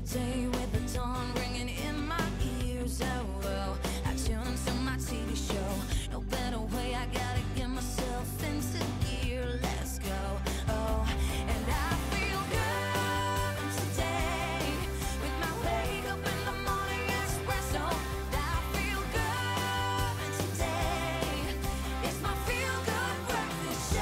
day with the dawn ringing in my ears. Oh, I tune into my TV show. No better way, I gotta get myself into gear. Let's go. Oh, and I feel good today with my wake up in the morning espresso. I feel good today. It's my feel good breakfast show.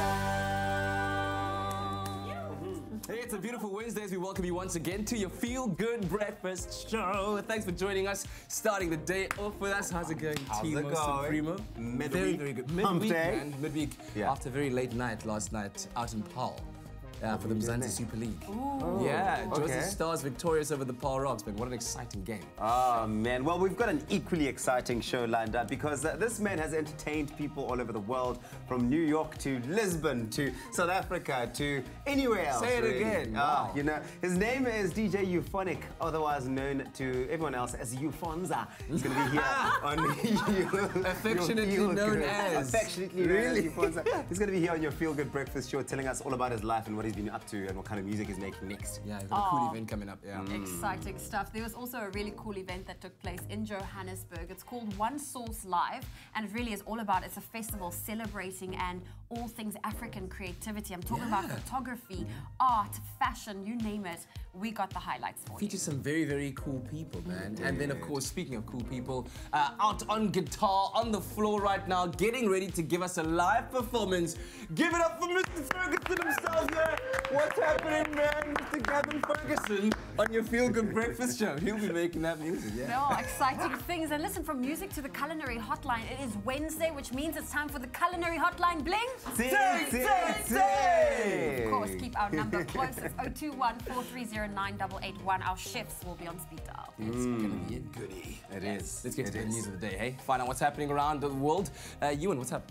Hey, it's a beautiful Wednesday as we welcome you once again to your Feel Good Breakfast Show. Thanks for joining us, starting the day off with us. How's it going, Timo Supremo? Midweek. Very, very good. Midweek, man. Midweek. Yeah. After a very late night last night out in Paarl. For the Mzansi Super League. Ooh. Yeah, Josie Okay. Stars victorious over the Paarl Rocks, man. What an exciting game. Oh, man. Well, we've got an equally exciting show lined up because this man has entertained people all over the world, from New York to Lisbon to South Africa to anywhere else. Say it really. again. Wow. You know, his name is DJ Euphonic, otherwise known to everyone else as Eufonza. He's going to be here on Affectionately known as. Affectionately Really? known as Eufonza. He's going to be here on your Feel Good Breakfast Show, telling us all about his life and what he's been up to and what kind of music he's making next. Yeah, we've got a cool event coming up. Yeah. Exciting stuff. There was also a really cool event that took place in Johannesburg. It's called One Source Live, and it really is all about, it's a festival celebrating and all things African creativity. I'm talking about photography, art, fashion, you name it. We got the highlights for you. Features some very, very cool people, man. And then, of course, speaking of cool people, out on guitar, on the floor right now, getting ready to give us a live performance. Give it up for Mr. Ferguson himself, man. What's happening, man? Mr. Gavin Ferguson on your Feel Good Breakfast Show. He'll be making that music, yeah. No, exciting things. And listen, from music to the culinary hotline, it is Wednesday, which means it's time for the culinary hotline bling. Say. Of course, keep our number close. It's 021-430-9881. Our chefs will be on speed dial. It's gonna be a goodie. It is. Let's get to the It is. news of the day, hey? Find out what's happening around the world. Ewan, what's up?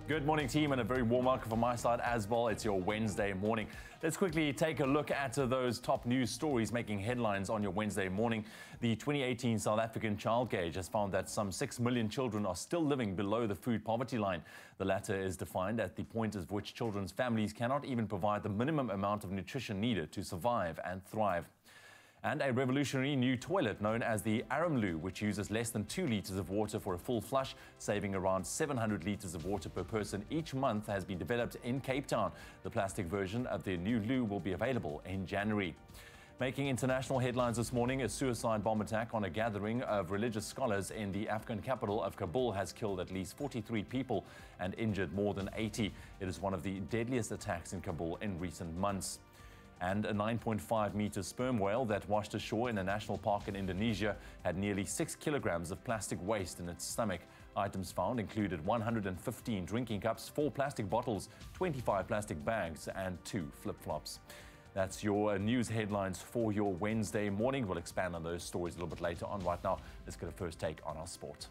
Good morning, team, and a very warm welcome from my side as well. It's your Wednesday morning. Let's quickly take a look at those top news stories making headlines on your Wednesday morning. The 2018 South African Child Gauge has found that some 6 million children are still living below the food poverty line. The latter is defined at the point at which children's families cannot even provide the minimum amount of nutrition needed to survive and thrive. And a revolutionary new toilet known as the Aramlu, which uses less than 2 litres of water for a full flush, saving around 700 litres of water per person each month, has been developed in Cape Town. The plastic version of the new loo will be available in January. Making international headlines this morning, a suicide bomb attack on a gathering of religious scholars in the Afghan capital of Kabul has killed at least 43 people and injured more than 80. It is one of the deadliest attacks in Kabul in recent months. And a 9.5-meter sperm whale that washed ashore in a national park in Indonesia had nearly 6 kilograms of plastic waste in its stomach. Items found included 115 drinking cups, 4 plastic bottles, 25 plastic bags, and 2 flip-flops. That's your news headlines for your Wednesday morning. We'll expand on those stories a little bit later on. Right now, let's get a first take on our sport.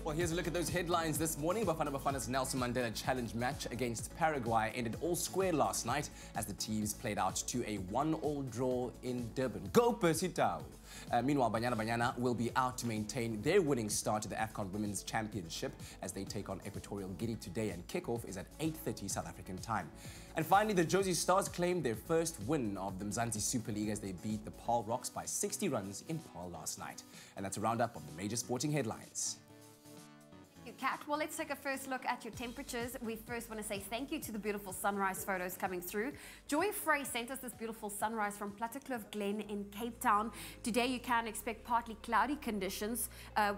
Well, here's a look at those headlines this morning. Bafana's Nelson Mandela Challenge match against Paraguay ended all square last night as the teams played out to a 1-1 draw in Durban. Go Percy Tau! Meanwhile, Banyana will be out to maintain their winning start to the AFCON Women's Championship as they take on Equatorial Guinea today, and kickoff is at 8:30 South African time. And finally, the Josie Stars claimed their first win of the Mzansi Super League as they beat the Paarl Rocks by 60 runs in Paarl last night. And that's a roundup of the major sporting headlines. Kat, well, let's take a first look at your temperatures. We first want to say thank you to the beautiful sunrise photos coming through. Joy Frey sent us this beautiful sunrise from Plattekloof Glen in Cape Town. Today you can expect partly cloudy conditions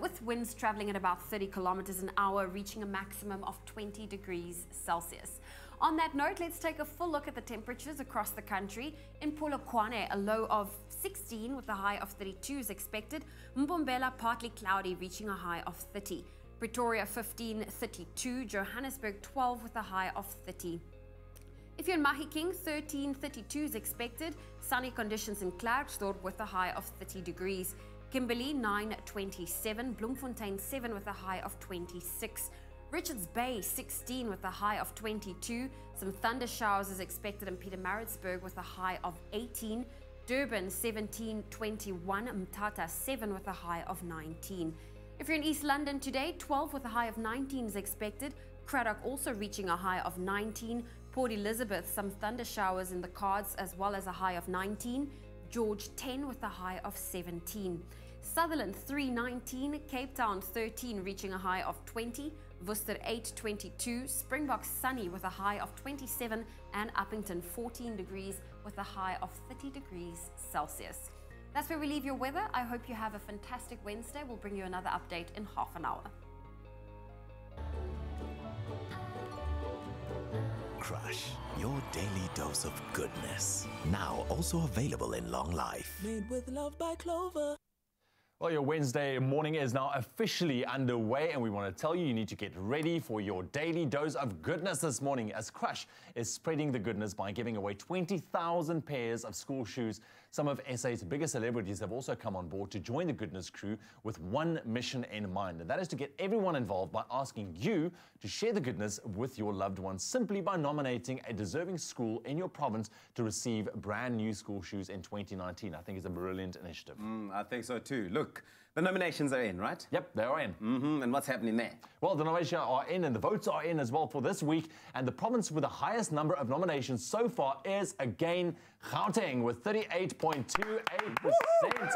with winds traveling at about 30 kilometers an hour, reaching a maximum of 20 degrees Celsius. On that note, let's take a full look at the temperatures across the country. In Polokwane, a low of 16 with a high of 32 is expected. Mbombela, partly cloudy, reaching a high of 30. Pretoria 15, 32, Johannesburg 12 with a high of 30. If you're in Mahikeng, 13, 32 is expected. Sunny conditions in Klerksdorp with a high of 30 degrees. Kimberley 9, 27, Bloemfontein 7 with a high of 26. Richards Bay 16 with a high of 22. Some thunder showers is expected in Pietermaritzburg with a high of 18. Durban 17, 21, Mthatha 7 with a high of 19. If you're in East London today, 12 with a high of 19 is expected. Craddock also reaching a high of 19. Port Elizabeth, some thunder showers in the cards as well as a high of 19. George 10 with a high of 17. Sutherland 319, Cape Town 13 reaching a high of 20. Worcester 822, Springbok sunny with a high of 27, and Uppington 14 degrees with a high of 30 degrees Celsius. That's where we leave your weather. I hope you have a fantastic Wednesday. We'll bring you another update in half an hour. Crush, your daily dose of goodness. Now also available in long life. Made with love by Clover. Well, your Wednesday morning is now officially underway, and we want to tell you need to get ready for your daily dose of goodness this morning, as Crush is spreading the goodness by giving away 20,000 pairs of school shoes. Some of SA's biggest celebrities have also come on board to join the goodness crew with one mission in mind, and that is to get everyone involved by asking you to share the goodness with your loved ones simply by nominating a deserving school in your province to receive brand new school shoes in 2019. I think it's a brilliant initiative. I think so too. Look, the nominations are in, right? Yep, they are in. And what's happening there? Well, the nominations are in and the votes are in as well for this week. And the province with the highest number of nominations so far is, again, Gauteng with 38.28%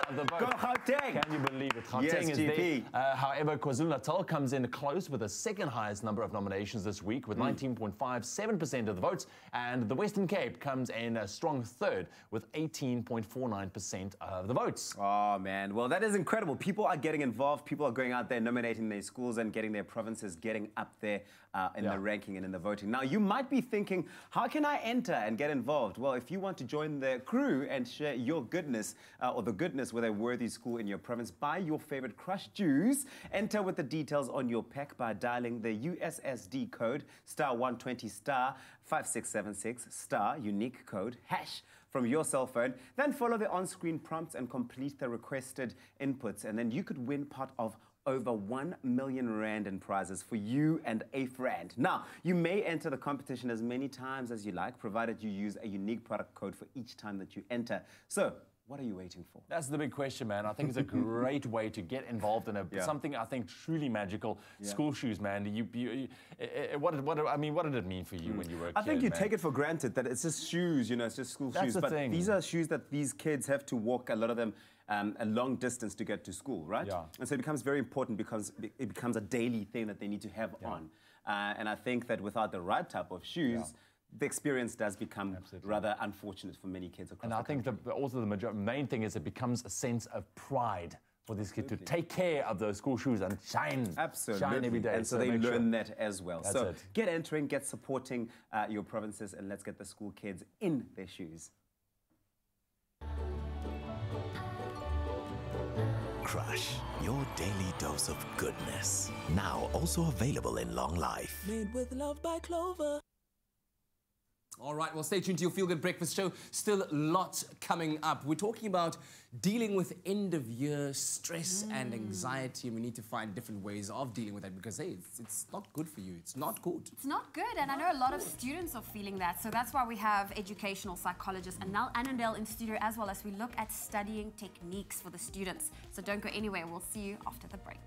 of the vote. Go Gauteng! Can you believe it? Gauteng Yes, is GP. there. However, KwaZulu-Natal comes in close with the second highest number of nominations this week with 19.57% of the votes. And the Western Cape comes in a strong third with 18.49% of the votes. Oh, man. Well, that is incredible. People are getting involved. People are going out there nominating their schools and getting their provinces getting up there in the ranking and in the voting. Now, you might be thinking, how can I enter and get involved? Well, if you want to join the crew and share your goodness or the goodness with a worthy school in your province, buy your favorite Crush juice. Enter with the details on your pack by dialing the USSD code *120 *5676 unique code hash from your cell phone, then follow the on-screen prompts and complete the requested inputs, and then you could win part of over 1 million rand in prizes for you and a friend. Now, you may enter the competition as many times as you like, provided you use a unique product code for each time that you enter. So, what are you waiting for? That's the big question, man. I think it's a great way to get involved in something I think truly magical. School shoes, man. What did it mean for you when you were a kid? I think you man? take it for granted that it's just shoes, you know, it's just school That's shoes. the But thing. these are shoes that these kids have to walk, a lot of them, a long distance to get to school, right? Yeah. And so it becomes very important because it becomes a daily thing that they need to have on. And I think that without the right type of shoes, the experience does become rather unfortunate for many kids across And the I think the main thing is it becomes a sense of pride for these kids to take care of those school shoes and shine every day. And so they learn that as well. That's so it. get entering, get supporting your provinces, and let's get the school kids in their shoes. Crush, your daily dose of goodness. Now also available in long life. Made with love by Clover. All right, well, stay tuned to your Feel Good Breakfast show. Still lots coming up. We're talking about dealing with end-of-year stress and anxiety, and we need to find different ways of dealing with that because, hey, it's not good for you. It's not good. It's not good, and I know a lot of students are feeling that, so that's why we have educational psychologist Anel Annandale in studio, as well as we look at studying techniques for the students. So don't go anywhere. We'll see you after the break.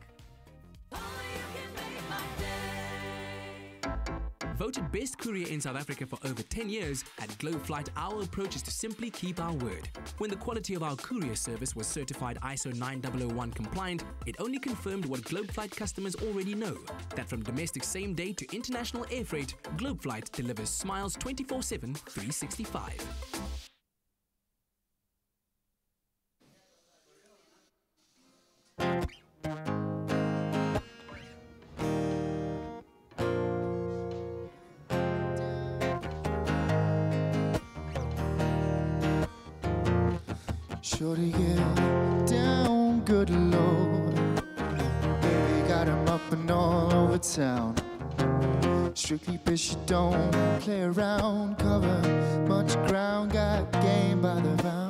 Voted best courier in South Africa for over 10 years, at Globe Flight, our approach is to simply keep our word. When the quality of our courier service was certified ISO 9001 compliant, it only confirmed what Globe Flight customers already know, that from domestic same day to international air freight, Globe Flight delivers smiles 24/7, 365. Shorty get down good low. Baby got him up and all over town. Strictly bitch, you don't play around. Cover much ground, got game by the round.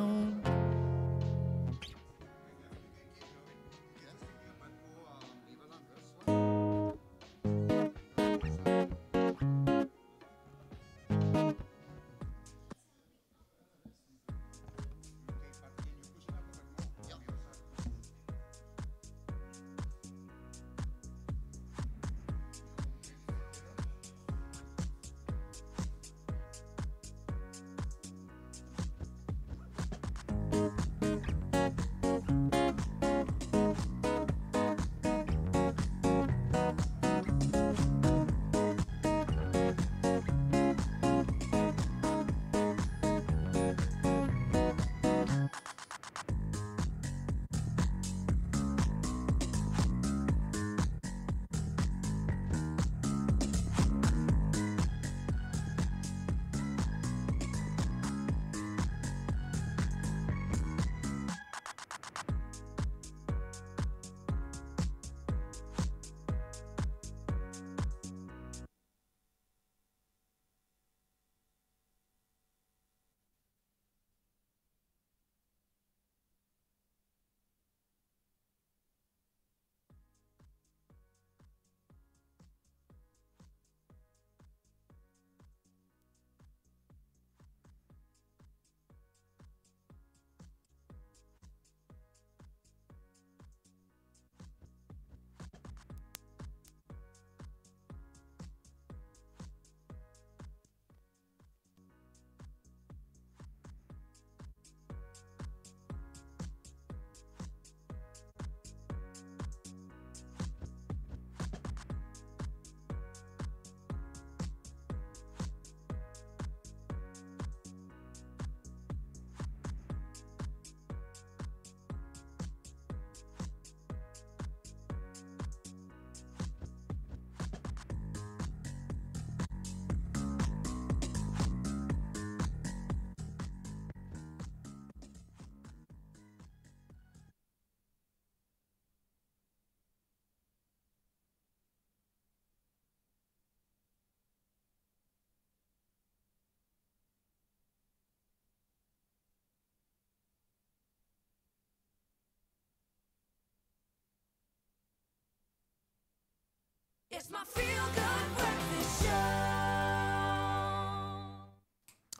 It's my feel-good breakfast show.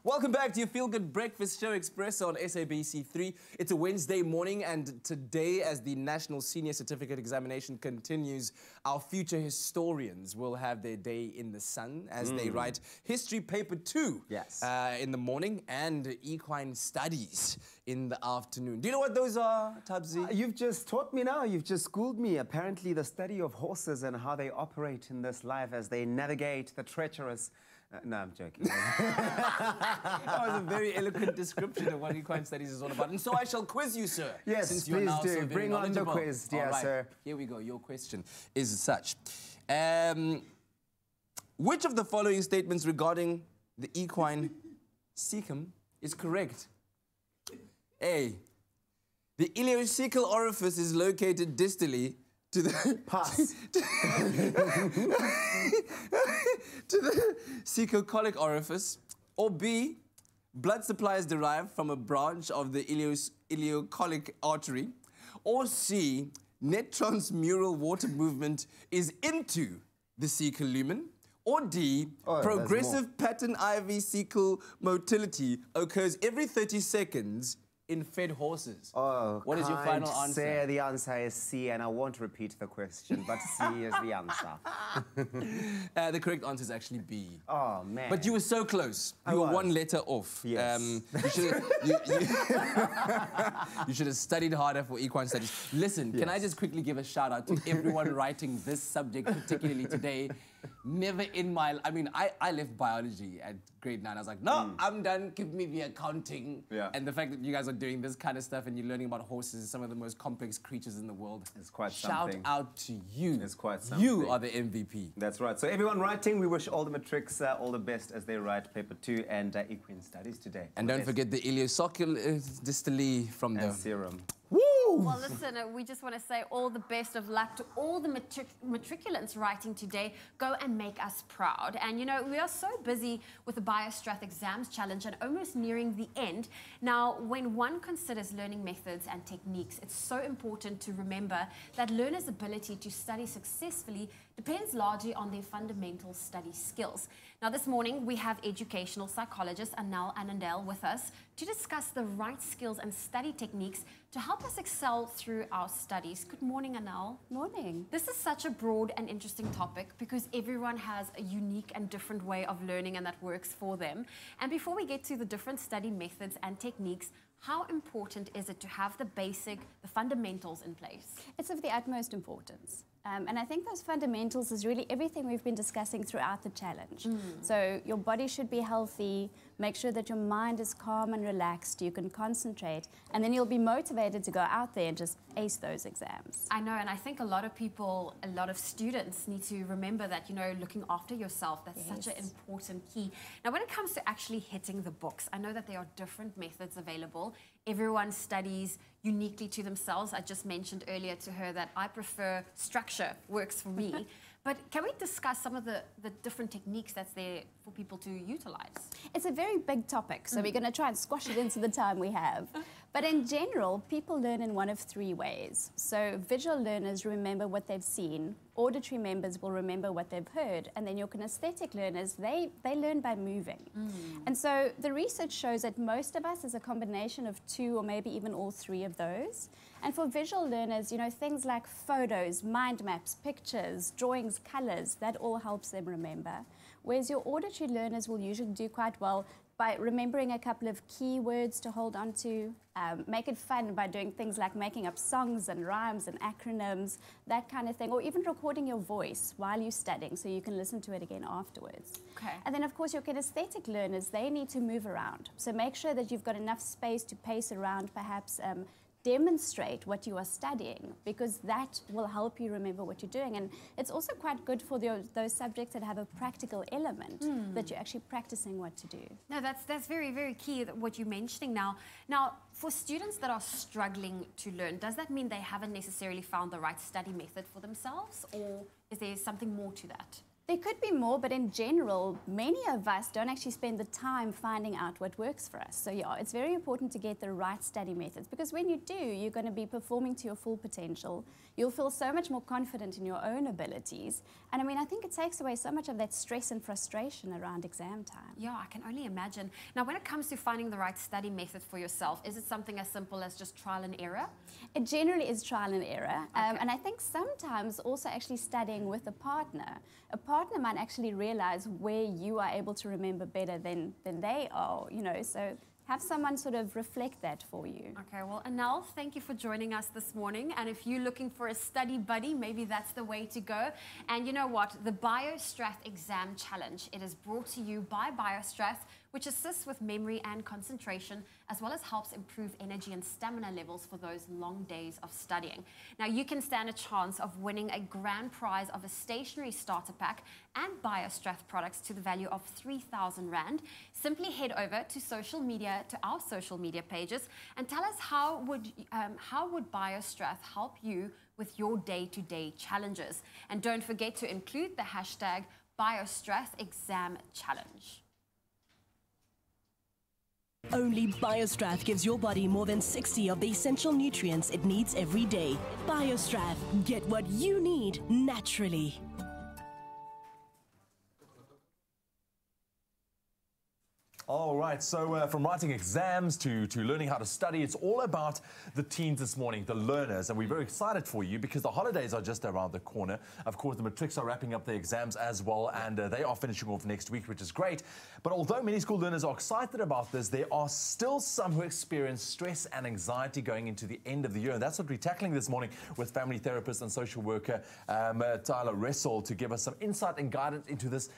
Welcome back to your Feel Good Breakfast Show, Expresso on SABC3. It's a Wednesday morning, and today, as the National Senior Certificate Examination continues, our future historians will have their day in the sun as they write History Paper 2 in the morning and Equine Studies in the afternoon. Do you know what those are, Tabzi? You've just taught me now. You've just schooled me. Apparently, the study of horses and how they operate in this life as they navigate the treacherous... no, I'm joking. That was a very eloquent description of what equine studies is all about. And so I shall quiz you, sir. Yes, since you're please now do. So very Bring on the knowledgeable. quiz, dear All right, sir. Here we go. Your question is such. Which of the following statements regarding the equine cecum is correct? A. The ileocecal orifice is located distally to the... Pass. to the cecocolic orifice. Or B. Blood supply is derived from a branch of the ileocolic artery. Or C. Net transmural water movement is into the cecal lumen. Or D. Progressive pattern IV cecal motility occurs every 30 seconds in fed horses. Oh, what is your final answer? Say the answer is C, and I won't repeat the question, but C is the answer. The correct answer is actually B. Oh, man. But you were so close. You were one letter off. Yes. You should have studied harder for equine studies. Listen, can I just quickly give a shout out to everyone writing this subject, particularly today? Never in my... I mean, I left biology at grade 9. I was like, no, I'm done. Give me the accounting. Yeah. And the fact that you guys are doing this kind of stuff and you're learning about horses, some of the most complex creatures in the world. It's quite Shout something. out to you. It's quite something. You are the MVP. That's right. So everyone writing, we wish all the matrics all the best as they write paper 2 and equine studies today. And don't forget the ileocecal distally from the... serum. Woo! Well, listen, we just want to say all the best of luck to all the matriculants writing today. Go and make us proud. And, you know, we are so busy with the Biostrath Exams Challenge and almost nearing the end. Now, when one considers learning methods and techniques, it's so important to remember that learners' ability to study successfully depends largely on their fundamental study skills. Now, this morning, we have educational psychologist Anel Anandel with us to discuss the right skills and study techniques to help us excel through our studies. Good morning, Anel. Morning. This is such a broad and interesting topic because everyone has a unique and different way of learning and that works for them. And before we get to the different study methods and techniques, how important is it to have the fundamentals in place? It's of the utmost importance. And I think those fundamentals is really everything we've been discussing throughout the challenge. So your body should be healthy, make sure that your mind is calm and relaxed, you can concentrate, and then you'll be motivated to go out there and just ace those exams. I know, and I think a lot of people, a lot of students need to remember that, you know, looking after yourself, that's such an important key. Now, when it comes to actually hitting the books, I know that there are different methods available. Everyone studies uniquely to themselves. I just mentioned earlier to her that I prefer structure, works for me. But can we discuss some of the different techniques that's there for people to utilize? It's a very big topic, so we're going to try and squash it into the time we have. But in general, people learn in one of 3 ways. So visual learners remember what they've seen, auditory members will remember what they've heard, and then your kinesthetic learners, they learn by moving. And so the research shows that most of us is a combination of 2 or maybe even all 3 of those. And for visual learners, you know, things like photos, mind maps, pictures, drawings, colors, that all helps them remember. Whereas your auditory learners will usually do quite well by remembering a couple of keywords to hold on to, make it fun by doing things like making up songs and rhymes and acronyms, that kind of thing, or even recording your voice while you're studying so you can listen to it again afterwards. Okay. And then, of course, your kinesthetic learners, they need to move around. So make sure that you've got enough space to pace around, perhaps demonstrate what you are studying, because that will help you remember what you're doing. And it's also quite good for those subjects that have a practical element, that you're actually practicing what to do. No, that's very, very key, what you're mentioning now. Now, for students that are struggling to learn, does that mean they haven't necessarily found the right study method for themselves, or is there something more to that? There could be more, but in general, many of us don't actually spend the time finding out what works for us. So yeah, it's very important to get the right study methods, because when you do, you're going to be performing to your full potential. You'll feel so much more confident in your own abilities. And I mean, I think it takes away so much of that stress and frustration around exam time. Yeah, I can only imagine. Now, when it comes to finding the right study method for yourself, is it something as simple as just trial and error? It generally is trial and error. And I think sometimes also actually studying with a partner. A partner might actually realize where you are able to remember better than they are, you know, so have someone sort of reflect that for you. Okay, well, Anel, thank you for joining us this morning. And if you're looking for a study buddy, maybe that's the way to go. And you know what? The BioStrath Exam Challenge, it is brought to you by BioStrath, which assists with memory and concentration, as well as helps improve energy and stamina levels for those long days of studying. Now, you can stand a chance of winning a grand prize of a stationery starter pack and BioStrath products to the value of 3,000 Rand. Simply head over to social media, to our social media pages, and tell us how would BioStrath help you with your day-to-day challenges. And don't forget to include the hashtag BioStrath Exam Challenge. Only BioStrath gives your body more than 60 of the essential nutrients it needs every day. BioStrath, get what you need naturally. All right, so from writing exams to learning how to study, it's all about the teens this morning, the learners, and we're very excited for you because the holidays are just around the corner. Of course, the matrics are wrapping up their exams as well, and they are finishing off next week, which is great. But although many school learners are excited about this, there are still some who experience stress and anxiety going into the end of the year, and that's what we're tackling this morning with family therapist and social worker Tyler Ressel to give us some insight and guidance into this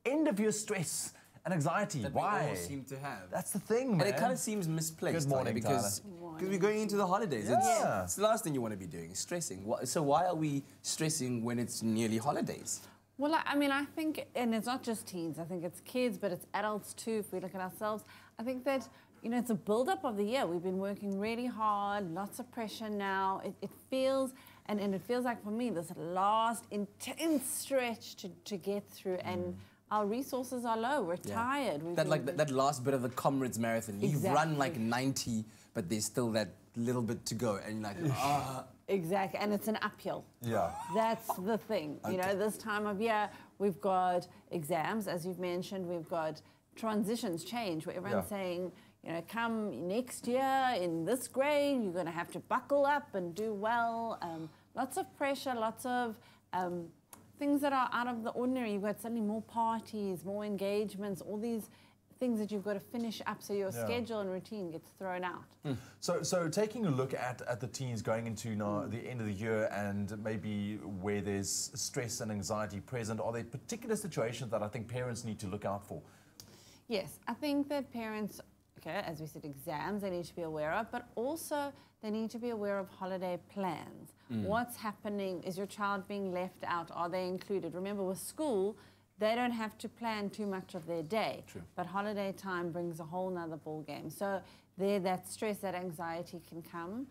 end-of-year stress and anxiety. That Why? we all seem to have. That's the thing, man. And it kind of seems misplaced. Good morning, because we're going into the holidays. Yeah. It's the last thing you want to be doing, is stressing. So why are we stressing when it's nearly holidays? Well, I mean, I think, and it's not just teens, I think it's kids, but it's adults too, if we look at ourselves. I think that, you know, it's a build-up of the year. We've been working really hard, lots of pressure now. It feels, and it feels like for me, this last intense stretch to get through, and our resources are low. We're tired. That last bit of the Comrades Marathon. Exactly. You've run like 90, but there's still that little bit to go, and you're like, ah. Exactly, and it's an uphill. Yeah. That's the thing. You know, this time of year, we've got exams, as you've mentioned. We've got transitions, change, where everyone's saying, you know, come next year in this grade, you're going to have to buckle up and do well. Lots of pressure, lots of things that are out of the ordinary. You've got suddenly more parties, more engagements, all these things that you've got to finish up, so your schedule and routine gets thrown out. So taking a look at the teens going into the end of the year and maybe where there's stress and anxiety present, are there particular situations that I think parents need to look out for? Yes, I think that parents, as we said, exams they need to be aware of, but also they need to be aware of holiday plans. What's happening? Is your child being left out? Are they included? Remember, with school, they don't have to plan too much of their day. True. But holiday time brings a whole nother ball game. So there, that stress, that anxiety can come.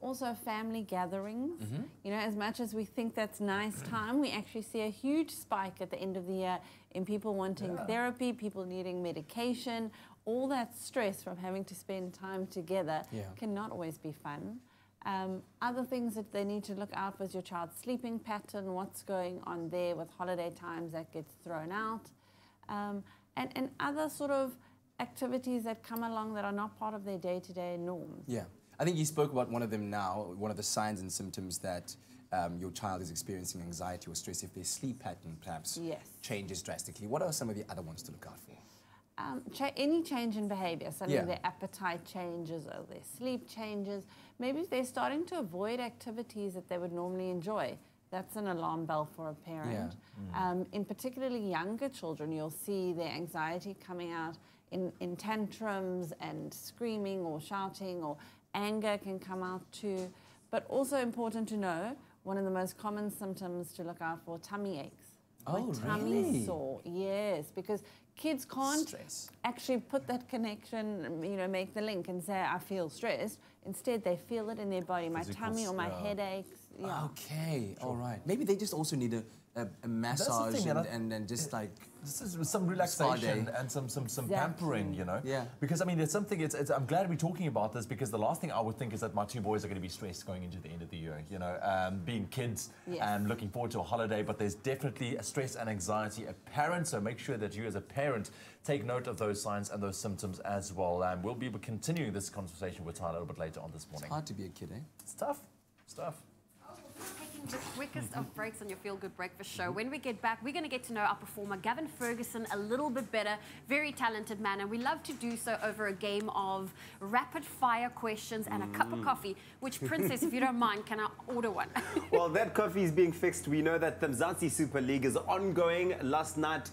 Also, family gatherings. You know, as much as we think that's nice time, we actually see a huge spike at the end of the year in people wanting therapy, people needing medication. All that stress from having to spend time together cannot always be fun. Other things that they need to look out for is your child's sleeping pattern, what's going on there with holiday times that gets thrown out, and other sort of activities that come along that are not part of their day-to-day norms. Yeah. I think you spoke about one of them now, one of the signs and symptoms that your child is experiencing anxiety or stress if their sleep pattern perhaps changes drastically. What are some of the other ones to look out for? Any change in behavior, suddenly their appetite changes or their sleep changes. Maybe if they're starting to avoid activities that they would normally enjoy, that's an alarm bell for a parent. In particularly younger children, you'll see their anxiety coming out in tantrums and screaming or shouting, or anger can come out too. But also important to know, one of the most common symptoms to look out for, tummy aches. Oh, tummy sore, yes, because kids can't actually put that connection, you know, make the link and say, I feel stressed. Instead, they feel it in their body, my tummy or my head aches. Okay, all right. Maybe they just also need a massage thing, and just like this is some relaxation and some pampering, you know. Yeah. Because I mean, it's something. I'm glad we're talking about this because the last thing I would think is that my two boys are going to be stressed going into the end of the year. You know, being kids and looking forward to a holiday, but there's definitely a stress and anxiety apparent. So make sure that you, as a parent, take note of those signs and those symptoms as well. And we'll be continuing this conversation with Ty a little bit later on this morning. It's hard to be a kid, eh? It's tough. It's tough. Taking the quickest of breaks on your Feel Good Breakfast show. When we get back, we're going to get to know our performer, Gavin Ferguson, a little bit better. Very talented man, and we love to do so over a game of rapid-fire questions and a cup of coffee, which, Princess, if you don't mind, can I order one? Well, that coffee is being fixed. We know that the Mzansi Super League is ongoing. Last night,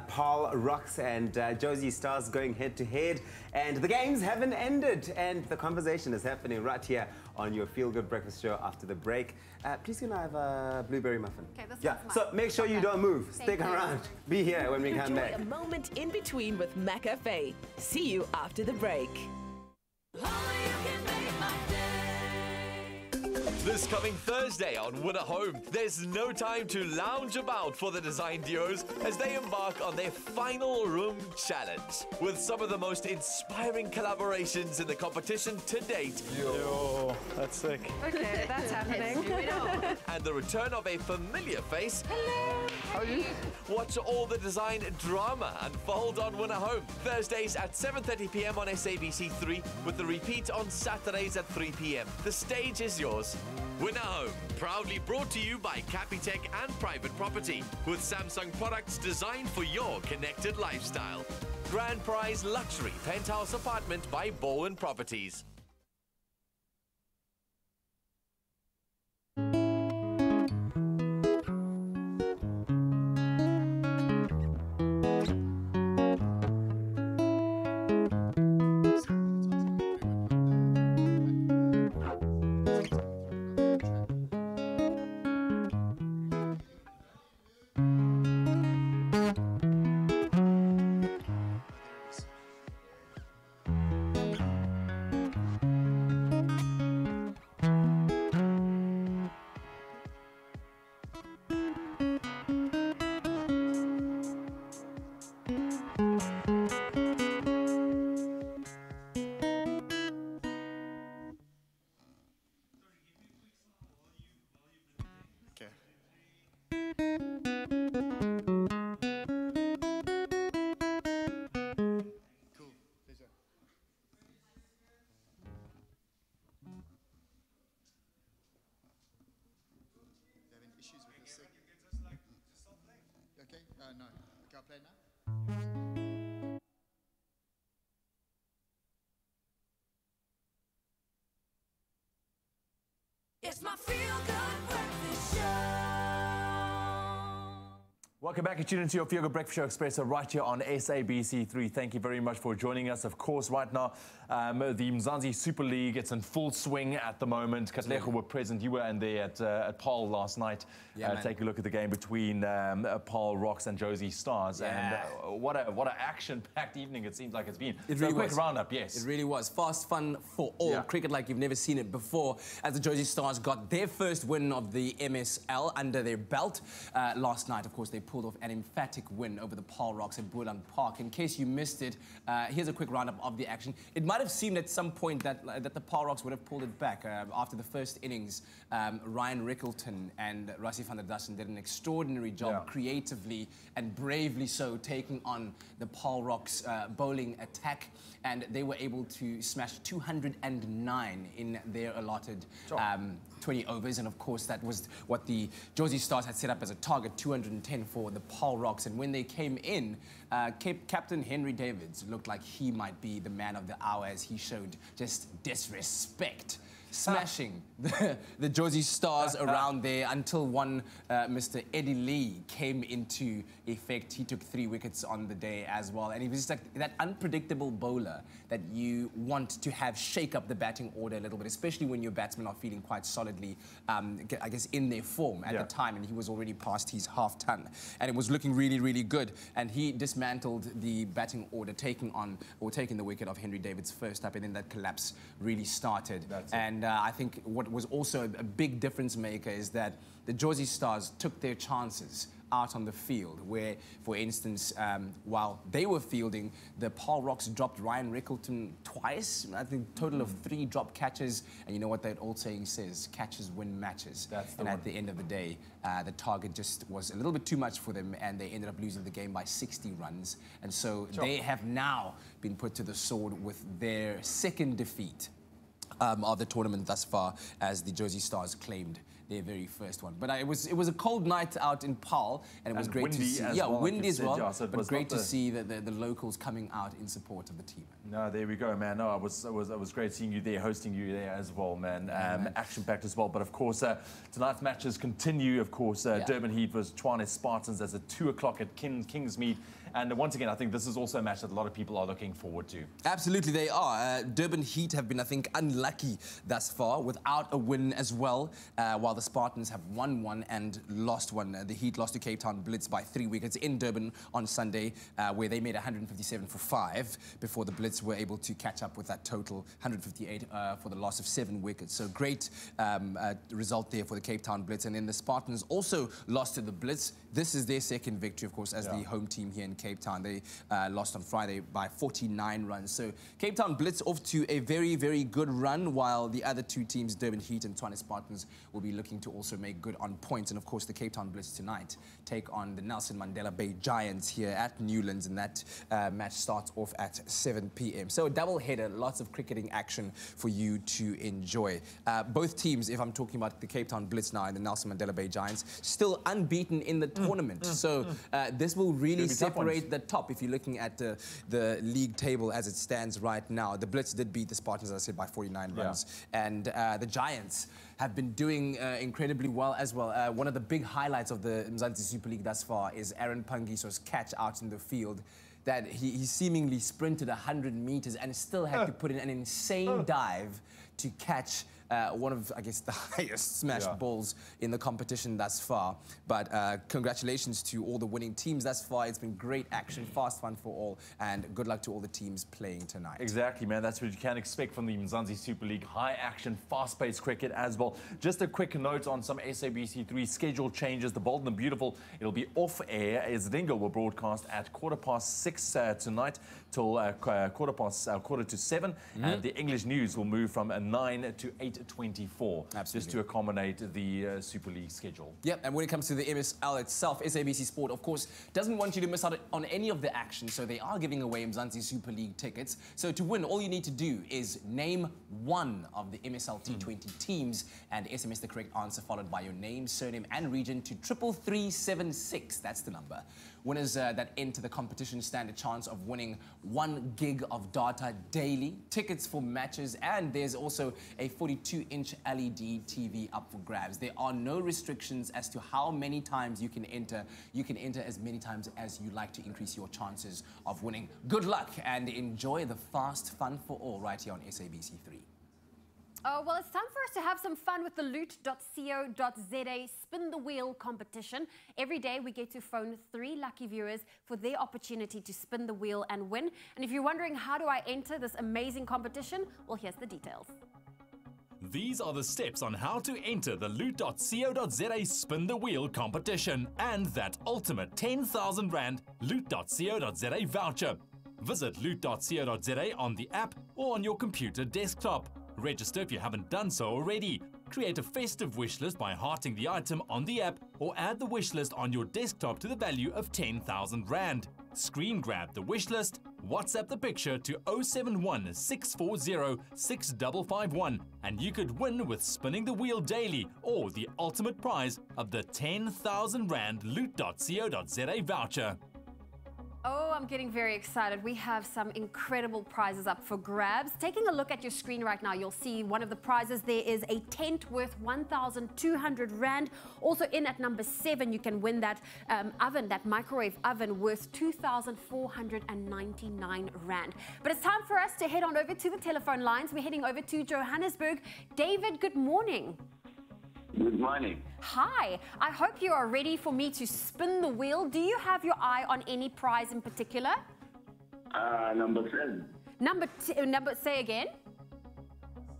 Paul Rocks and Josie Stars going head-to-head, and the games haven't ended, and the conversation is happening right here on your Feel Good Breakfast show after the break. Please can I have a blueberry muffin? Okay, this yeah. one's So mine. make sure you don't move. Stick you. around. Be here when we come Enjoy back. a moment in between with McAfee. See you after the break. This coming Thursday on Winner Home, there's no time to lounge about for the design duos as they embark on their final room challenge with some of the most inspiring collaborations in the competition to date. Yo, that's sick. Okay, that's happening. And the return of a familiar face. Hello. How are you? Watch all the design drama unfold on Winner Home. Thursdays at 7:30 p.m. on SABC3 with the repeat on Saturdays at 3 p.m. The stage is yours. Winner Home, proudly brought to you by Capitec and Private Property, with Samsung products designed for your connected lifestyle. Grand prize luxury penthouse apartment by Bowen Properties. Okay, no. Okay, I'll play now. It's my Feel Good Breakfast Show. Welcome back. You're tuned into your Feel Good Breakfast Show Expresso right here on SABC3. Thank you very much for joining us. Of course, right now, the Mzansi Super League, it's in full swing at the moment. Katlego were present. You were in there at Paul last night. Yeah, take a look at the game between Paul Rocks and Josie Stars. Yeah. And what an action-packed evening it seems like it's been. It So really a quick was. roundup, yes. It really was. Fast fun for all. Cricket like you've never seen it before, as the Josie Stars got their first win of the MSL under their belt. Last night, of course, they pulled off an emphatic win over the Paul Rocks at Boland Park. In case you missed it, here's a quick roundup of the action. It might have seemed at some point that the Paul Rocks would have pulled it back. After the first innings, Ryan Rickleton and Rassie van der Dussen did an extraordinary job creatively and bravely so, taking on the Paul Rocks bowling attack, and they were able to smash 209 in their allotted 20 overs, and of course that was what the Josie Stars had set up as a target, 210 for the Paul Rocks. And when they came in, Captain Henry Davids looked like he might be the man of the hour, as he showed just disrespect, smashing the Josie Stars around there until one Mr. Eddie Lee came into effect. He took 3 wickets on the day as well, and he was just like that unpredictable bowler that you want to have shake up the batting order a little bit, especially when your batsmen are feeling quite solidly, I guess, in their form at the time, and he was already past his half-ton, and it was looking really, really good, and he dismantled the batting order, taking the wicket of Henry Davids first up, and then that collapse really started. And And I think what was also a big difference maker is that the Jersey Stars took their chances out on the field, where, for instance, while they were fielding, the Paul Rocks dropped Ryan Rickleton twice. I think total of 3 drop catches. And you know what that old saying says? Catches win matches. And at the end of the day, the target just was a little bit too much for them, and they ended up losing the game by 60 runs. And so they have now been put to the sword with their second defeat of the tournament thus far, as the Jersey Stars claimed their very first one. But it was a cold night out in Paul, and it was great to see. Yeah, windy as well. But great to see the locals coming out in support of the team. No, there we go, man. No, it was great seeing you there, hosting you there as well, man. Action-packed as well. But of course, tonight's matches continue. Of course, Durban Heat versus Tshwane Spartans as at 2 o'clock at Kingsmead. And once again, I think this is also a match that a lot of people are looking forward to. Absolutely, they are. Durban Heat have been, I think, unlucky thus far, without a win as well, while the Spartans have won one and lost one. The Heat lost to Cape Town Blitz by 3 wickets in Durban on Sunday, where they made 157 for 5 before the Blitz were able to catch up with that total 158 for the loss of 7 wickets. So great result there for the Cape Town Blitz. And then the Spartans also lost to the Blitz. This is their second victory, of course, as the home team here in Cape Town. They lost on Friday by 49 runs. So Cape Town Blitz off to a very, very good run, while the other 2 teams, Durban Heat and Tshwane Spartans, will be looking to also make good on points. And of course, the Cape Town Blitz tonight take on the Nelson Mandela Bay Giants here at Newlands, and that match starts off at 7 p.m. So a double header, lots of cricketing action for you to enjoy. Both teams, if I'm talking about the Cape Town Blitz now and the Nelson Mandela Bay Giants, still unbeaten in the tournament. So this will really separate the top if you're looking at the league table as it stands right now. The Blitz did beat the Spartans, as I said, by 49 runs. And the Giants have been doing incredibly well as well. One of the big highlights of the Mzansi Super League thus far is Aaron Pangiso's catch out in the field, that he seemingly sprinted 100 meters and still had to put in an insane dive to catch one of, I guess, the highest smashed balls in the competition thus far. But congratulations to all the winning teams thus far. It's been great action, fast fun for all, and good luck to all the teams playing tonight. Exactly, man. That's what you can expect from the Mzansi Super League. High action, fast-paced cricket as well. Just a quick note on some SABC3 schedule changes. The Bold and the Beautiful, it'll be off air as Dingle will broadcast at 6:15 tonight till quarter to 7. And the English News will move from 9 to 8:24, just to accommodate the Super League schedule. Yep, and when it comes to the MSL itself, SABC Sport, of course, doesn't want you to miss out on any of the action, so they are giving away Mzansi Super League tickets. So to win, all you need to do is name one of the MSL T20 teams and SMS the correct answer, followed by your name, surname, and region to 33376. That's the number. Winners that enter the competition stand a chance of winning 1 gig of data daily, tickets for matches, and there's also a 42-inch LED TV up for grabs. There are no restrictions as to how many times you can enter. You can enter as many times as you like to increase your chances of winning. Good luck and enjoy the fast fun for all right here on SABC3. Oh, well, it's time for us to have some fun with the loot.co.za Spin the Wheel competition. Every day we get to phone 3 lucky viewers for their opportunity to spin the wheel and win. And if you're wondering, how do I enter this amazing competition? Well, here's the details. These are the steps on how to enter the loot.co.za Spin the Wheel competition and that ultimate 10,000 Rand loot.co.za voucher. Visit loot.co.za on the app or on your computer desktop. Register if you haven't done so already. Create a festive wish list by hearting the item on the app or add the wish list on your desktop to the value of 10,000 Rand. Screen grab the wish list, WhatsApp the picture to 071 640 6551 and you could win with spinning the wheel daily or the ultimate prize of the 10,000 Rand loot.co.za voucher. Oh, I'm getting very excited. We have some incredible prizes up for grabs. Taking a look at your screen right now, you'll see one of the prizes there is a tent worth 1,200 Rand. Also in at number 7, you can win that oven, that microwave oven worth 2,499 Rand. But it's time for us to head on over to the telephone lines. We're heading over to Johannesburg. David, good morning. Good morning. Hi, I hope you are ready for me to spin the wheel. Do you have your eye on any prize in particular? Number 7. Number, say again?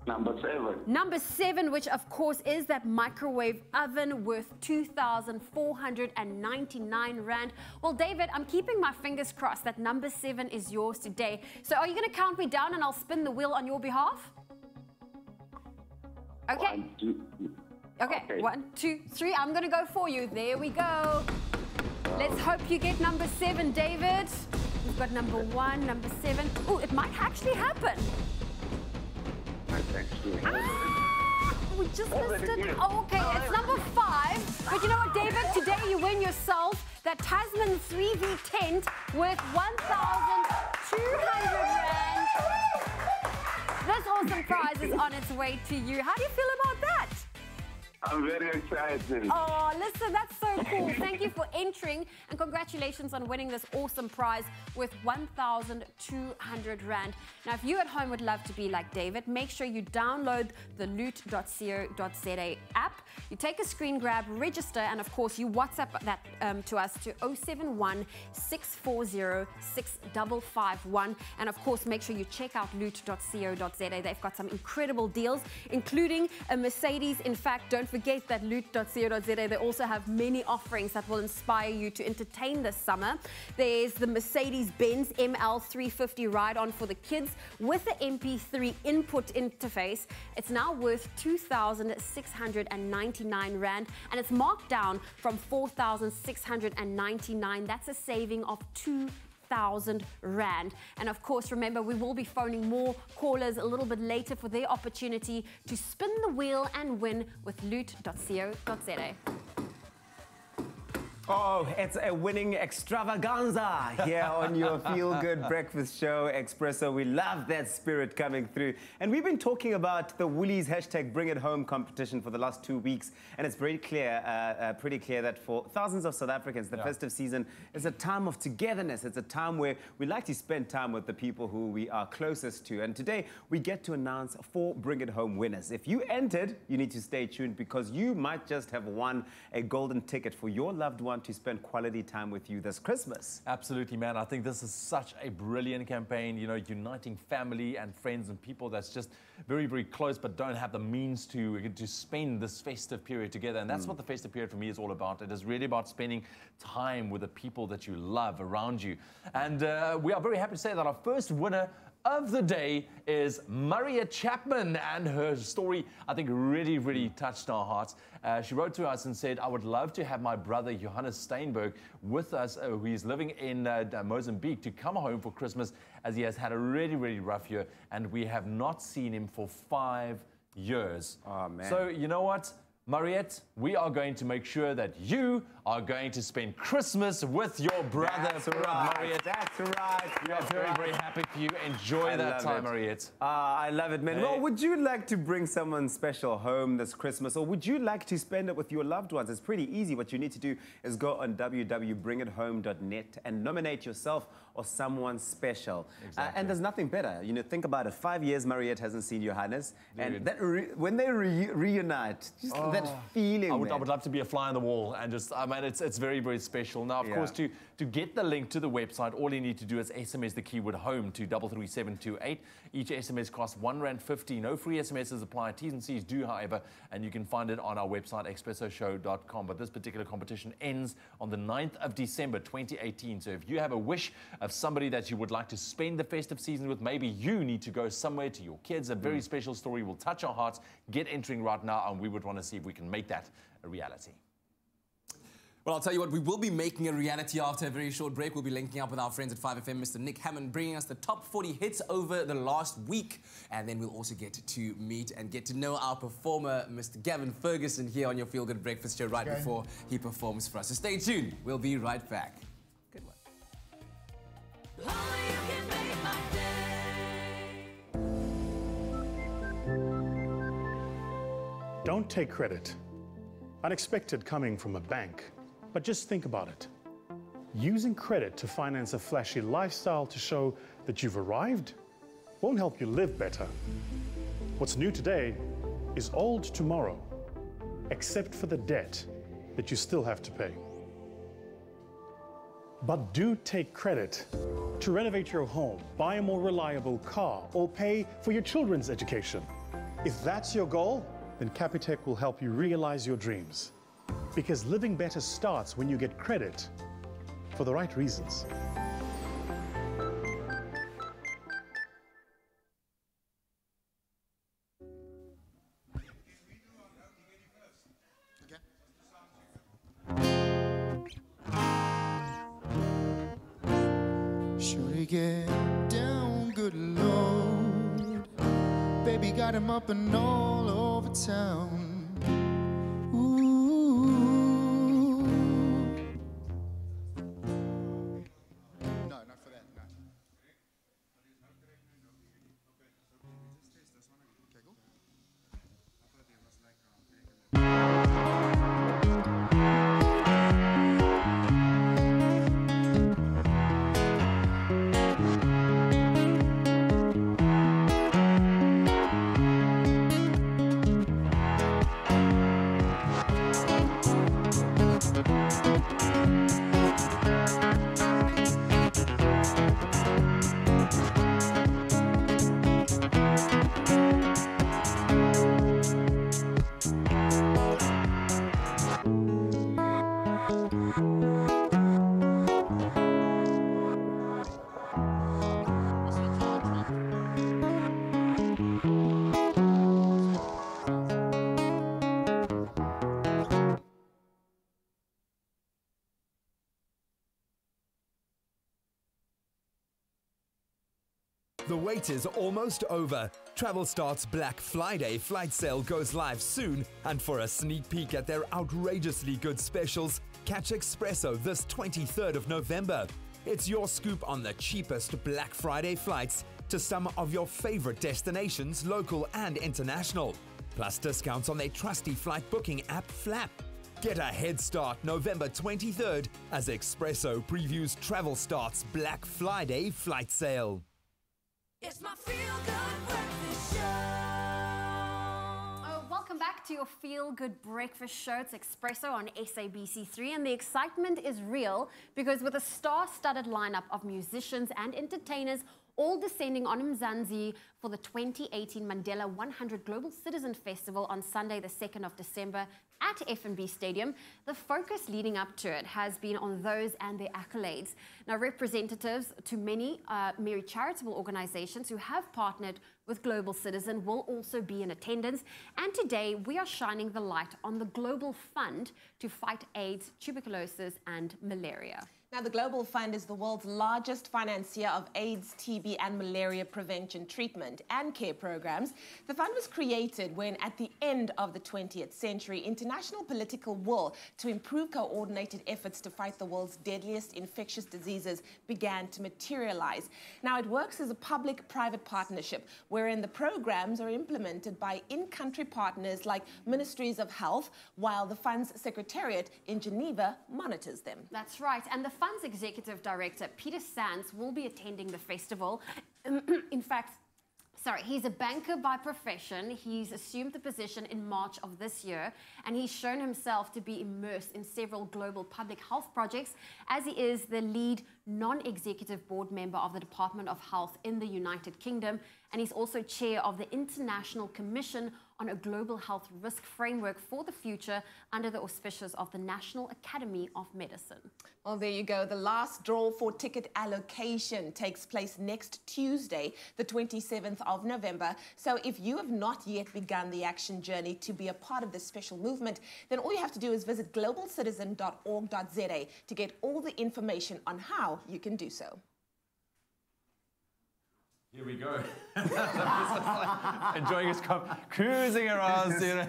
Number 7. Number 7, which of course is that microwave oven worth 2,499 Rand. Well, David, I'm keeping my fingers crossed that number 7 is yours today. So are you going to count me down and I'll spin the wheel on your behalf? Okay. 1, 2, okay. 1, 2, 3. I'm going to go for you. There we go. Let's hope you get number 7, David. We've got number 1, number 7. Oh, it might actually happen. We just missed it. Oh, okay, it's number 5. But you know what, David? Today you win yourself that Tasman 3V tent worth 1,200 Rand. This awesome prize is on its way to you. How do you feel about that? I'm very excited. Oh, listen, that's so cool. Thank you for entering and congratulations on winning this awesome prize worth 1,200 Rand. Now, if you at home would love to be like David, make sure you download the loot.co.za app. You take a screen grab, register, and of course, you WhatsApp that to us to 071 640 6551. And of course, make sure you check out loot.co.za. They've got some incredible deals, including a Mercedes. In fact, don't forget that loot.co.za, they also have many offerings that will inspire you to entertain this summer. There's the Mercedes-Benz ML350 ride-on for the kids with the MP3 input interface. It's now worth 2,699 Rand, and it's marked down from 4,699. That's a saving of 2,000 Rand. And of course, remember, we will be phoning more callers a little bit later for their opportunity to spin the wheel and win with loot.co.za. Oh, it's a winning extravaganza here on your feel-good breakfast show, Expresso. We love that spirit coming through. And we've been talking about the Woolies hashtag Bring It Home competition for the last 2 weeks. And it's very clear, pretty clear that for thousands of South Africans, the festive season is a time of togetherness. It's a time where we like to spend time with the people who we are closest to. And today, we get to announce 4 Bring It Home winners. If you entered, you need to stay tuned because you might just have won a golden ticket for your loved one to spend quality time with you this Christmas. Absolutely, man. I think this is such a brilliant campaign, you know, uniting family and friends and people that's just very, very close but don't have the means to spend this festive period together. And that's what the festive period for me is all about. It is really about spending time with the people that you love around you. And we are very happy to say that our first winner of the day is Maria Chapman, and her story, I think, really, really touched our hearts. She wrote to us and said, I would love to have my brother Johannes Steinberg with us, who is living in Mozambique, to come home for Christmas, as he has had a really, really rough year, and we have not seen him for 5 years. Oh, man. So, you know what? Mariette, we are going to make sure that you are going to spend Christmas with your brother. That's right, Mariette. That's right. We are very, very happy for you. Enjoy that time, Mariette. I love it, man. Hey. Well, would you like to bring someone special home this Christmas, or would you like to spend it with your loved ones? It's pretty easy. What you need to do is go on www.bringithome.net and nominate yourself or someone special. Exactly. And there's nothing better. You know, think about it. 5 years Mariette hasn't seen Johannes, Dude. and that when they reunite, just that feeling. I would love to be a fly on the wall, and just, I mean, it's very, very special. Now, of course, to get the link to the website, all you need to do is SMS the keyword home to 33728. Each SMS costs R1.50. No free SMSs apply. T's and C's do, however, and you can find it on our website, expressoshow.com. But this particular competition ends on the 9th of December, 2018. So if you have a wish of somebody that you would like to spend the festive season with, maybe you need to go somewhere to your kids, a very special story will touch our hearts. Get entering right now, and we would want to see if we can make that a reality. Well, I'll tell you what, we will be making a reality after a very short break. We'll be linking up with our friends at 5FM, Mr. Nick Hammond, bringing us the top 40 hits over the last week. And then we'll also get to meet and get to know our performer, Mr. Gavin Ferguson, here on your Feel Good Breakfast show right before he performs for us. So stay tuned. We'll be right back. Good one. Don't take credit. Unexpected coming from a bank. But just think about it. Using credit to finance a flashy lifestyle to show that you've arrived won't help you live better. What's new today is old tomorrow, except for the debt that you still have to pay. But do take credit to renovate your home, buy a more reliable car, or pay for your children's education. If that's your goal, then Capitec will help you realize your dreams. Because living better starts when you get credit for the right reasons. Shorty get down, good Lord. Baby got him up and all over town. Ooh. No, not for that, no. The wait is almost over. Travel Start's Black Friday flight sale goes live soon, and for a sneak peek at their outrageously good specials, catch Expresso this 23rd of November. It's your scoop on the cheapest Black Friday flights to some of your favorite destinations, local and international. Plus discounts on their trusty flight booking app Flap. Get a head start November 23rd as Expresso previews Travel Start's Black Friday flight sale. It's my feel-good breakfast show. Oh, welcome back to your feel-good breakfast show. It's Expresso on SABC3, and the excitement is real because with a star-studded lineup of musicians and entertainers all descending on Mzansi for the 2018 Mandela 100 Global Citizen Festival on Sunday, the 2nd of December at F&B Stadium. The focus leading up to it has been on those and their accolades. Now, representatives to many Mary charitable organizations who have partnered with Global Citizen will also be in attendance. And today, we are shining the light on the Global Fund to fight AIDS, tuberculosis, and malaria. Now, the Global Fund is the world's largest financier of AIDS, TB, and malaria prevention, treatment, and care programs. The fund was created when, at the end of the 20th century, international political will to improve coordinated efforts to fight the world's deadliest infectious diseases began to materialize. Now, it works as a public-private partnership, wherein the programs are implemented by in-country partners like ministries of health, while the fund's secretariat in Geneva monitors them. That's right, and the fund's executive director, Peter Sands, will be attending the festival. In fact, he's a banker by profession. He's assumed the position in March of this year, and he's shown himself to be immersed in several global public health projects, as he is the lead non-executive board member of the Department of Health in the United Kingdom, and he's also chair of the International Commission on a Global Health Risk Framework for the Future under the auspices of the National Academy of Medicine. Well, there you go. The last draw for ticket allocation takes place next Tuesday, the 27th of November. So if you have not yet begun the action journey to be a part of this special movement, then all you have to do is visit globalcitizen.org.za to get all the information on how you can do so. Here we go. Enjoying his cruising around. You know.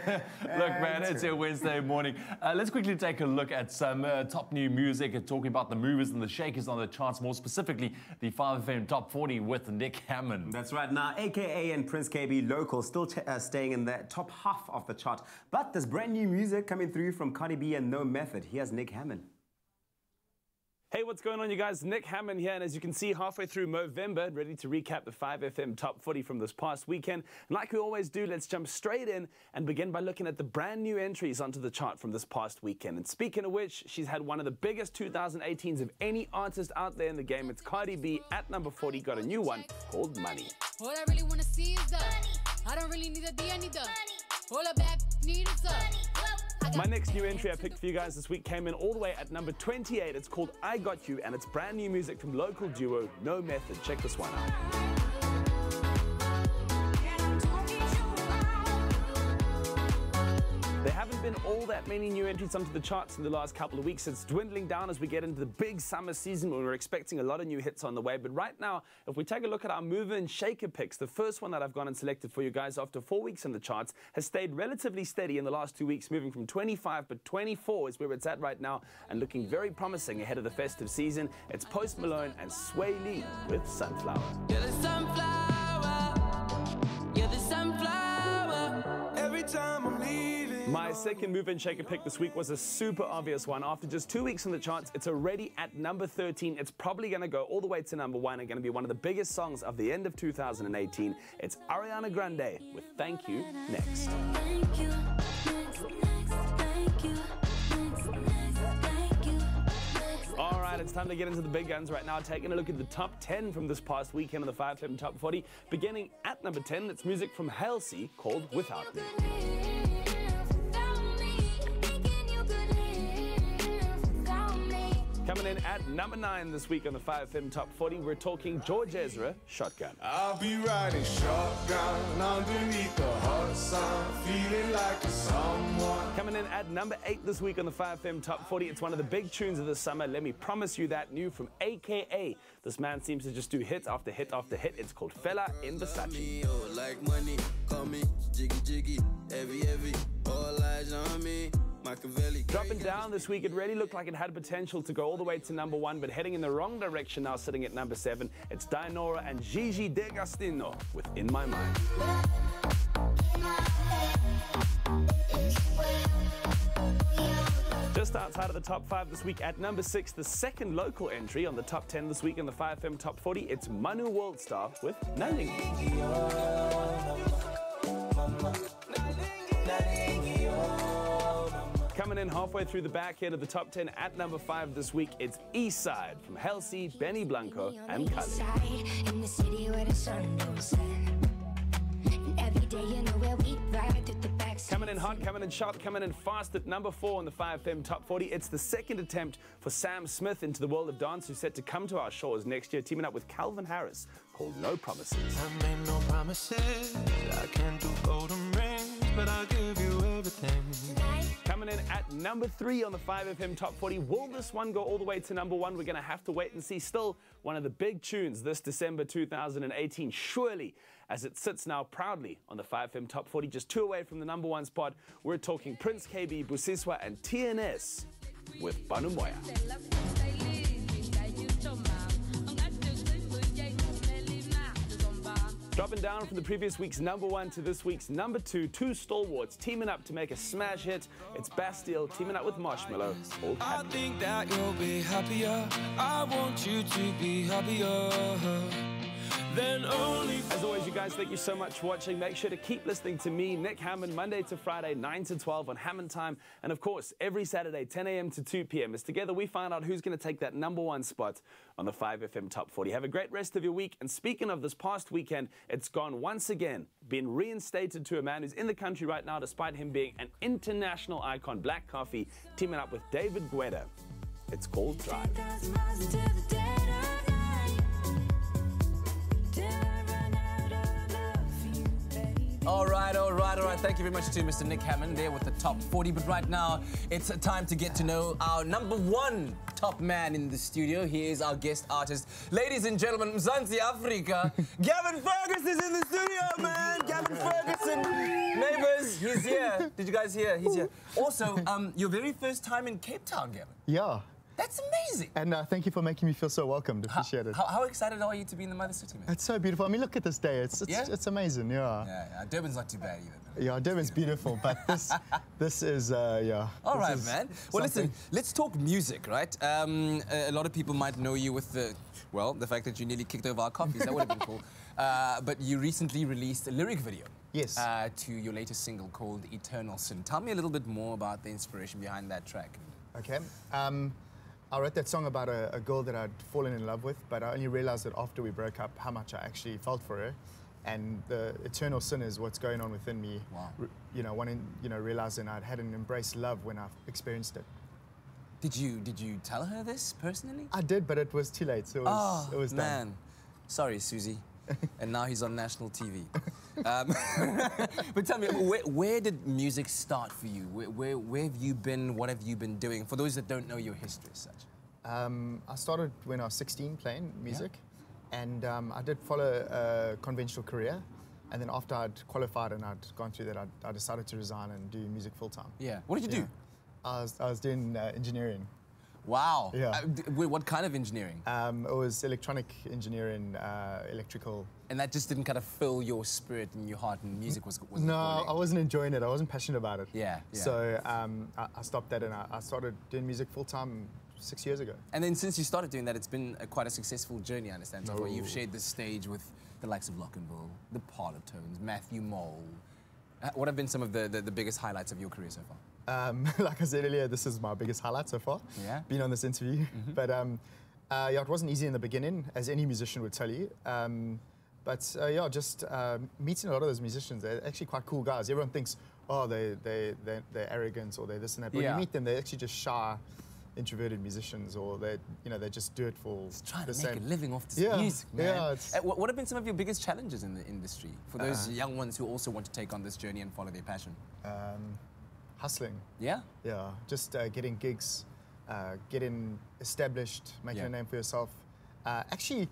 Look, man, it's your Wednesday morning. Let's quickly take a look at some top new music and talking about the movers and the shakers on the charts, more specifically the 5FM Top 40 with Nick Hammond. That's right. Now, AKA and Prince KB Local still staying in the top half of the chart. But there's brand new music coming through from Cardi B and No Method. Here's Nick Hammond. Hey, what's going on, you guys? Nick Hammond here, and as you can see, halfway through Movember, ready to recap the 5FM Top 40 from this past weekend. And like we always do, let's jump straight in and begin by looking at the brand new entries onto the chart from this past weekend. And speaking of which, she's had one of the biggest 2018s of any artist out there in the game. It's Cardi B at number 40, got a new one called Money. What I really wanna see is the money. I don't really need a D, I need the money. Hold it back, need a sub. My next new entry I picked for you guys this week came in all the way at number 28. It's called I Got You, and it's brand new music from local duo No Method. Check this one out. There haven't been all that many new entries onto the charts in the last couple of weeks. It's dwindling down as we get into the big summer season when we're expecting a lot of new hits on the way. But right now, if we take a look at our mover and shaker picks, the first one that I've gone and selected for you guys after 4 weeks in the charts has stayed relatively steady in the last 2 weeks, moving from 25, but 24 is where it's at right now and looking very promising ahead of the festive season. It's Post Malone and Sway Lee with Sunflower. You're the sunflower. You're the sunflower. Every time I'm leaving. My second move and shaker pick this week was a super obvious one. After just 2 weeks in the charts, it's already at number 13. It's probably going to go all the way to number 1 and going to be one of the biggest songs of the end of 2018. It's Ariana Grande with Thank You next. Thank you. Thank you. All right, it's time to get into the big guns right now. Taking a look at the top 10 from this past weekend of the 5FM Top 40. Beginning at number 10, it's music from Halsey called Without Me. Coming in at number 9 this week on the 5FM Top 40, we're talking George Ezra, Shotgun. I'll be riding shotgun underneath the hot sun, feeling like a someone. Coming in at number 8 this week on the 5FM Top 40, it's one of the big tunes of the summer. Let me promise you that, new from AKA. This man seems to just do hit after hit after hit. It's called Fella in Versace. Like money, call me jiggy jiggy, heavy, all eyes on me. Dropping down this week, it really looked like it had potential to go all the way to number 1, but heading in the wrong direction now, sitting at number 7. It's Dinora and Gigi D'Agostino with In My Mind. Just outside of the top 5 this week at number 6, the second local entry on the top 10 this week in the 5FM Top 40. It's Manu Worldstar with Naling. Coming in halfway through the back end of the top 10 at number 5 this week, it's Eastside from Halsey, Benny Blanco, and Cully. In the city where the sun don't set. And every day you know where we ride through the back. Coming in hot, coming in sharp, coming in fast at number 4 on the 5FM Top 40. It's the second attempt for Sam Smith into the world of dance, who's set to come to our shores next year, teaming up with Calvin Harris, called No Promises. I made no promises. I can't do golden rings, but I'll give you everything. Coming in at number 3 on the 5FM Top 40. Will this one go all the way to number 1? We're going to have to wait and see. Still one of the big tunes this December 2018, surely, as it sits now proudly on the 5FM Top 40, just 2 away from the number 1 spot. We're talking Prince KB, Busiswa, and TNS with Banu Moya. Dropping down from the previous week's number 1 to this week's number 2, two stalwarts teaming up to make a smash hit. It's Bastille teaming up with Marshmello. I think that you'll be happier. I want you to be happier. Then only. As always, you guys, thank you so much for watching. Make sure to keep listening to me, Nick Hammond, Monday to Friday, 9 to 12 on Hammond Time. And of course, every Saturday, 10 a.m. to 2 p.m. as together we find out who's going to take that number 1 spot on the 5FM Top 40. Have a great rest of your week. And speaking of this past weekend, it's gone once again, been reinstated to a man who's in the country right now, despite him being an international icon, Black Coffee, teaming up with David Guetta. It's called Drive. All right. Thank you very much to Mr. Nick Hammond there with the top 40. But right now, it's time to get to know our number 1 top man in the studio. He is our guest artist. Ladies and gentlemen, Mzansi Africa, Gavin Fergus is in the studio, man. Gavin Ferguson. Neighbors, he's here. Did you guys hear? He's here. Also, your very first time in Cape Town, Gavin. Yeah. That's amazing. And thank you for making me feel so welcomed. Appreciate it. How excited are you to be in the mother city, man? It's so beautiful. I mean, look at this day. It's amazing. Yeah. Yeah. Durban's not too bad either. Yeah, Durban's beautiful, but this is yeah. All right, man. Well, listen, let's talk music, right? A lot of people might know you with the fact that you nearly kicked over our coffees. That would have been cool. But you recently released a lyric video. Yes. To your latest single called Eternal Sin. Tell me a little bit more about the inspiration behind that track. Okay. I wrote that song about a girl that I'd fallen in love with, but I only realized that after we broke up how much I actually felt for her. And the eternal sin is what's going on within me. Wow. Realizing I hadn't embraced love when I experienced it. Did you tell her this personally? I did, but it was too late. So it was man. done. Sorry, Susie. And now he's on national TV. But tell me, where did music start for you? Where have you been? What have you been doing? For those that don't know your history as such. I started when I was 16 playing music. Yeah. And I did follow a conventional career. And then after I'd qualified and I'd gone through that, I decided to resign and do music full-time. Yeah. What did you do? I was doing engineering. Wow. Yeah. What kind of engineering? It was electronic engineering, electrical. And that just didn't kind of fill your spirit and your heart, and music wasn't No, calling. I wasn't enjoying it. I wasn't passionate about it. Yeah. So I stopped that and I started doing music full-time 6 years ago. And then since you started doing that, it's been quite a successful journey, I understand. So you've shared this stage with the likes of Lockenville, the Parlour Tones, Matthew Mole. What have been some of the biggest highlights of your career so far? Like I said earlier, this is my biggest highlight so far, being on this interview. But it wasn't easy in the beginning, as any musician would tell you. Just meeting a lot of those musicians, they're actually quite cool guys. Everyone thinks, oh, they're arrogant or they're this and that. But when you meet them, they're actually just shy, introverted musicians, or they just do it for trying the to make same. a living off this music, man. What have been some of your biggest challenges in the industry for those young ones who also want to take on this journey and follow their passion? Hustling. Yeah? Yeah, just getting gigs, getting established, making a name for yourself. Actually,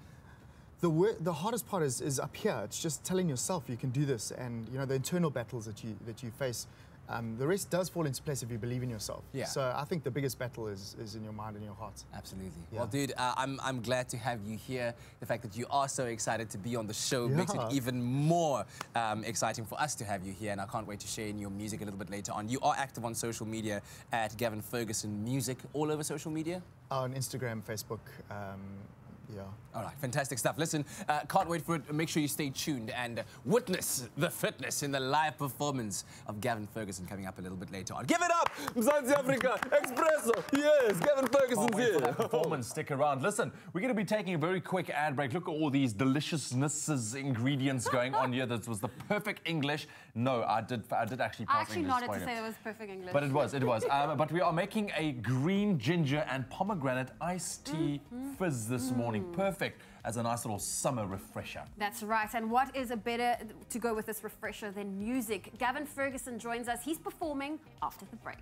the hardest part is up here. It's just telling yourself you can do this, and the internal battles that you face. The rest does fall into place if you believe in yourself. Yeah. So I think the biggest battle is in your mind and your heart. Absolutely. Yeah. Well, dude, I'm glad to have you here. The fact that you are so excited to be on the show makes it even more exciting for us to have you here, and I can't wait to share in your music a little bit later on. You are active on social media at Gavin Ferguson Music, all over social media? On Instagram, Facebook, yeah. All right, fantastic stuff. Listen, can't wait for it. Make sure you stay tuned and witness the fitness in the live performance of Gavin Ferguson coming up a little bit later on. Give it up, South Africa, Expresso. Yes, Gavin Ferguson's here. For that performance, stick around. Listen, we're going to be taking a very quick ad break. Look at all these deliciousnesses, ingredients going on here. That was the perfect English. No, I did actually pass English. I actually nodded to say that was perfect English. But it was. But we are making a green ginger and pomegranate iced tea fizz this morning. Perfect as a nice little summer refresher. That's right. And what is a better to go with this refresher than music? Gavin Ferguson joins us. He's performing after the break.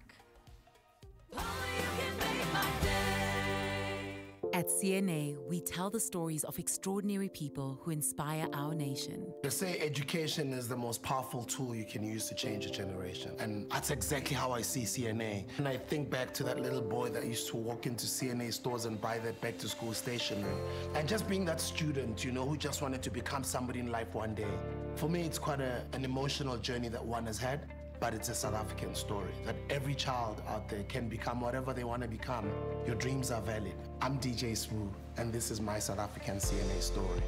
At CNA, we tell the stories of extraordinary people who inspire our nation. They say education is the most powerful tool you can use to change a generation. And that's exactly how I see CNA. And I think back to that little boy that used to walk into CNA stores and buy that back-to-school stationery. And just being that student, who just wanted to become somebody in life one day. For me, it's quite an emotional journey that one has had. But it's a South African story, that every child out there can become whatever they want to become. Your dreams are valid. I'm DJ Smooth, and this is my South African CNA story.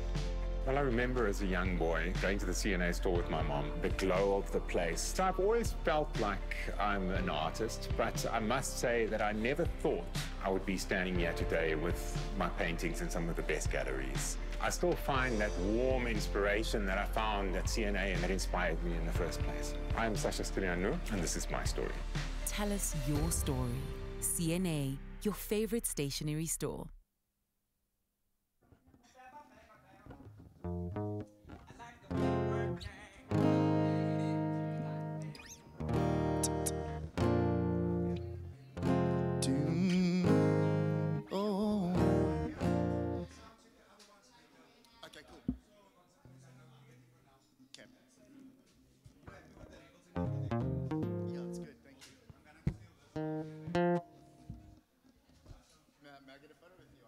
Well, I remember as a young boy going to the CNA store with my mom, the glow of the place. So I've always felt like I'm an artist, but I must say that I never thought I would be standing here today with my paintings in some of the best galleries. I still find that warm inspiration that I found at CNA and that inspired me in the first place. I'm Sasha Stylianou, and this is my story. Tell us your story. CNA, your favorite stationery store. May I get a photo with you?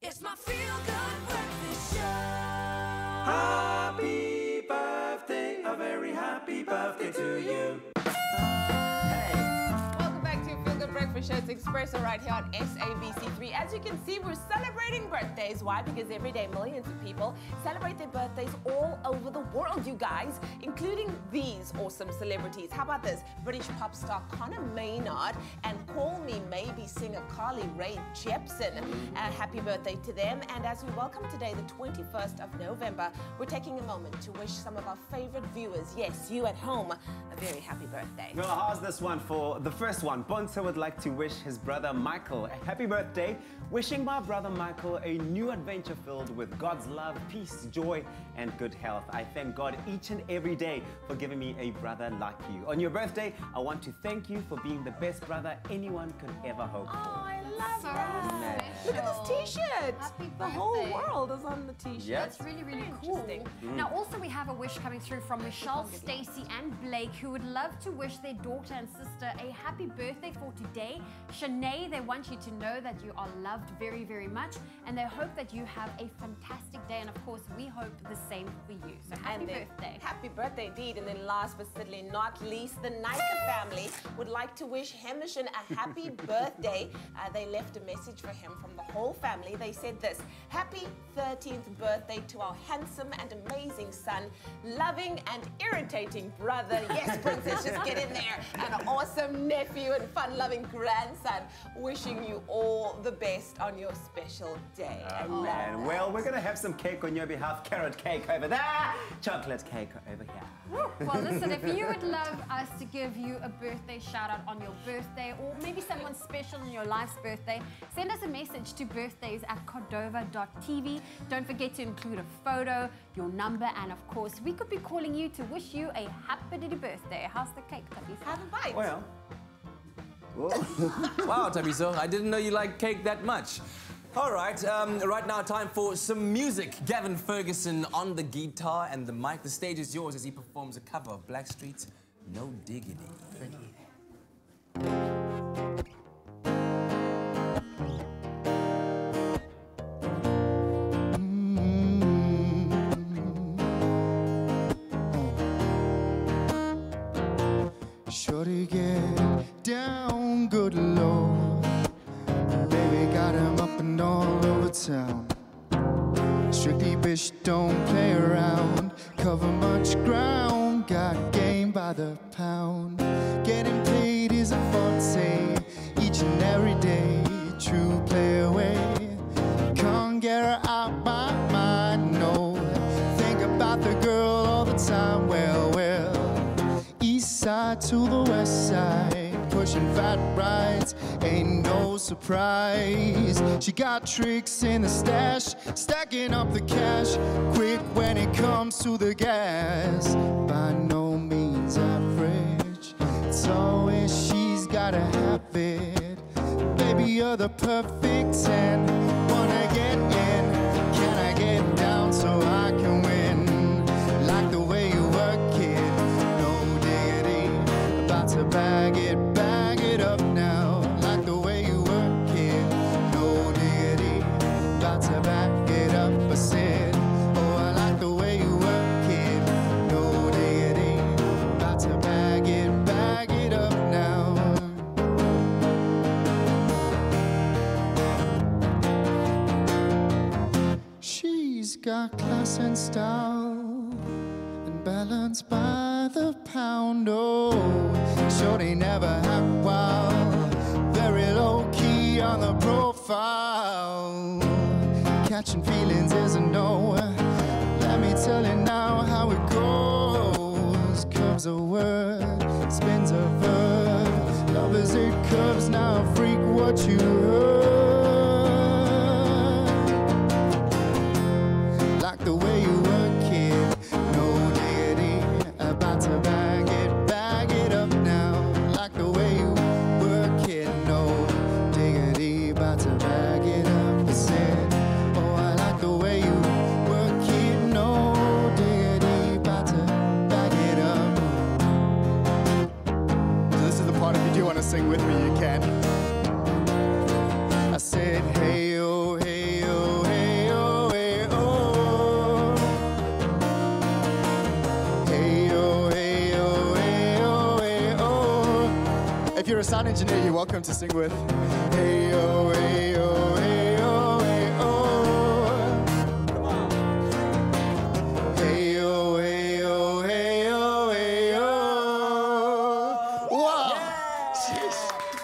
It's my feel-good breakfast show. Happy birthday, a very happy birthday to you. Welcome back to Feel Good Breakfast Show. It's Expresso right here on SABC3. As you can see, we're celebrating birthdays. Why? Because every day millions of people celebrate their birthdays all over the world, you guys, including these awesome celebrities. How about this? British pop star Conor Maynard and Call Me Maybe singer Carly Rae Jepsen. Happy birthday to them. And as we welcome today, the 21st of November, we're taking a moment to wish some of our favorite viewers, yes, you at home, a very happy birthday. Well, how's this one for the first one? Bonso would like to wish his brother Michael a happy birthday. Wishing my brother Michael a new adventure filled with God's love, peace, joy, and good health. I thank God each and every day for giving me a brother like you. On your birthday, I want to thank you for being the best brother anyone could ever hope for. Oh, I love So that. special. Look at this t-shirt. Happy The whole birthday. world is on the t-shirt. Yep. That's really, really cool. Interesting. Now, also we have a wish coming through from Michelle, Stacy, and Blake, who would love to wish their daughter and sister a happy birthday for today. Shanae, they want you to know that you are loved very, very much, and they hope that you have a fantastic day. And of course, we hope the same for you. So happy And then, birthday. Happy birthday indeed. And then last but certainly not least, the Nika family would like to wish Hemishan a happy birthday. They left a message for him from the whole family. They said this: happy 13th birthday to our handsome and amazing son, loving and irritating brother. Yes, princess, just get in there. And an awesome nephew and fun-loving grandson. Wishing you all the best on your special day. I love Man, that. well, we're going to have some cake on your behalf. Carrot cake over there, chocolate cake over here. Well, listen, if you would love us to give you a birthday shout out on your birthday, or maybe someone special in your life's birthday, send us a message to birthdays@cordova.tv. Don't forget to include a photo, your number, and of course, we could be calling you to wish you a happy birthday. How's the cake, Tabitha? Have a bite. Well. Wow, Tabiso, I didn't know you liked cake that much. All right, right now time for some music. Gavin Ferguson on the guitar and the mic. The stage is yours as he performs a cover of Blackstreet's No Diggity. Thank you. Shorty get down, good Lord. Baby got him up and all over town. Strictly bitch, don't play around. Cover much ground, got game by the pound. Getting paid is a forte, each and every day. True play away. Can't get her out my mind, no. Think about the girl all the time, well, well. East side to the west side, pushing fat rides, ain't no surprise. She got tricks in the stash, stacking up the cash, quick when it comes to the gas. By no means average, it's always she's gotta have it. Baby, you're the perfect 10. Wanna get in, can I get down so I can win? Like the way you work it, no diggity. About to bag it up now. Like the way you work it, no diggity. About to back it up, I said. Oh, I like the way you work it, no diggity. About to bag it up now. She's got class and style, and balance by the pound. Oh, shorty never had a while, very low key on the profile. Catching feelings is a no. Let me tell you now how it goes. Curves a word, spins a verb. Love is it curves now, freak what you heard. Like the way you work it, no diggity. About to bag it up now. Like the way you work it, no diggity. About to bag it up, I said. Oh, I like the way you work it. you're a sound engineer, you're welcome to sing with. Hey oh, hey oh, hey oh, hey oh. Come on. Hey oh, hey oh, hey oh, hey oh. Wow.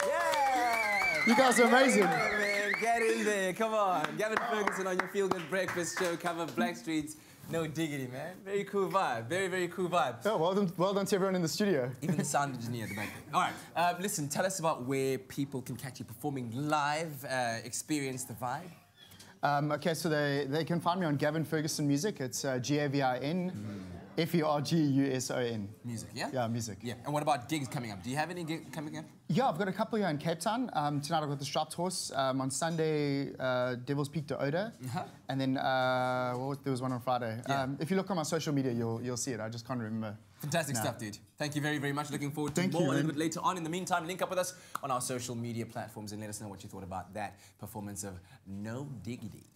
Yeah. You guys are amazing. Yeah, man. Get in there. Come on. Gavin Ferguson on your Feel Good Breakfast show. Cover Blackstreet's No Diggity, man. Very cool vibe. Very, very cool vibe. Oh, well done to everyone in the studio. Even the sound engineer at the back there. All right. Listen, tell us about where people can catch you performing live, experience the vibe. Okay, so they can find me on Gavin Ferguson Music. It's Gavin Ferguson. Music, yeah? Yeah, music. Yeah. And what about gigs coming up? Do you have any gigs coming up? Yeah, I've got a couple here in Cape Town. Tonight I've got the Strapped Horse. On Sunday, Devil's Peak to Oda. And then there was one on Friday. Yeah. If you look on my social media, you'll see it. I just can't remember. Fantastic stuff, dude. Thank you very, very much. Looking forward to more a little bit later on. In the meantime, link up with us on our social media platforms and let us know what you thought about that performance of No Diggity.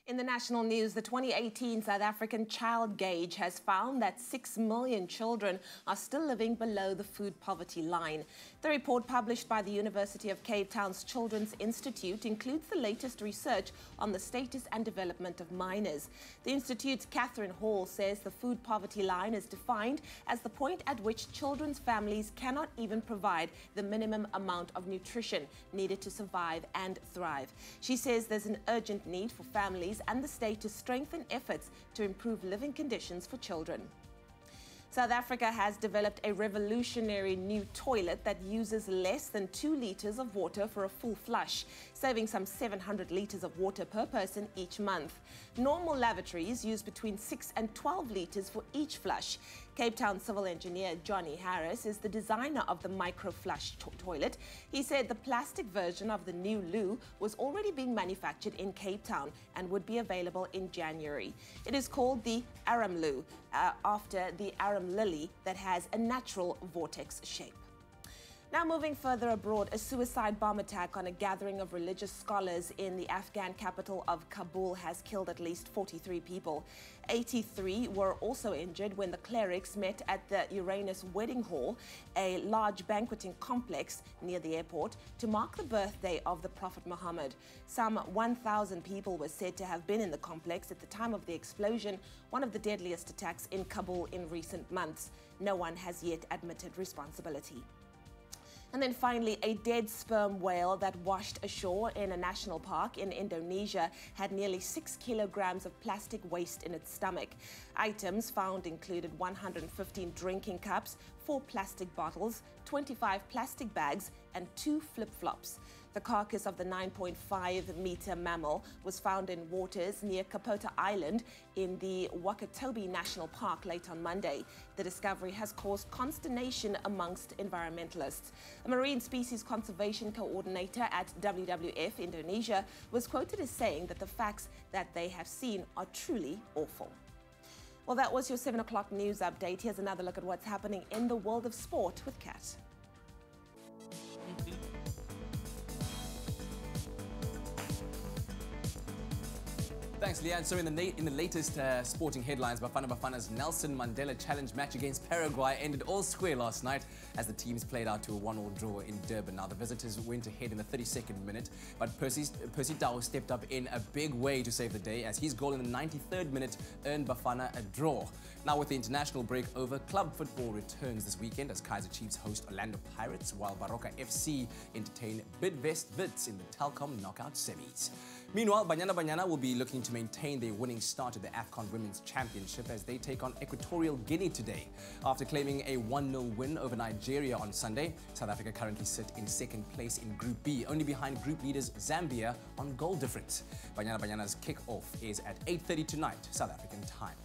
In the national news, the 2018 South African Child Gauge has found that 6 million children are still living below the food poverty line. The report, published by the University of Cape Town's Children's Institute, includes the latest research on the status and development of minors. The Institute's Catherine Hall says the food poverty line is defined as the point at which children's families cannot even provide the minimum amount of nutrition needed to survive and thrive. She says there's an urgent need for families and the state to strengthen efforts to improve living conditions for children. South Africa has developed a revolutionary new toilet that uses less than 2 liters of water for a full flush, saving some 700 liters of water per person each month. Normal lavatories use between 6 and 12 liters for each flush. Cape Town civil engineer Johnny Harris is the designer of the micro-flush toilet. He said the plastic version of the new loo was already being manufactured in Cape Town and would be available in January. It is called the Aram Loo, after the arum lily that has a natural vortex shape. Now moving further abroad, a suicide bomb attack on a gathering of religious scholars in the Afghan capital of Kabul has killed at least 43 people. 83 were also injured when the clerics met at the Uranus Wedding Hall, a large banqueting complex near the airport, to mark the birthday of the Prophet Muhammad. Some 1,000 people were said to have been in the complex at the time of the explosion, one of the deadliest attacks in Kabul in recent months. No one has yet admitted responsibility. And then finally, a dead sperm whale that washed ashore in a national park in Indonesia had nearly 6 kilograms of plastic waste in its stomach. Items found included 115 drinking cups, 4 plastic bottles, 25 plastic bags, and 2 flip-flops. The carcass of the 9.5-meter mammal was found in waters near Kapota Island in the Wakatobi National Park late on Monday. The discovery has caused consternation amongst environmentalists. A marine species conservation coordinator at WWF Indonesia was quoted as saying that the facts that they have seen are truly awful. Well, that was your 7 o'clock news update. Here's another look at what's happening in the world of sport with Kat. Thanks, Leanne. So in the latest sporting headlines, Bafana's Nelson Mandela Challenge match against Paraguay ended all square last night as the teams played out to a 1-1 draw in Durban. Now, the visitors went ahead in the 32nd minute, but Percy Tau stepped up in a big way to save the day as his goal in the 93rd minute earned Bafana a draw. Now, with the international break over, club football returns this weekend as Kaizer Chiefs host Orlando Pirates, while Baroka FC entertain Bidvest Wits in the Telkom knockout semis. Meanwhile, Banyana will be looking to maintain their winning start at the AFCON Women's Championship as they take on Equatorial Guinea today. After claiming a 1-0 win over Nigeria on Sunday, South Africa currently sit in second place in Group B, only behind group leaders Zambia on goal difference. Banyana's kick-off is at 8:30 tonight, South African time.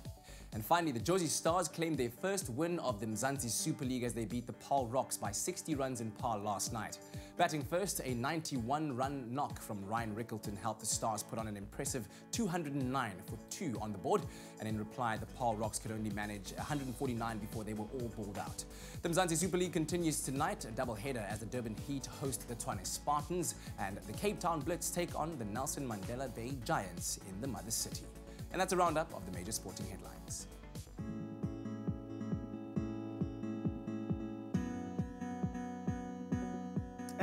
And finally, the Jozi Stars claimed their first win of the Mzansi Super League as they beat the Paarl Rocks by 60 runs in par last night. Batting first, a 91-run knock from Ryan Rickleton helped the Stars put on an impressive 209 for 2 on the board, and in reply, the Paarl Rocks could only manage 149 before they were all balled out. The Mzansi Super League continues tonight, a double-header as the Durban Heat host the Tshwane Spartans, and the Cape Town Blitz take on the Nelson Mandela Bay Giants in the Mother City. And that's a roundup of the major sporting headlines.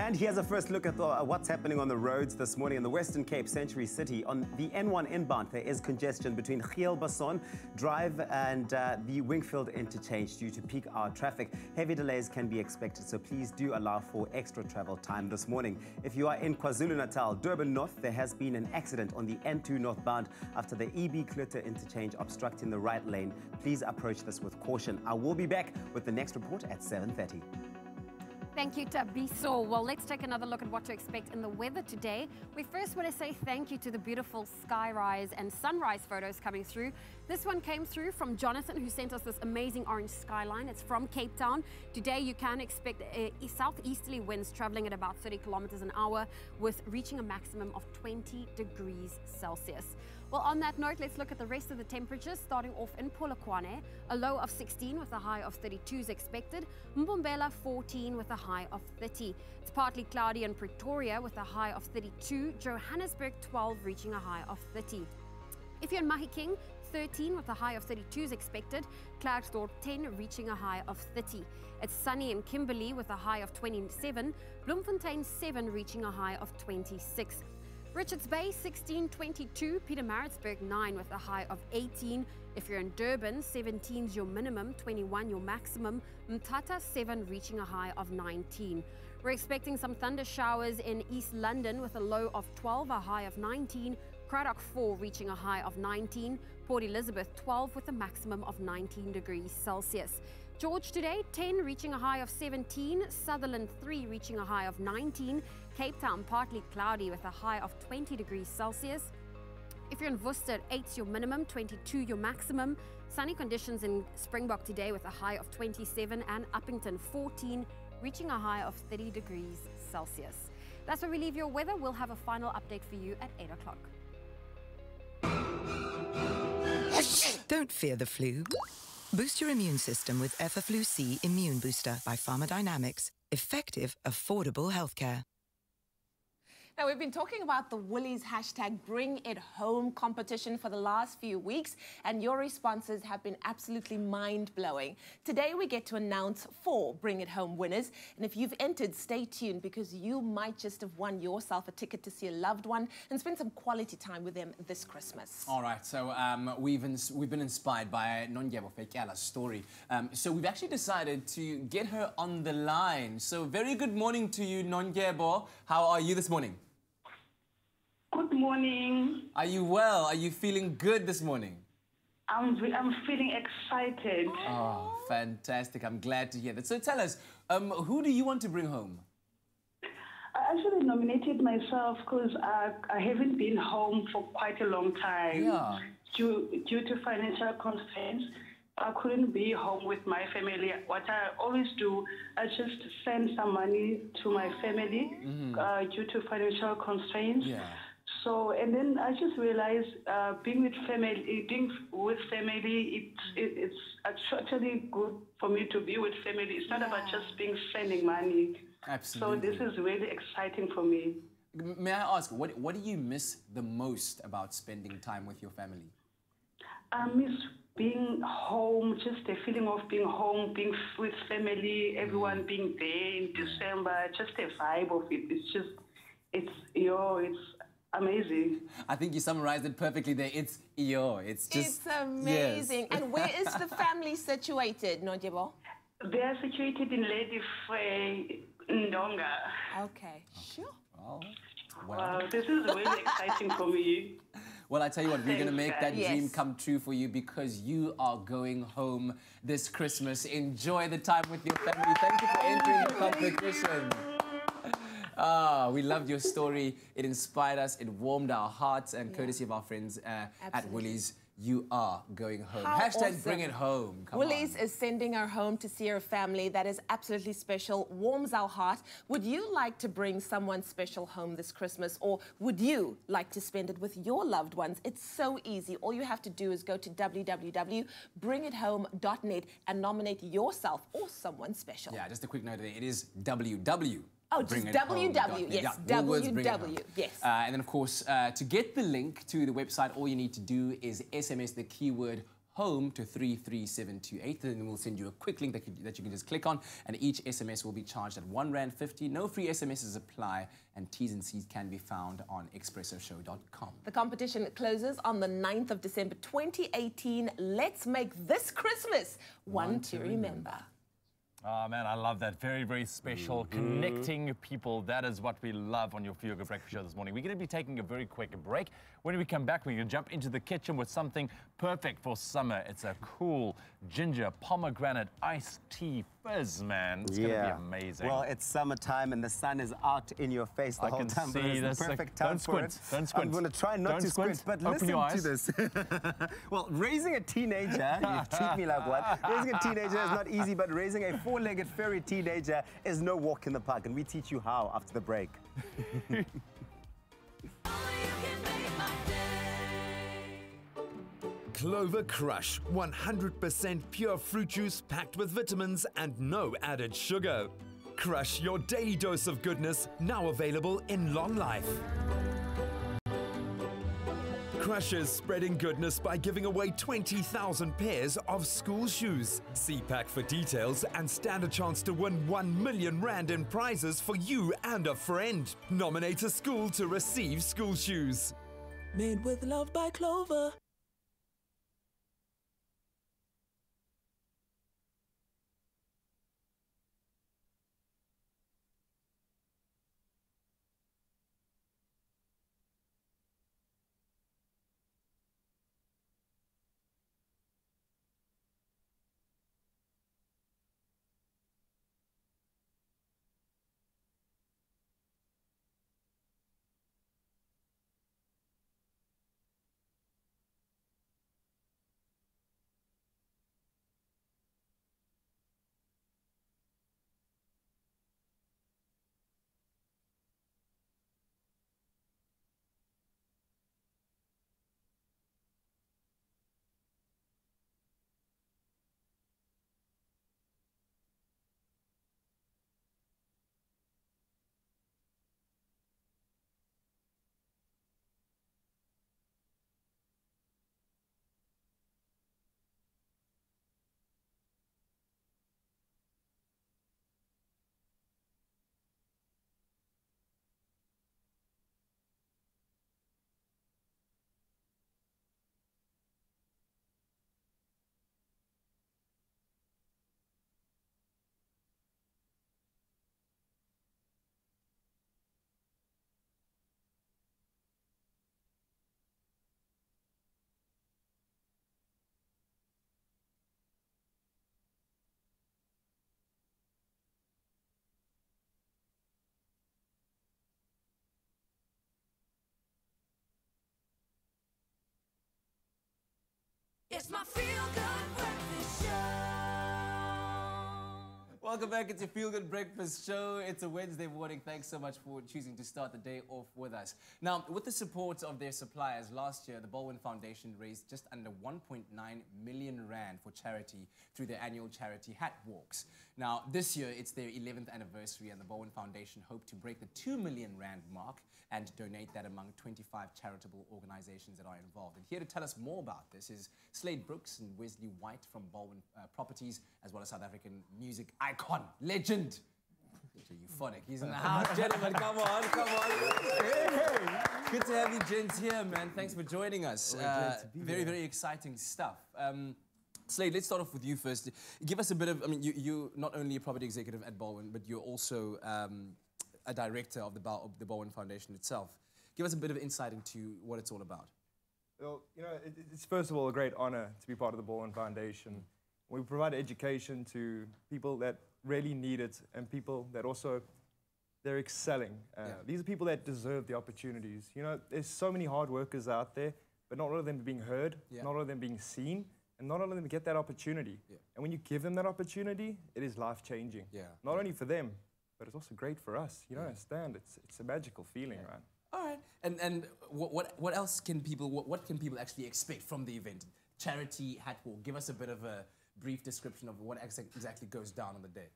And here's a first look at what's happening on the roads this morning in the Western Cape, Century City. On the N1 inbound, there is congestion between Gielbason Drive and the Wingfield interchange due to peak hour traffic. Heavy delays can be expected, so please do allow for extra travel time this morning. If you are in KwaZulu-Natal, Durban North, there has been an accident on the N2 northbound after the EB Klutter interchange obstructing the right lane. Please approach this with caution. I will be back with the next report at 7:30. Thank you, Tabiso. Well, let's take another look at what to expect in the weather today. We first want to say thank you to the beautiful skyrise and sunrise photos coming through. This one came through from Jonathan, who sent us this amazing orange skyline. It's from Cape Town. Today, you can expect southeasterly winds traveling at about 30 kilometers an hour, with reaching a maximum of 20 degrees Celsius. Well, on that note, let's look at the rest of the temperatures, starting off in Polokwane. A low of 16 with a high of 32 is expected. Mbombela 14 with a high of 30. It's partly cloudy in Pretoria with a high of 32. Johannesburg 12 reaching a high of 30. If you're in Mahikeng, 13 with a high of 32 is expected. Klerksdorp 10 reaching a high of 30. It's sunny in Kimberley with a high of 27. Bloemfontein 7 reaching a high of 26. Richards Bay 16-22, Pietermaritzburg 9 with a high of 18. If you're in Durban, 17 is your minimum, 21 your maximum. Mthatha 7 reaching a high of 19. We're expecting some thunder showers in East London with a low of 12, a high of 19. Cradock 4 reaching a high of 19. Port Elizabeth 12 with a maximum of 19 degrees Celsius. George today 10 reaching a high of 17. Sutherland 3 reaching a high of 19. Cape Town partly cloudy with a high of 20 degrees Celsius. If you're in Worcester, 8's your minimum, 22 your maximum. Sunny conditions in Springbok today with a high of 27, and Uppington 14 reaching a high of 30 degrees Celsius. That's where we leave your weather. We'll have a final update for you at 8 o'clock. Don't fear the flu. Boost your immune system with Effaflu-C Immune Booster by Pharmadynamics. Effective, affordable healthcare. Now, we've been talking about the Woolies hashtag Bring It Home competition for the last few weeks, and your responses have been absolutely mind-blowing. Today, we get to announce 4 Bring It Home winners, and if you've entered, stay tuned because you might just have won yourself a ticket to see a loved one and spend some quality time with them this Christmas. All right, so we've been inspired by Nondyebo Fekyala's story. So we've actually decided to get her on the line. So very good morning to you, Nondyebo. How are you this morning? Good morning. Are you well? Are you feeling good this morning? I'm feeling excited. Oh, fantastic. I'm glad to hear that. So tell us, who do you want to bring home? I actually nominated myself because I haven't been home for quite a long time. Yeah. Due to financial constraints, I couldn't be home with my family. What I always do, I just send some money to my family due to financial constraints. Yeah. So, and then I just realized being with family, it's actually good for me to be with family. It's not about just spending money. Absolutely. So this is really exciting for me. May I ask, what do you miss the most about spending time with your family? I miss being home, just the feeling of being home, being with family, everyone being there in December, just the vibe of it. It's amazing. I think you summarized it perfectly there. It's just... It's amazing. Yes. And where is the family situated, Nondyebo? They are situated in Lady Frey, Ndonga. Okay, sure. Oh, wow, this is really exciting for me. Well, I tell you what, we're going to make that Yes. dream come true for you because you are going home this Christmas. Enjoy the time with your family. Thank you for entering the competition. We loved your story. It inspired us. It warmed our hearts. And courtesy of our friends at Woolies, you are going home. How Hashtag awesome. Bring It Home. Come Woolies on. is sending her home to see her family. That is absolutely special, warms our heart. Would you like to bring someone special home this Christmas, or would you like to spend it with your loved ones? It's so easy. All you have to do is go to www.bringithome.net and nominate yourself or someone special. Yeah, just a quick note there. It is WW. Oh, just WW. Yes, WW. Yes. And then, of course, to get the link to the website, all you need to do is SMS the keyword HOME to 33728, and then we'll send you a quick link that you can just click on, and each SMS will be charged at R1.50. No free SMSs apply, and T's and C's can be found on expressoshow.com. The competition closes on the 9th of December 2018. Let's make this Christmas one to remember. Oh, man, I love that. Very, very special. Connecting people. That is what we love on your Feel Good Breakfast Show this morning. We're going to be taking a very quick break. When we come back, we're going to jump into the kitchen with something perfect for summer. It's a cool ginger pomegranate iced tea fizz, man. It's going to be amazing. Well, it's summertime and the sun is out in your face the whole time. See it's the perfect time don't squint. Don't squint. I'm going to try not to squint, but Open listen to this. Well, raising a teenager, you treat me like what? Raising a teenager is not easy, but raising a four-legged furry teenager is no walk in the park, and we teach you how after the break. Clover Crush, 100% pure fruit juice packed with vitamins and no added sugar. Crush your daily dose of goodness, now available in long life. Crush is spreading goodness by giving away 20,000 pairs of school shoes. See pack for details and stand a chance to win 1 million rand in prizes for you and a friend. Nominate a school to receive school shoes. Made with love by Clover. It's my Feel Good Breakfast Show. Welcome back. It's your Feel Good Breakfast Show. It's a Wednesday morning. Thanks so much for choosing to start the day off with us. Now, with the support of their suppliers, last year, the Baldwin Foundation raised just under 1.9 million rand for charity through their annual charity hat walks. Now, this year, it's their 11th anniversary, and the Baldwin Foundation hope to break the 2 million rand mark and donate that among 25 charitable organizations that are involved. And here to tell us more about this is Slade Brooks and Wesley White from Baldwin Properties, as well as South African music icon, legend. Euphonic. He's in the house. Gentlemen, come on, come on. Hey. Good to have you gents here, man. Thanks for joining us. Very, very exciting stuff. Slade, let's start off with you first. Give us a bit of, I mean, you're not only a property executive at Baldwin, but you're also a director of the Baldwin Foundation itself. Give us a bit of insight into what it's all about. Well, you know, it's first of all a great honor to be part of the Baldwin Foundation. We provide education to people that really need it and people that also, they're excelling. These are people that deserve the opportunities. You know, there's so many hard workers out there, but not all of them are being heard, not all of them being seen, and not all of them get that opportunity. And when you give them that opportunity, it is life-changing. Not only for them, but it's also great for us. You don't understand. It's a magical feeling, right? All right. And what else can people, what can people actually expect from the event? Charity hat walk. Give us a bit of a brief description of what exactly goes down on the day.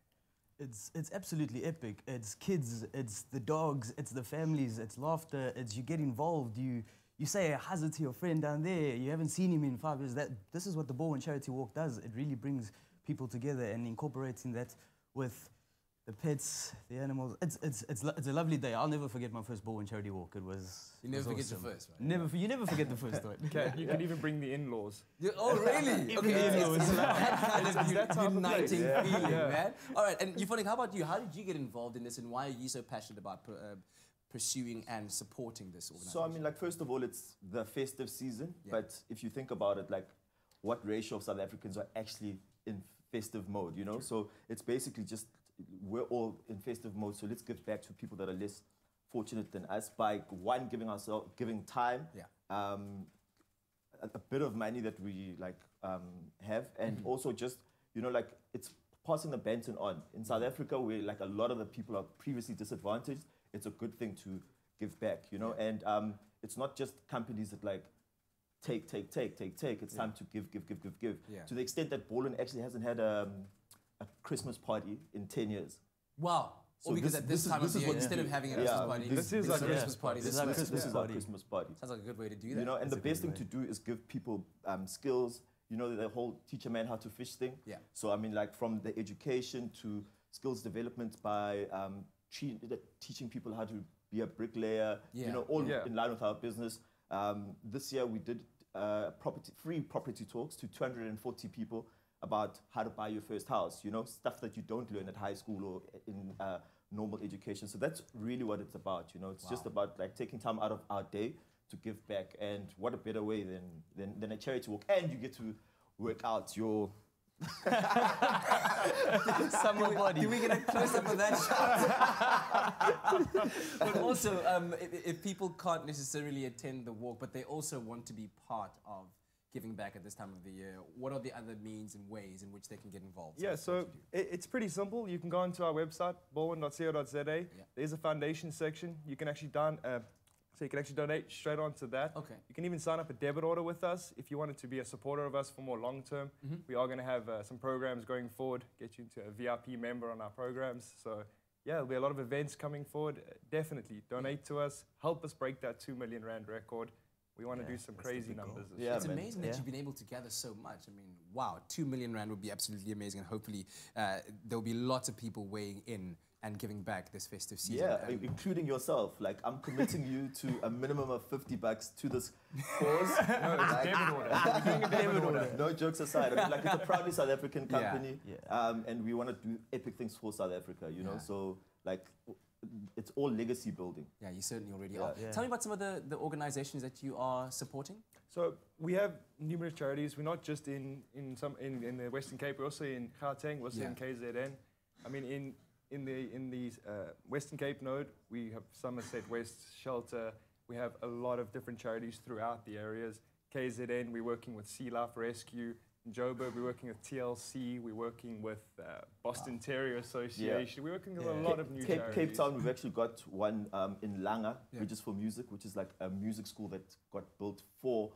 It's absolutely epic. It's kids, it's the dogs, it's the families, it's laughter, it's you get involved, you you say a hazard to your friend down there, you haven't seen him in 5 years. This is what the Baldwin Charity Walk does. It really brings people together and incorporating that with the pets, the animals. It's a lovely day. I'll never forget my first Baldwin Charity Walk. It was. You never forget awesome. your first, right? You never forget the first one. Okay, you can even bring the in-laws. Oh, really? Even the in-laws. That kind of uniting feeling, Yeah. man. All right, and Euphonic, how about you? How did you get involved in this, and why are you so passionate about pursuing and supporting this organization? So, I mean, like, first of all, it's the festive season. Yeah. But if you think about it, like, what ratio of South Africans are actually in festive mode, you know? True. So it's basically just, we're all in festive mode, so let's give back to people that are less fortunate than us by, one, giving time, a bit of money that we, like, have, and also just, you know, like, it's passing the baton on. In South Africa, where, like, a lot of the people are previously disadvantaged, it's a good thing to give back, you know? And it's not just companies that, like, take. It's time to give. Yeah. To the extent that Baldwin actually hasn't had a Christmas party in 10 years. Wow. So because at this time of the year, instead of having a Christmas party, this is our Christmas party. This is our Christmas party. Sounds like a good way to do that. You know, and the best thing to do is give people skills. You know, the whole teach a man how to fish thing. Yeah. So, I mean, like, from the education to skills development by teaching people how to be a bricklayer, you know, all in line with our business. This year we did free property talks to 240 people about how to buy your first house, you know, stuff that you don't learn at high school or in normal education. So that's really what it's about, you know. It's just about, like, taking time out of our day to give back, and what a better way than a charity walk. And you get to work out your summer body. Can we get a close-up of that shot? But also, if people can't necessarily attend the walk, but they also want to be part of giving back at this time of the year, what are the other means and ways in which they can get involved? Yeah, so it's pretty simple. You can go onto our website, baldwin.co.za. There's a foundation section. You can actually donate straight onto that. Okay. You can even sign up a debit order with us if you wanted to be a supporter of us for more long term. We are going to have some programs going forward, get you into a VIP member on our programs. So yeah, there'll be a lot of events coming forward. Definitely donate to us, help us break that 2 million rand record. We want to do some crazy numbers. It's amazing that you've been able to gather so much. I mean, wow, 2 million rand would be absolutely amazing, and hopefully there'll be lots of people weighing in and giving back this festive season. Yeah, including yourself. Like, I'm committing you to a minimum of $50 to this cause. No, it's a debit order. We're doing a debit order. No jokes aside. I mean, like, it's a proudly South African company, and we want to do epic things for South Africa, you know? So, like, it's all legacy building. Yeah, you certainly already are. Tell me about some of the organizations that you are supporting. So we have numerous charities. We're not just in the Western Cape. We're also in Gauteng. We're also in KZN. I mean, in the Western Cape node, we have Somerset West Shelter. We have a lot of different charities throughout the areas. KZN, we're working with Sea Life Rescue. In Joburg, we're working with TLC. We're working with Boston Terrier Association. We're working with a lot of new charities. Cape Town, we've actually got one in Langa, which is for music, which is like a music school that got built for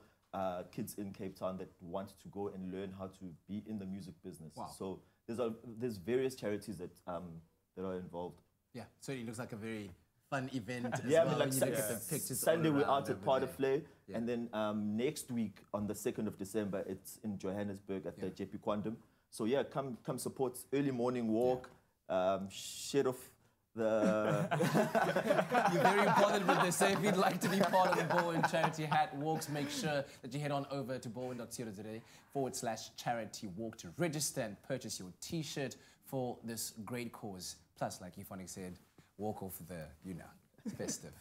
kids in Cape Town that want to go and learn how to be in the music business. Wow. So there's various charities that are involved. Yeah, so it looks like a very fun event as yeah, well. I mean, like when you look at the pictures Sunday we're out at Part Paardenvlei, and then next week on the 2nd of December it's in Johannesburg at the JP Quantum. So yeah, come support. Early morning walk, shed off the... You're very important with this. So if you'd like to be part of the Baldwin Charity Hat Walks, make sure that you head on over to baldwin.co.za/charity walk to register and purchase your t-shirt for this great cause. Plus, like Euphonic said, walk off the, it's festive.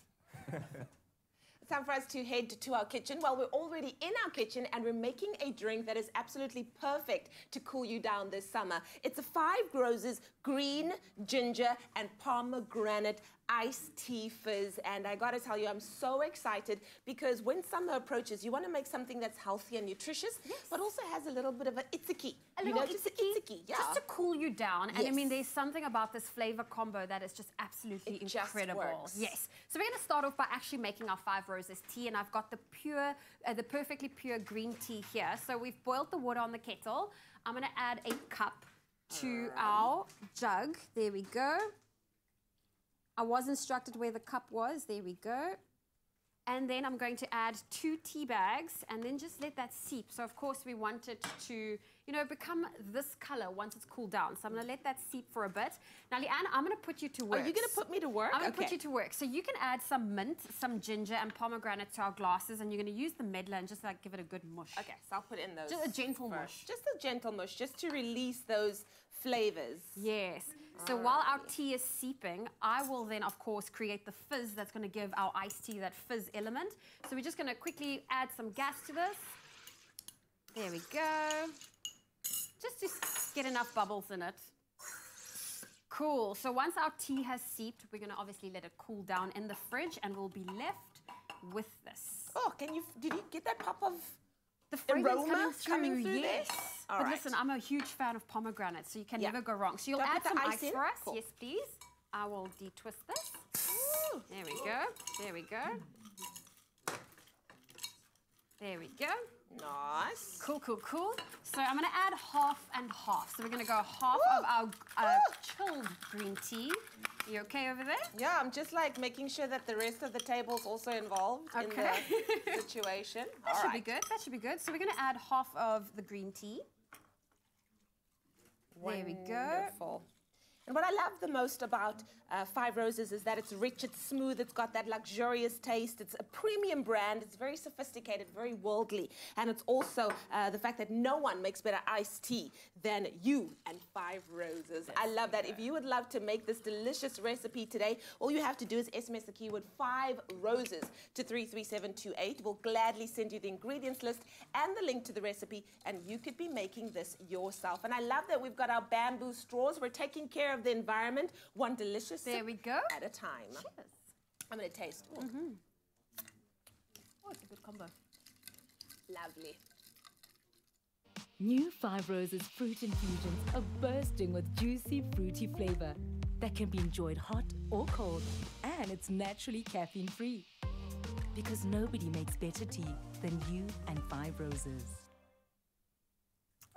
Time for us to head to our kitchen. Well, we're already in our kitchen and we're making a drink that is absolutely perfect to cool you down this summer. It's a 5 Roses green ginger and pomegranate iced tea fizz, and I gotta tell you, I'm so excited because when summer approaches, you want to make something that's healthy and nutritious, but also has a little bit of an itsuki. Just to cool you down. And I mean, there's something about this flavor combo that is just absolutely incredible. Yes. So we're going to start off by actually making our 5 Roses tea, and I've got the perfectly pure green tea here. So we've boiled the water on the kettle. I'm going to add a cup to our jug. There we go. I was instructed where the cup was. There we go. And then I'm going to add 2 tea bags and then just let that seep. So of course we want it to, you know, become this color once it's cooled down. So I'm gonna let that seep for a bit. Now, Leanne, I'm gonna put you to work. Are you gonna put me to work? I'm gonna put you to work. So you can add some mint, some ginger, and pomegranate to our glasses, and you're gonna use the medlar and just like give it a good mush. Okay, so I'll put in those. Just a gentle mush. Just a gentle mush, just to release those flavors. Yes. So while our tea is seeping, I will then, of course, create the fizz that's going to give our iced tea that fizz element. So we're just going to quickly add some gas to this. There we go. Just to get enough bubbles in it. Cool. So once our tea has seeped, we're going to obviously let it cool down in the fridge, and we'll be left with this. Oh, did you get that pop of the fragrance aroma coming through? yes. This? All but right. listen, I'm a huge fan of pomegranate, so you can never go wrong. So you'll Do I add put some the ice ice in? for us. Cool. Yes, please. I will de-twist this. Ooh. There we go. There we go. There we go. Nice. Cool, cool, cool. So I'm going to add half and half. So we're going to go half of our chilled green tea. You okay over there? Yeah, I'm just like making sure that the rest of the table's also involved in the situation. That should be good. That should be good. So we're going to add half of the green tea. There we go. Wonderful. And what I love the most about Five Roses is that it's rich, it's smooth, it's got that luxurious taste. It's a premium brand. It's very sophisticated, very worldly. And it's also the fact that no one makes better iced tea than you and Five Roses. I love that. If you would love to make this delicious recipe today, all you have to do is SMS the keyword 5 Roses to 33728. We'll gladly send you the ingredients list and the link to the recipe, and you could be making this yourself. And I love that we've got our bamboo straws. We're taking care of the environment, one delicious There sip we go. at a time. Cheers. I'm going to taste. Ooh. Oh, it's a good combo. Lovely. New Five Roses fruit infusions are bursting with juicy, fruity flavor that can be enjoyed hot or cold, and it's naturally caffeine-free. Because nobody makes better tea than you and Five Roses.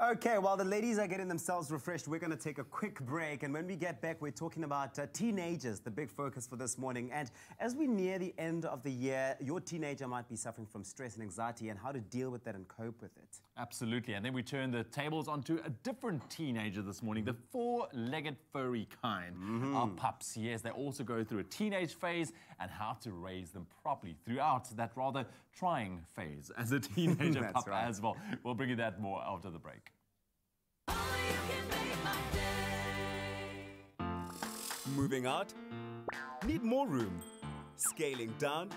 Okay, while the ladies are getting themselves refreshed, we're going to take a quick break. And when we get back, we're talking about teenagers, the big focus for this morning. And as we near the end of the year, your teenager might be suffering from stress and anxiety and how to deal with that and cope with it. Absolutely. And then we turn the tables onto a different teenager this morning, the 4-legged furry kind. Our pups, yes, they also go through a teenage phase and how to raise them properly throughout that rather trying phase as a teenager pup as well. We'll bring you that more after the break. Moving out? Need more room? Scaling down?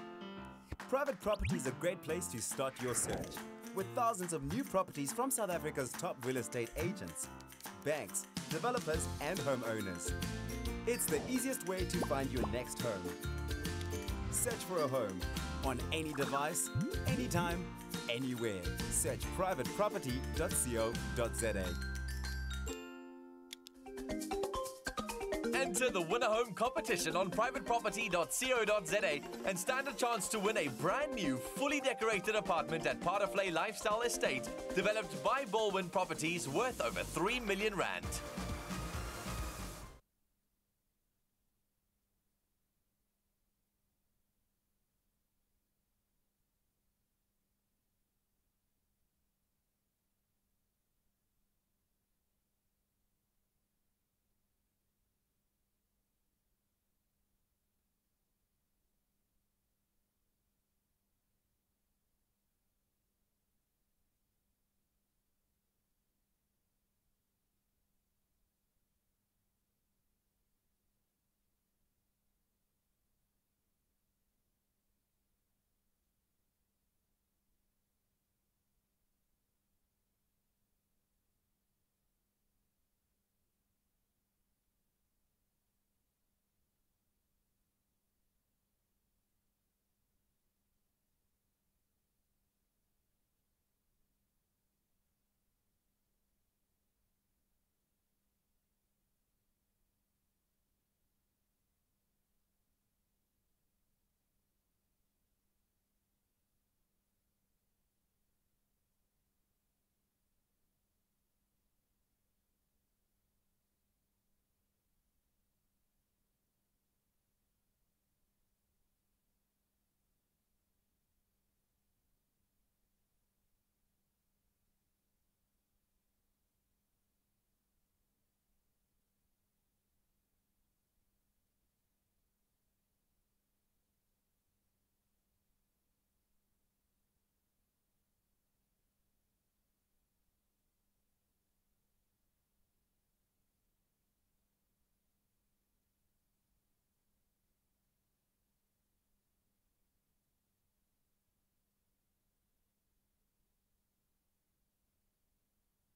Private property is a great place to start your search. With thousands of new properties from South Africa's top real estate agents, banks, developers and homeowners. It's the easiest way to find your next home. Search for a home on any device, anytime, anywhere. Search privateproperty.co.za. Enter the Win a Home competition on privateproperty.co.za and stand a chance to win a brand new, fully decorated apartment at Parterflay Lifestyle Estate, developed by Baldwin Properties, worth over 3 million rand.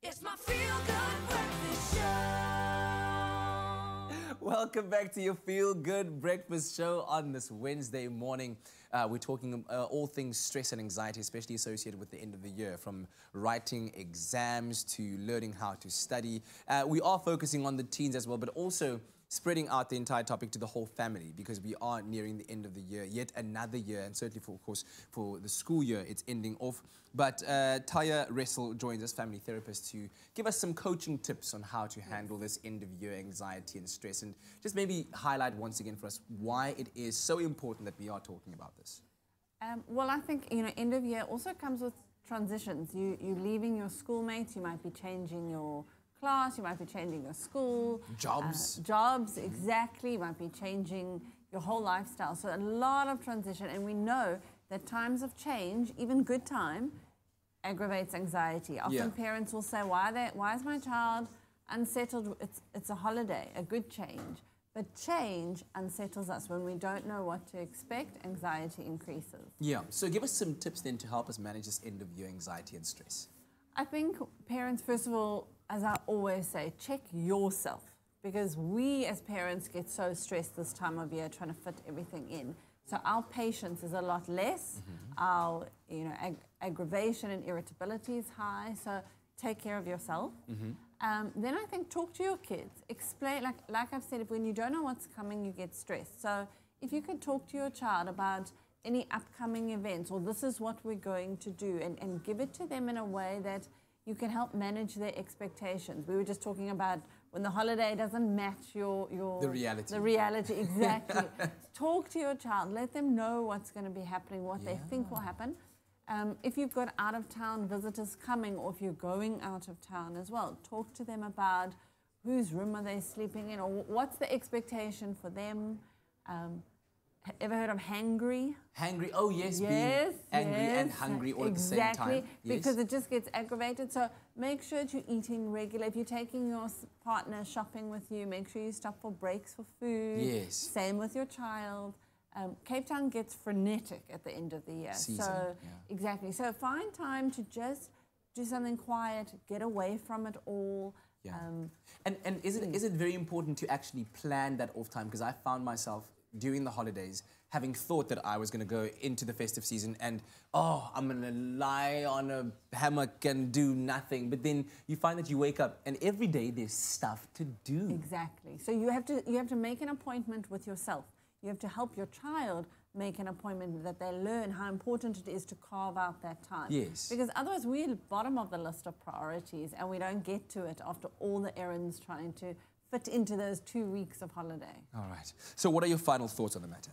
It's my feel-good breakfast show. Welcome back to your Feel Good Breakfast Show on this Wednesday morning. We're talking all things stress and anxiety, especially associated with the end of the year, from writing exams to learning how to study. We are focusing on the teens as well, but also spreading out the entire topic to the whole family, because we are nearing the end of the year, yet another year, and certainly, of course, for the school year, it's ending off. But Taya Ressel joins us, family therapist, to give us some coaching tips on how to handle this end-of-year anxiety and stress, and just maybe highlight once again for us why it is so important that we are talking about this. Well, I think, end of year also comes with transitions. You're leaving your schoolmates, you might be changing your class, you might be changing your school. Jobs. Exactly. You might be changing your whole lifestyle. So a lot of transition. And we know that times of change, even good time, aggravates anxiety. Often parents will say, why is my child unsettled? It's a holiday, a good change. But change unsettles us. When we don't know what to expect, anxiety increases. Yeah. So give us some tips then to help us manage this end-of-year anxiety and stress. I think parents, first of all, as I always say, check yourself, because we as parents get so stressed this time of year trying to fit everything in. So our patience is a lot less. Our aggravation and irritability is high. So take care of yourself. Then I think talk to your kids. Explain, like I've said, when you don't know what's coming, you get stressed. So if you can talk to your child about any upcoming events, or this is what we're going to do, and give it to them in a way that you can help manage their expectations. We were just talking about when the holiday doesn't match your The reality. The reality, exactly. Talk to your child. Let them know what's going to be happening, what they think will happen. If you've got out-of-town visitors coming, or if you're going out of town as well, talk to them about whose room are they sleeping in, or what's the expectation for them. Ever heard of hangry? Hangry, oh yes, being angry and hungry all at the same time. Exactly, because it just gets aggravated. So make sure that you're eating regular. If you're taking your partner shopping with you, make sure you stop for breaks for food. Yes. Same with your child. Cape Town gets frenetic at the end of the year. Season, exactly. So find time to just do something quiet, get away from it all. Yeah. And is it very important to actually plan that off time? Because I found myself during the holidays having thought that I was going to go into the festive season and, I'm going to lie on a hammock and do nothing. But then you find that you wake up and every day there's stuff to do. Exactly. So you have to make an appointment with yourself. You have to help your child make an appointment, that they learn how important it is to carve out that time. Yes. Because otherwise we're at the bottom of the list of priorities and we don't get to it after all the errands trying to fit into those 2 weeks of holiday. All right. So what are your final thoughts on the matter?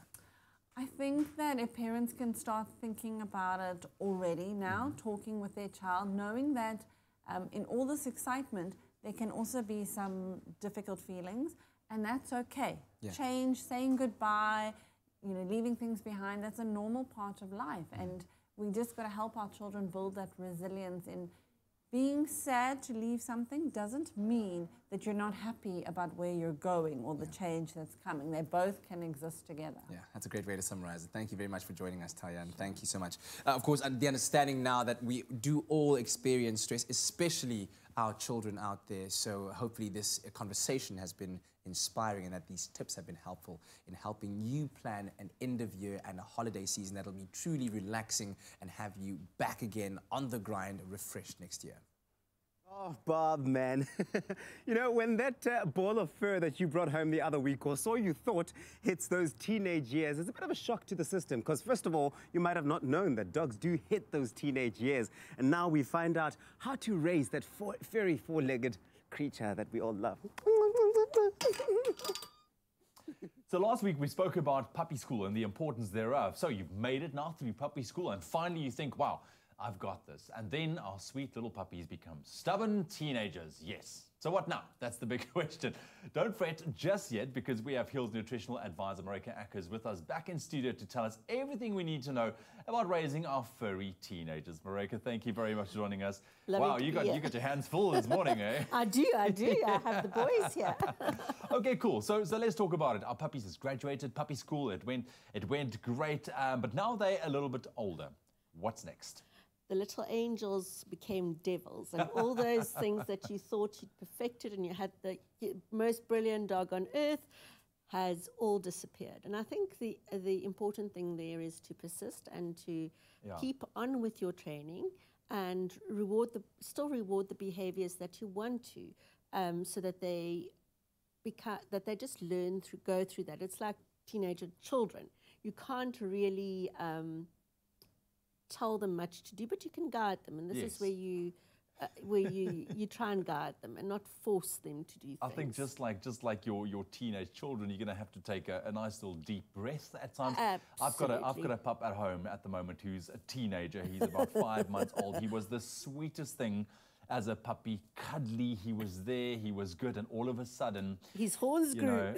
I think that if parents can start thinking about it already now, talking with their child, knowing that in all this excitement, there can also be some difficult feelings, and that's okay. Yeah. Change, saying goodbye, leaving things behind, that's a normal part of life. And we just got to help our children build that resilience in being sad to leave something doesn't mean that you're not happy about where you're going or the change that's coming. They both can exist together. Yeah, that's a great way to summarize it. Thank you very much for joining us, Taya, and thank you so much. Of course, the understanding now that we do all experience stress, especially our children out there. So hopefully this conversation has been inspiring and that these tips have been helpful in helping you plan an end of year and a holiday season that'll be truly relaxing and have you back again on the grind, refreshed next year. Oh, Bob, man. When that ball of fur that you brought home the other week, or so you thought, hits those teenage years, it's a bit of a shock to the system. Because first of all, you might have not known that dogs do hit those teenage years. And now we find out how to raise that furry four-legged creature that we all love. So last week we spoke about puppy school and the importance thereof. So you've made it now through puppy school and finally you think, wow, I've got this. And then our sweet little puppies become stubborn teenagers. Yes. So what now? That's the big question. Don't fret just yet, because we have Hills Nutritional Advisor Marika Ackers with us back in studio to tell us everything we need to know about raising our furry teenagers. Marika, thank you very much for joining us. Wow, you got your hands full this morning, eh? I do. I have the boys here. Okay, cool. So let's talk about it. Our puppies has graduated puppy school. It went great, but now they're a little bit older. What's next? the little angels became devils, and all those things that you thought you'd perfected and you had the most brilliant dog on earth has all disappeared. And I think the important thing there is to persist and to keep on with your training and still reward the behaviors that you want to, so that they just go through that. It's like teenager children. You can't really tell them much to do, but you can guide them, and this is where you try and guide them and not force them to do things. I think just like your teenage children, you're going to have to take a nice little deep breath at times. Absolutely. I've got a pup at home at the moment who's a teenager. He's about 5 months old. He was the sweetest thing as a puppy, cuddly. He was there, he was good, and all of a sudden, his horns grew.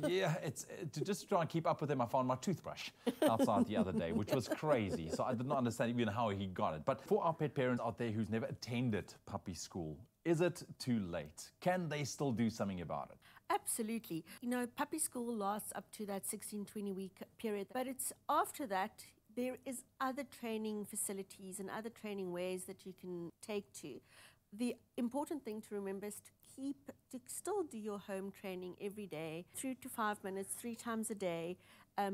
It's to just try and keep up with him. I found my toothbrush outside the other day, which was crazy. So I did not understand even how he got it. But for our pet parents out there who's never attended puppy school, is it too late? Can they still do something about it? Absolutely. You know, puppy school lasts up to that 16-20 week period, but it's after that. There is other training facilities and other training ways that you can take to. The important thing to remember is to still do your home training every day, 3 to 5 minutes, 3 times a day,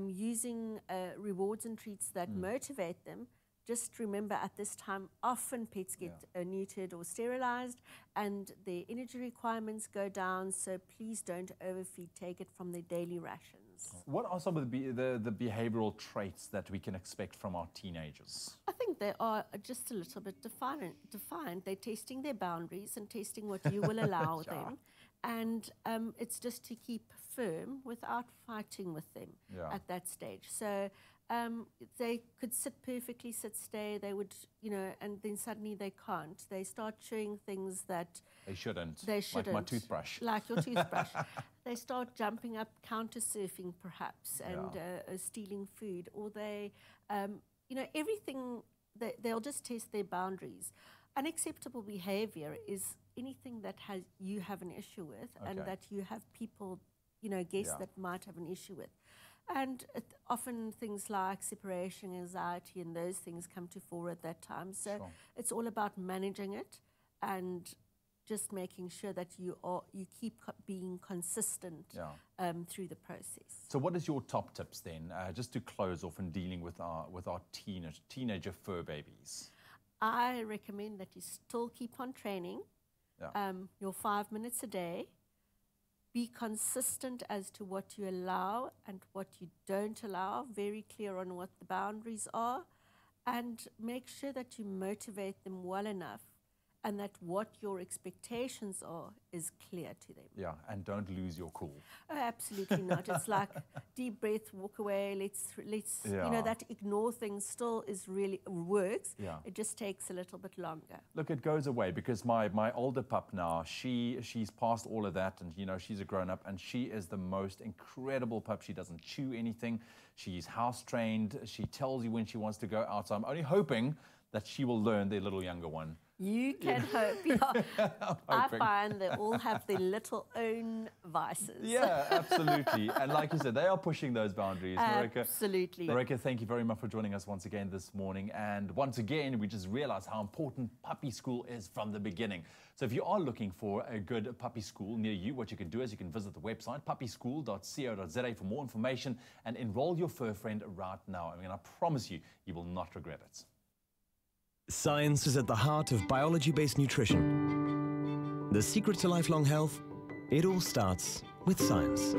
using rewards and treats that motivate them. Just remember at this time, often pets get neutered or sterilized and their energy requirements go down, so please don't overfeed, take it from their daily rations. What are some of the behavioral traits that we can expect from our teenagers? I think they are just a little bit defined. They're testing their boundaries and testing what you will allow them. And it's just to keep firm without fighting with them at that stage. So they could sit perfectly, stay, they would, and then suddenly they can't. They start chewing things that they shouldn't. Like my toothbrush. Like your toothbrush. They start jumping up, counter surfing perhaps, and stealing food, or they, everything, they'll just test their boundaries. Unacceptable behavior is anything that you have an issue with and that you have people, guests that might have an issue with. And often things like separation anxiety and those things come to fore at that time. So it's all about managing it and just making sure that you keep being consistent through the process. So what is your top tips then, just to close off in dealing with our teenager fur babies? I recommend that you still keep on training your 5 minutes a day. Be consistent as to what you allow and what you don't allow, very clear on what the boundaries are, and make sure that you motivate them well enough and that what your expectations are is clear to them. Yeah, and don't lose your cool. Oh, absolutely not. It's like deep breath, walk away, let's that ignore thing still works. Yeah. It just takes a little bit longer. Look, it goes away because my older pup now, she's past all of that, and she's a grown-up, and she is the most incredible pup. She doesn't chew anything. She's house trained. She tells you when she wants to go out. So I'm only hoping that she will learn, the little younger one. You can hope. Yeah. I find they all have their little own vices. Yeah, absolutely. And like you said, they are pushing those boundaries. Absolutely. Marika, thank you very much for joining us once again this morning. And once again, we just realized how important puppy school is from the beginning. So if you are looking for a good puppy school near you, what you can do is you can visit the website, puppyschool.co.za, for more information and enroll your fur friend right now. I promise you, you will not regret it. Science is at the heart of biology-based nutrition. The secret to lifelong health, it all starts with science.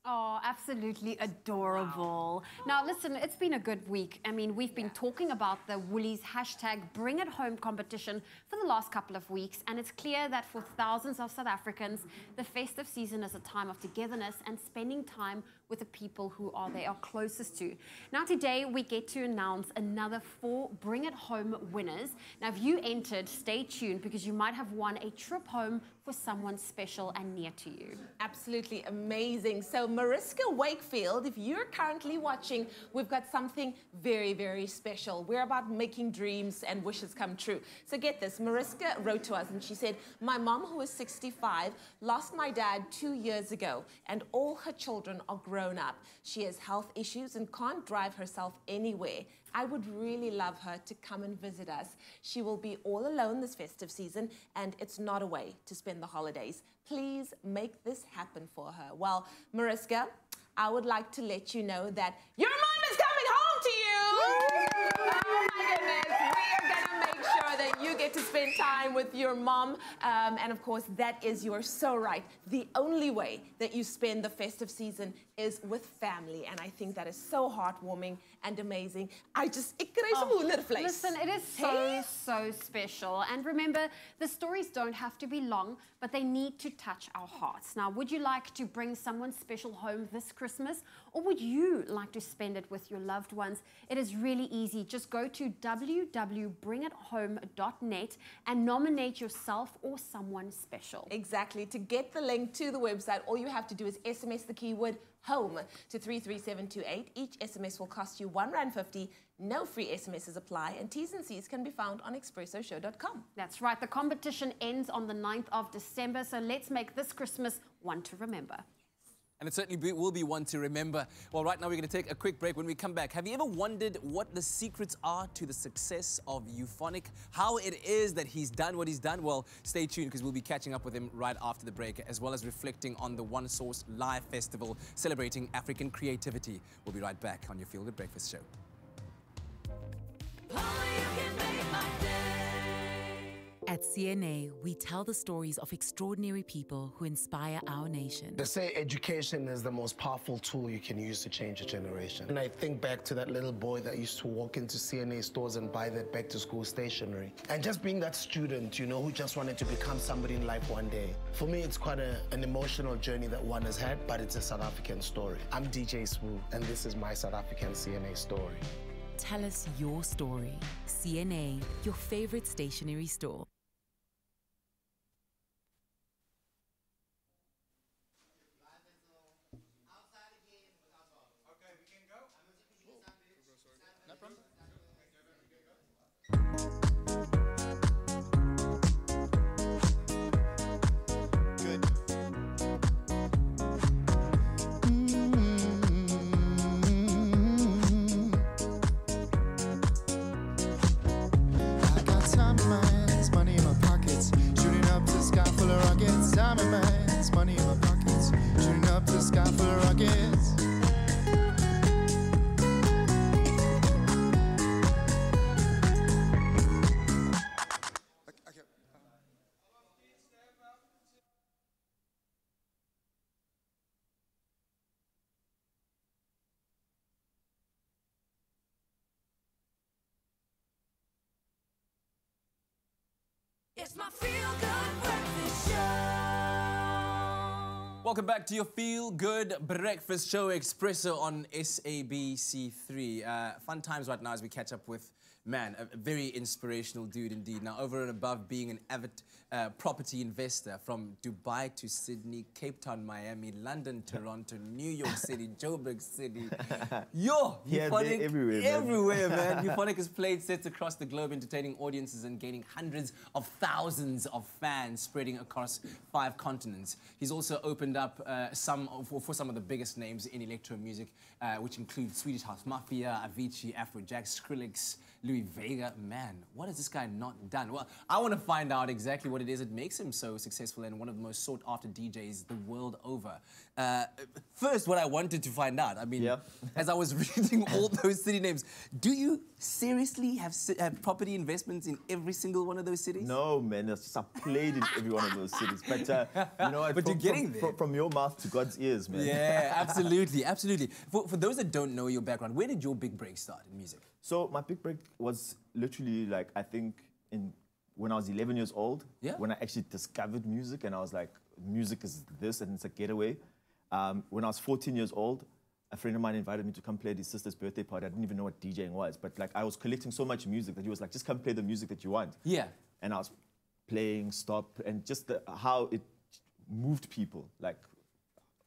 Oh, absolutely adorable. Now, listen, it's been a good week. We've been talking about the Woolies #BringItHome competition for the last couple of weeks, and it's clear that for thousands of South Africans, the festive season is a time of togetherness and spending time with the people they are closest to. Now, today, we get to announce another 4 Bring It Home winners. Now, if you entered, stay tuned because you might have won a trip home for someone special and near to you. Absolutely amazing. So Mariska Wakefield, if you're currently watching, we've got something very, very special. We're about making dreams and wishes come true. So get this, Mariska wrote to us and she said, my mom, who is 65, lost my dad 2 years ago and all her children are grown grown up. She has health issues and can't drive herself anywhere. I would really love her to come and visit us. She will be all alone this festive season, and it's not a way to spend the holidays. Please make this happen for her. Well, Mariska, I would like to let you know that your mom is coming home to you. Oh my goodness. We are going to make sure that you get to spend time with your mom. And of course, that is, you are so right. The only way that you spend the festive season is with family. And I think that is so heartwarming and amazing. Listen, it is so special. And remember, the stories don't have to be long, but they need to touch our hearts. Now, would you like to bring someone special home this Christmas? Or would you like to spend it with your loved ones? It is really easy. Just go to www.bringithome.net and nominate yourself or someone special. Exactly. To get the link to the website, all you have to do is SMS the keyword home to 33728. Each SMS will cost you R1.50. No free SMSs apply, and T's and C's can be found on expressoshow.com. That's right. The competition ends on the 9th of December, so let's make this Christmas one to remember. And it certainly will be one to remember. Well, right now we're going to take a quick break. When we come back, have you ever wondered what the secrets are to the success of Euphonic? How it is that he's done what he's done? Well, stay tuned because we'll be catching up with him right after the break, as well as reflecting on the One Source Live Festival celebrating African creativity. We'll be right back on your Feel Good Breakfast Show. At CNA, we tell the stories of extraordinary people who inspire our nation. They say education is the most powerful tool you can use to change a generation. And I think back to that little boy that used to walk into CNA stores and buy that back-to-school stationery. And just being that student, you know, who just wanted to become somebody in life one day. For me, it's quite an emotional journey that one has had, but it's a South African story. I'm DJ Swoo, and this is my South African CNA story. Tell us your story. CNA, your favorite stationery store. Money in my pockets, shooting up to the sky full of rockets. It's my Feel Good Breakfast Show. Welcome back to your Feel Good Breakfast Show, Expresso on SABC3. Fun times right now as we catch up with, man, a very inspirational dude indeed. Now, over and above being an avid property investor from Dubai to Sydney, Cape Town, Miami, London, Toronto, New York City, Joburg City. Euphonic, everywhere, man. Euphonic has played sets across the globe, entertaining audiences and gaining hundreds of thousands of fans spreading across 5 continents. He's also opened up for some of the biggest names in electro music, which include Swedish House Mafia, Avicii, Afrojack, Skrillex, Louis Vega. Man, what has this guy not done? Well, I want to find out exactly what it is that makes him so successful and one of the most sought-after DJs the world over. First, what I wanted to find out, I mean, as I was reading all those city names, do you seriously have property investments in every single one of those cities? No, man, it's just I played in every one of those cities. But, you know, but you're getting there. From your mouth to God's ears, man. Yeah, absolutely, absolutely. For those that don't know your background, where did your big break start in music? So my big break was literally like, I think when I was 11 years old, when I actually discovered music and I was like, music is this and it's a getaway. When I was 14 years old, a friend of mine invited me to come play at his sister's birthday party. I didn't even know what DJing was, but like I was collecting so much music that he was like, just come play the music that you want. Yeah. And I was playing, and just how it moved people, like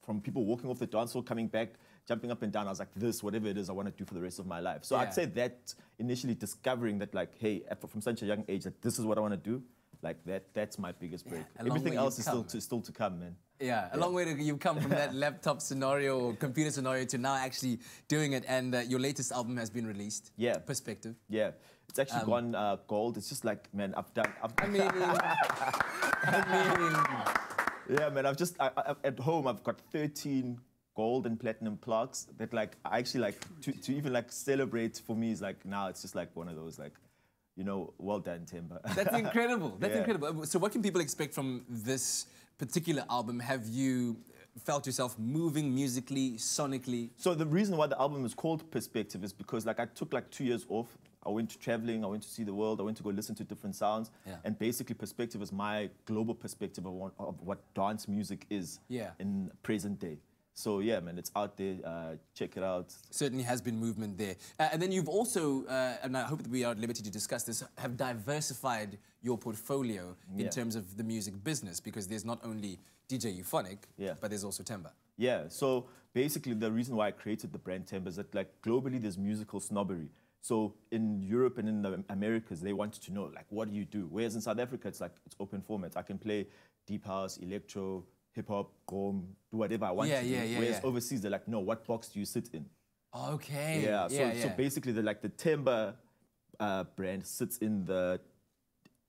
from people walking off the dance floor, coming back, jumping up and down. I was like, this, whatever it is, I want to do for the rest of my life. So I'd say that initially discovering that, like, hey, from such a young age, that this is what I want to do, Like that's my biggest break. a long Everything way else you've is still to come, man. Yeah, a long way you've come from that laptop scenario or computer scenario to now actually doing it. And your latest album has been released. Yeah. Perspective. Yeah. It's actually gone gold. It's just like, man, yeah, man, at home, I've got 13 gold and platinum plaques that like, I actually like, to even like celebrate for me is like, now it's just like one of those like, you know, well done, Timber. That's incredible. That's incredible. So what can people expect from this particular album? Have you felt yourself moving musically, sonically? So the reason why the album is called Perspective is because like I took like 2 years off. I went traveling, I went to see the world, I went to go listen to different sounds. Yeah. And basically Perspective is my global perspective of what dance music is in present day. So yeah, man, it's out there. Check it out. Certainly has been movement there. And then you've also, and I hope that we are at liberty to discuss this, have diversified your portfolio in terms of the music business, because there's not only DJ Euphonic, but there's also Temba. Yeah, so basically the reason why I created the brand Temba is that like globally there's musical snobbery. So in Europe and in the Americas, they wanted to know, like, what do you do? Whereas in South Africa, it's like, it's open format. I can play deep house, electro, hip-hop, gqom, do whatever I want to do. Whereas overseas, they're like, no, what box do you sit in? Okay. Yeah, so basically, the Temba brand sits in the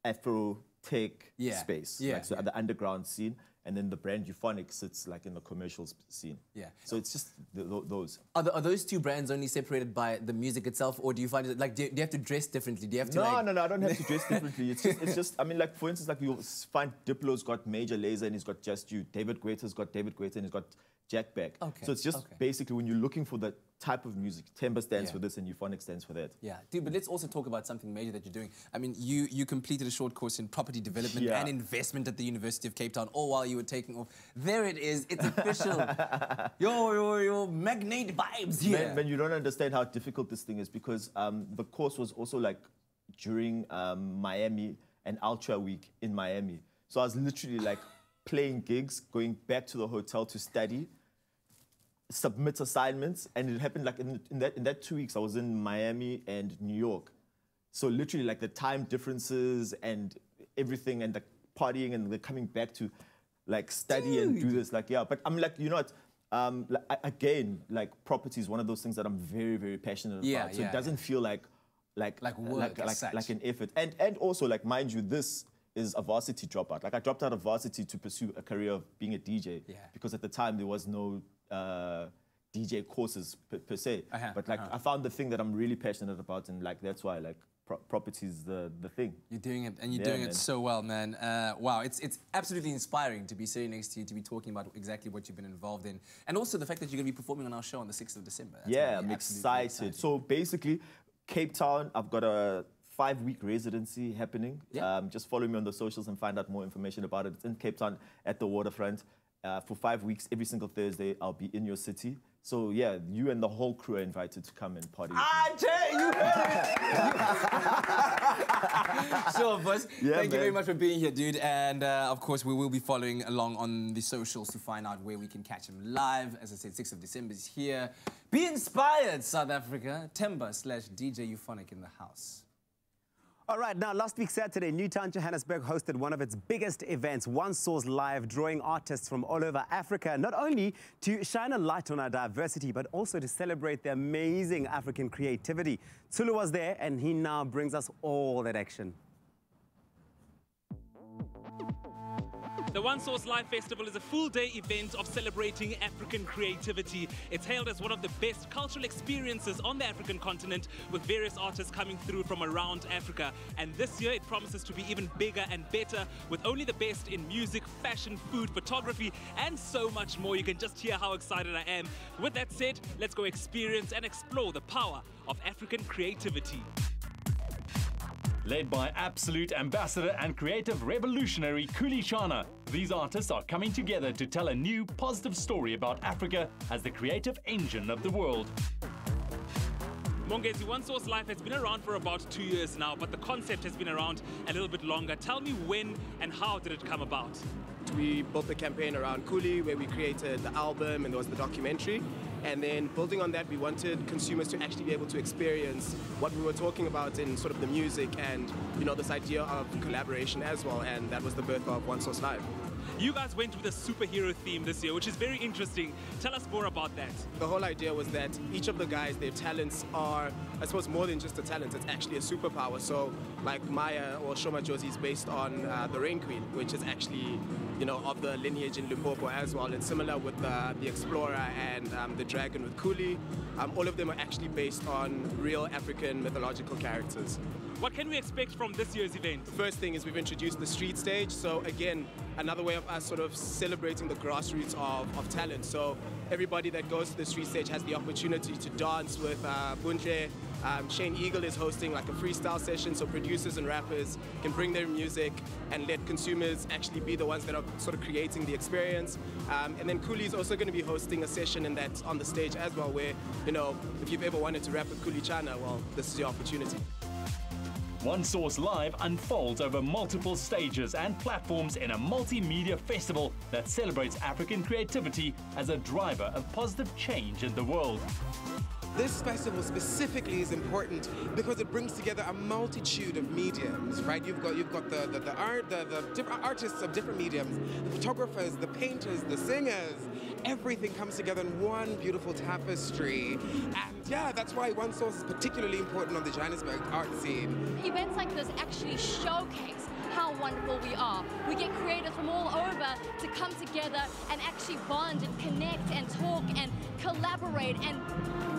Afro-tech space. So at the underground scene. And then the brand Euphonic sits like in the commercial scene. Yeah. So it's just those. Are those two brands only separated by the music itself, or do you find it like, do you have to dress differently? Do you have to No, I don't have to dress differently. It's just, I mean, like for instance, like you'll find Diplo's got Major Lazer and he's got Just You. David Guetta's got David Guetta and he's got Jack Back. Okay. So it's just basically when you're looking for the type of music, Temba stands for this and Euphonic stands for that. Yeah, dude, but let's also talk about something major that you're doing. I mean, you completed a short course in property development and investment at the University of Cape Town, all while you were taking off. There it is, it's official. your magnate vibes here. Man, you don't understand how difficult this thing is because the course was also like during Miami and Ultra Week in Miami. So I was literally like playing gigs, going back to the hotel to study, submit assignments, and it happened like in that 2 weeks I was in Miami and New York. So literally like the time differences and everything and the partying and the coming back to like study and do this, like but I'm like, you know what, again, like property is one of those things that I'm very, very passionate about. So it doesn't feel like work like an effort. And also like, mind you, this is a varsity dropout. Like I dropped out of varsity to pursue a career of being a DJ because at the time there was no DJ courses per se. But like I found the thing that I'm really passionate about, and like that's why like property is the thing. You're doing it, and you're doing it so well, man. Wow, it's absolutely inspiring to be sitting next to you, to be talking about exactly what you've been involved in, and also the fact that you're going to be performing on our show on the 6th of December. That's I'm excited. So basically, Cape Town, I've got a 5-week residency happening. Just follow me on the socials and find out more information about it. It's in Cape Town at the waterfront. For 5 weeks, every single Thursday, I'll be in your city. So yeah, you and the whole crew are invited to come and party. You Sure, boss. Thank you very much for being here, dude. And of course, we will be following along on the socials to find out where we can catch him live. As I said, 6th of December is here. Be inspired, South Africa. Temba/DJ Euphonic in the house. All right, now last week Saturday, Newtown, Johannesburg hosted one of its biggest events, One Source Live, drawing artists from all over Africa, not only to shine a light on our diversity, but also to celebrate the amazing African creativity. Tulu was there, and he now brings us all that action. The One Source Live Festival is a full-day event of celebrating African creativity. It's hailed as one of the best cultural experiences on the African continent, with various artists coming through from around Africa. And this year it promises to be even bigger and better, with only the best in music, fashion, food, photography, and so much more. You can just hear how excited I am. With that said, let's go experience and explore the power of African creativity. Led by absolute ambassador and creative revolutionary Kulishana, these artists are coming together to tell a new, positive story about Africa as the creative engine of the world. Mongezi, One Source Life has been around for about 2 years now, but the concept has been around a little bit longer. Tell me when and how did it come about? We built the campaign around Kuli, where we created the album and there was the documentary. And then building on that, we wanted consumers to actually be able to experience what we were talking about in sort of the music and, you know, this idea of collaboration as well. And that was the birth of One Source Live. You guys went with a superhero theme this year, which is very interesting. Tell us more about that. The whole idea was that each of the guys, their talents are, I suppose, more than just a talent. It's actually a superpower. So, like Maya or Shoma Josie is based on the Rain Queen, which is actually, you know, of the lineage in Limpopo as well. And similar with the Explorer and the Dragon with Kuli. All of them are actually based on real African mythological characters. What can we expect from this year's event? First thing is we've introduced the street stage. So again, another way of us sort of celebrating the grassroots of talent. So everybody that goes to the street stage has the opportunity to dance with Buntle. Shane Eagle is hosting like a freestyle session, so producers and rappers can bring their music and let consumers actually be the ones that are sort of creating the experience. And then Kuli is also going to be hosting a session and that's on the stage as well, where, you know, if you've ever wanted to rap with Kuli Chana, well, this is your opportunity. One Source Live unfolds over multiple stages and platforms in a multimedia festival that celebrates African creativity as a driver of positive change in the world. This festival specifically is important because it brings together a multitude of mediums, right? You've got the different artists of different mediums, the photographers, the painters, the singers. Everything comes together in one beautiful tapestry. And yeah, that's why One Source is particularly important on the Johannesburg art scene. Events like this actually showcase how wonderful we are. We get creators from all over to come together and actually bond and connect and talk and collaborate, and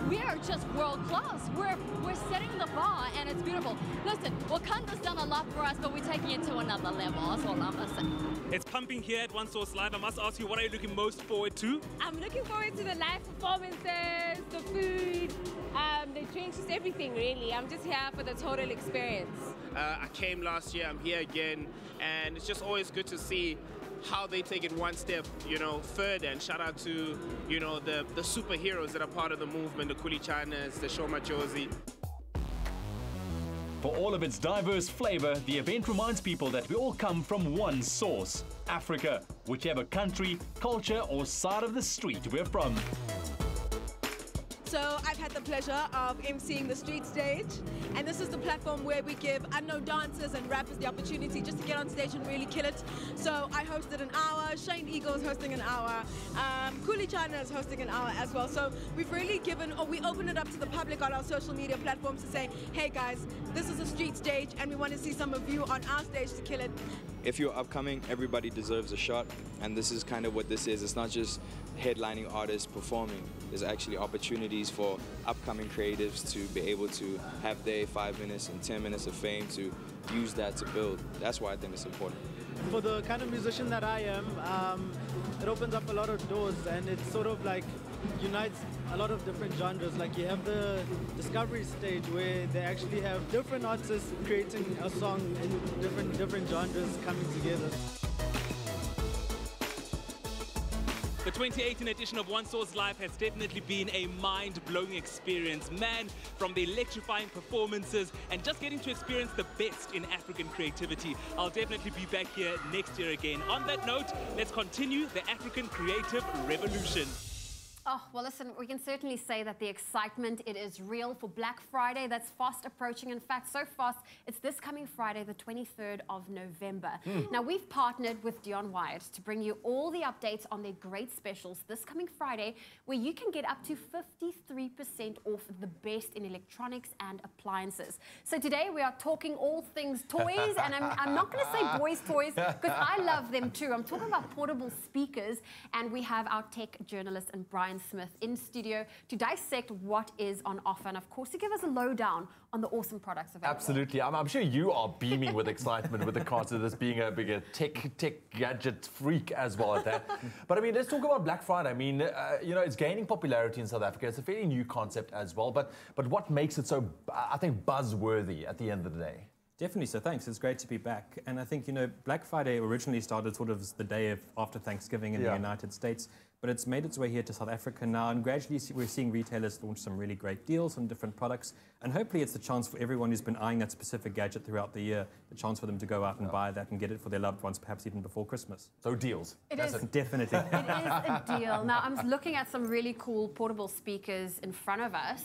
we are just world class. We're setting the bar and it's beautiful. Listen, Wakanda's done a lot for us, but we're taking it to another level. That's all I'm gonna say. It's pumping here at One Source Live. I must ask you, what are you looking most forward to? I'm looking forward to the live performances, the food, the drinks, just everything really. I'm just here for the total experience. I came last year, I'm here again, and it's just always good to see how they take it one step, you know, further. And shout out to, you know, the superheroes that are part of the movement, the Kuli Chanas, the Shoma Josie. For all of its diverse flavor, the event reminds people that we all come from one source, Africa, whichever country, culture, or side of the street we're from. So I've had the pleasure of emceeing the street stage, and this is the platform where we give unknown dancers and rappers the opportunity just to get on stage and really kill it. So I hosted an hour, Shane Eagle is hosting an hour, Kuli Chana is hosting an hour as well. So we've really we open it up to the public on our social media platforms to say, hey guys, this is a street stage and we want to see some of you on our stage to kill it. If you're upcoming, everybody deserves a shot, and this is kind of what this is. It's not just headlining artists performing. There's actually opportunities for upcoming creatives to be able to have their 5 minutes and 10 minutes of fame to use that to build. That's why I think it's important. For the kind of musician that I am, it opens up a lot of doors, and it sort of like unites a lot of different genres. Like you have the discovery stage where they actually have different artists creating a song in different genres coming together. The 2018 edition of One Source Live has definitely been a mind-blowing experience. Man, from the electrifying performances and just getting to experience the best in African creativity. I'll definitely be back here next year again. On that note, let's continue the African creative revolution. Oh, well, listen, we can certainly say that the excitement, it is real for Black Friday. That's fast approaching. In fact, so fast, it's this coming Friday, the 23rd of November. Now, we've partnered with Dion Wyatt to bring you all the updates on their great specials this coming Friday, where you can get up to 53% off the best in electronics and appliances. So today, we are talking all things toys, and I'm not going to say boys' toys, because I love them too. I'm talking about portable speakers, and we have our tech journalist and Brian Smith in studio to dissect what is on offer, and of course to give us a lowdown on the awesome products available. Absolutely. I'm sure you are beaming with excitement with the cards of this being a bigger tech gadget freak as well at that. But I mean, let's talk about Black Friday. I mean, you know, it's gaining popularity in South Africa. It's a fairly new concept as well. But what makes it so, I think, buzzworthy at the end of the day? Definitely, so thanks. It's great to be back. And I think, you know, Black Friday originally started sort of the day after Thanksgiving in the United States. but it's made its way here to South Africa now, and gradually we're seeing retailers launch some really great deals on different products, and hopefully it's the chance for everyone who's been eyeing that specific gadget throughout the year, the chance for them to go out and buy that and get it for their loved ones, perhaps even before Christmas. So deals. That's it. Definitely. It is a deal. Now, I'm looking at some really cool portable speakers in front of us.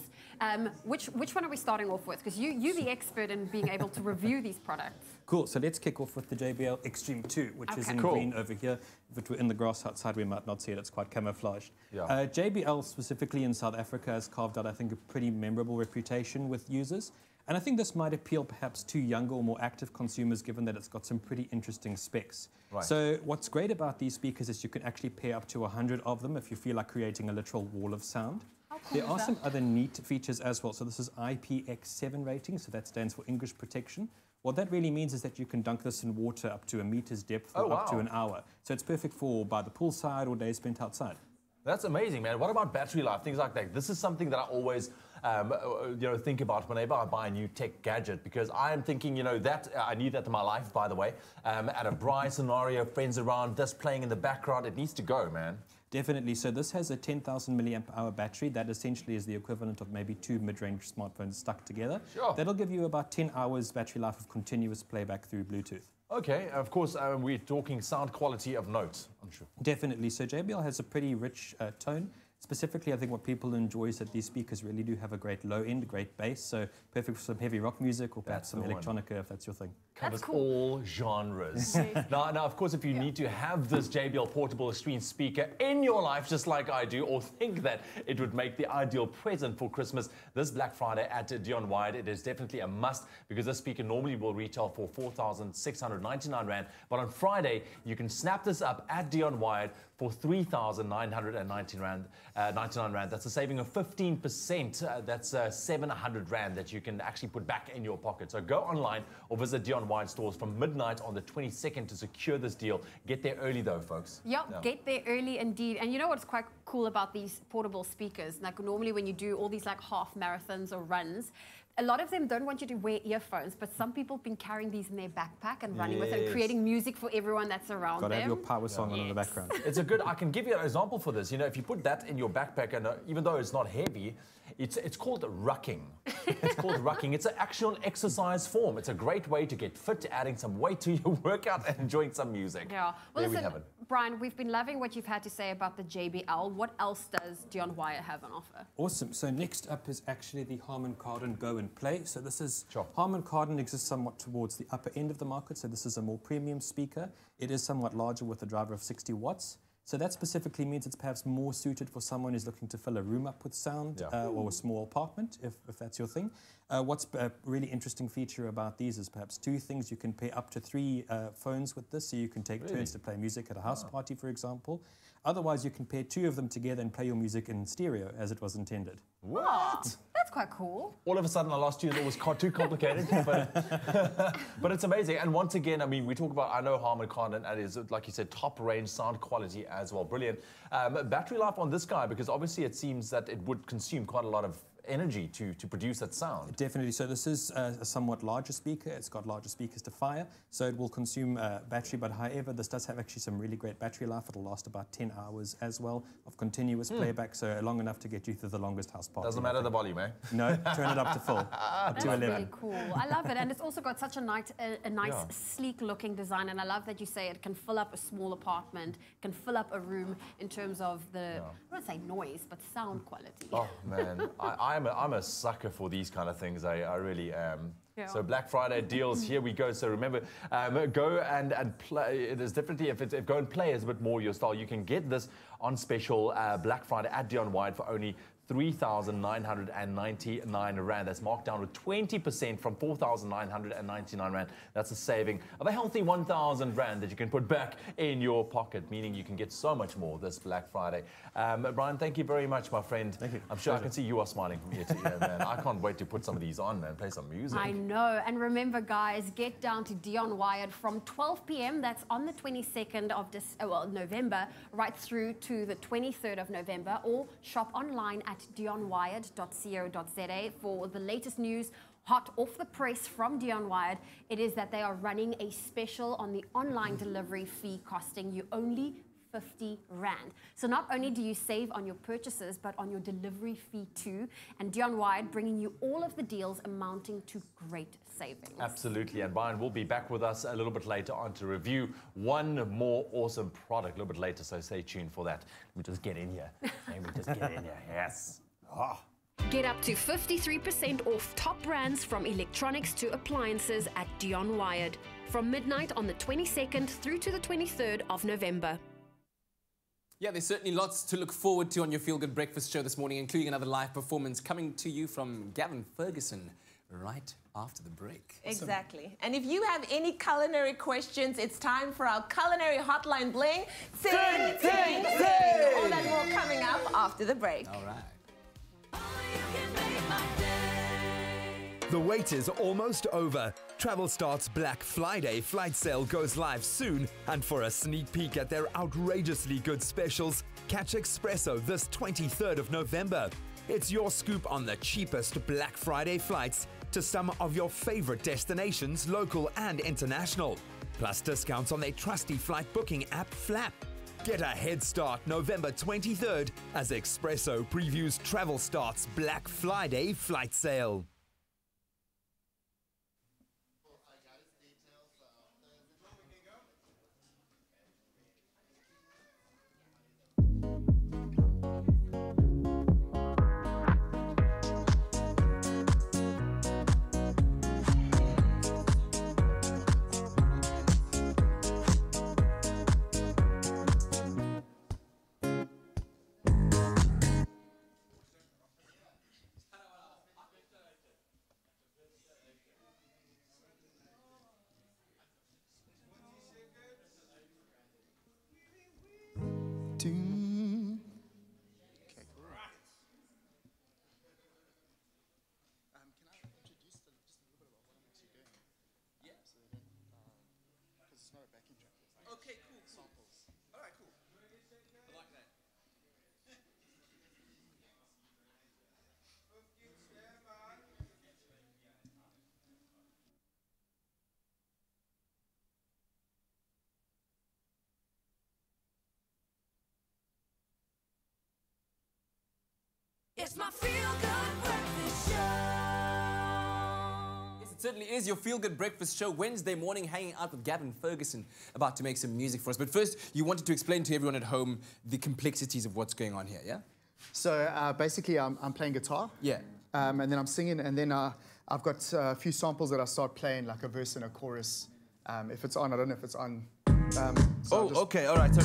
Which one are we starting off with? Because you're the expert in being able to review these products. Cool, so let's kick off with the JBL Extreme 2, which is in green over here. If it were in the grass outside, we might not see it. It's quite camouflaged. Yeah. JBL, specifically in South Africa, has carved out, I think, a pretty memorable reputation with users. And I think this might appeal perhaps to younger or more active consumers, given that it's got some pretty interesting specs. Right. So what's great about these speakers is you can actually pair up to 100 of them if you feel like creating a literal wall of sound. There are some other neat features as well. So this is IPX7 rating, so that stands for English protection. What that really means is that you can dunk this in water up to a meter's depth for up to an hour. So it's perfect for by the poolside or days spent outside. That's amazing, man. What about battery life, things like that? This is something that I always think about whenever I buy a new tech gadget, because I am thinking, that I need that in my life, by the way. At a braai scenario, friends around, this playing in the background, it needs to go, man. Definitely. So this has a 10,000 milliamp hour battery. That essentially is the equivalent of maybe 2 mid-range smartphones stuck together. Sure. That'll give you about 10 hours battery life of continuous playback through Bluetooth. Okay, of course, we're talking sound quality of note, I'm sure. Definitely. So JBL has a pretty rich tone. Specifically, I think what people enjoy is that these speakers really do have a great low end, great bass, so perfect for some heavy rock music or perhaps some electronica if that's your thing. Covers all genres. now, of course, if you need to have this JBL portable Extreme speaker in your life, just like I do, or think that it would make the ideal present for Christmas, this Black Friday at Dion Wyatt, it is definitely a must, because this speaker normally will retail for 4,699 Rand, but on Friday, you can snap this up at Dion Wyatt for 3,919 Rand. 99 Rand. That's a saving of 15%. That's 700 Rand that you can actually put back in your pocket. So go online or visit Dion Wyatt stores from midnight on the 22nd to secure this deal. Get there early though, folks. Yep, get there early indeed. And you know what's quite cool about these portable speakers? Like normally when you do all these like half marathons or runs, a lot of them don't want you to wear earphones, but some people have been carrying these in their backpack and running with them, creating music for everyone that's around them. Got to have your power song on in the background. It's a good, I can give you an example for this. If you put that in your backpack, and even though it's not heavy, it's called rucking. It's called rucking. It's an actual exercise form. It's a great way to get fit, adding some weight to your workout and enjoying some music. Yeah. Well, there listen, we have it. Brian, we've been loving what you've had to say about the JBL. What else does Dion Wyatt have on offer? Awesome. So next up is actually the Harman Kardon Go and Play. So this is Harman Kardon exists somewhat towards the upper end of the market. So this is a more premium speaker. It is somewhat larger with a driver of 60 watts. So that specifically means it's perhaps more suited for someone who's looking to fill a room up with sound or a small apartment, if that's your thing. What's a really interesting feature about these is perhaps two things. You can pair up to 3 phones with this, so you can take turns to play music at a house party, for example. Otherwise, you can pair 2 of them together and play your music in stereo, as it was intended. What? That's quite cool. All of a sudden, I lost you, and it was too complicated, but it's amazing. And once again, I mean, we talk about, I know Harman Kardon, and is, like you said, top-range sound quality as well. Brilliant. Battery life on this guy, because obviously it seems that it would consume quite a lot of energy to produce that sound. Definitely. So this is a somewhat larger speaker. It's got larger speakers to fire, so it will consume battery. But however, this does have actually some really great battery life. It'll last about 10 hours as well of continuous playback, so long enough to get you through the longest house party. Doesn't matter the volume, eh? No, turn it up to full, up to 11. That's really cool. I love it, and it's also got such a nice, sleek-looking design. And I love that you say it can fill up a small apartment, can fill up a room in terms of the, I don't want to say noise, but sound quality. Oh man, I'm a sucker for these kind of things. I really am. Yeah. So Black Friday deals, here we go. So remember, go and play. It is definitely, if go and play is a bit more your style, you can get this on special Black Friday at Dion Wyatt for only 3,999 Rand. That's marked down with 20% from 4,999 Rand. That's a saving of a healthy 1,000 Rand that you can put back in your pocket, meaning you can get so much more this Black Friday. Brian, thank you very much, my friend. Thank you. I'm sure I can see you are smiling from ear to ear, man. I can't wait to put some of these on, man, play some music. I know. And remember, guys, get down to Dion Wyatt from 12 p.m. That's on the 22nd of November, right through to the 23rd of November, or shop online at dionwyatt.co.za for the latest news, hot off the press from Dion Wyatt. It is that they are running a special on the online delivery fee, costing you only 50 Rand. So not only do you save on your purchases, but on your delivery fee too. And Dion Wyatt bringing you all of the deals amounting to great savings. Absolutely. And Brian will be back with us a little bit later on to review one more awesome product a little bit later. So stay tuned for that. Let me just get in here. Let me just get in here. Yes. Oh. Get up to 53% off top brands from electronics to appliances at Dion Wyatt from midnight on the 22nd through to the 23rd of November. Yeah, there's certainly lots to look forward to on your Feel Good Breakfast show this morning, including another live performance coming to you from Gavin Ferguson right after the break. Exactly. And if you have any culinary questions, it's time for our culinary hotline bling. Sing, sing, sing. All that more coming up after the break. All right. The wait is almost over. Travel Start's Black Friday flight sale goes live soon, and for a sneak peek at their outrageously good specials, catch Expresso this 23rd of November. It's your scoop on the cheapest Black Friday flights to some of your favorite destinations, local and international. Plus discounts on their trusty flight booking app, Flap. Get a head start November 23rd as Expresso previews Travel Start's Black Friday flight sale. Okay, cool. Samples. All right, cool. I like that. It's my feel-good breakfast show. Yes, it certainly is your feel-good breakfast show. Wednesday morning, hanging out with Gavin Ferguson, about to make some music for us. But first, you wanted to explain to everyone at home the complexities of what's going on here, yeah? So basically, I'm playing guitar. Yeah. And then I'm singing, and then I've got a few samples that I start playing, like a verse and a chorus. If it's on, I don't know if it's on. So okay, all right. So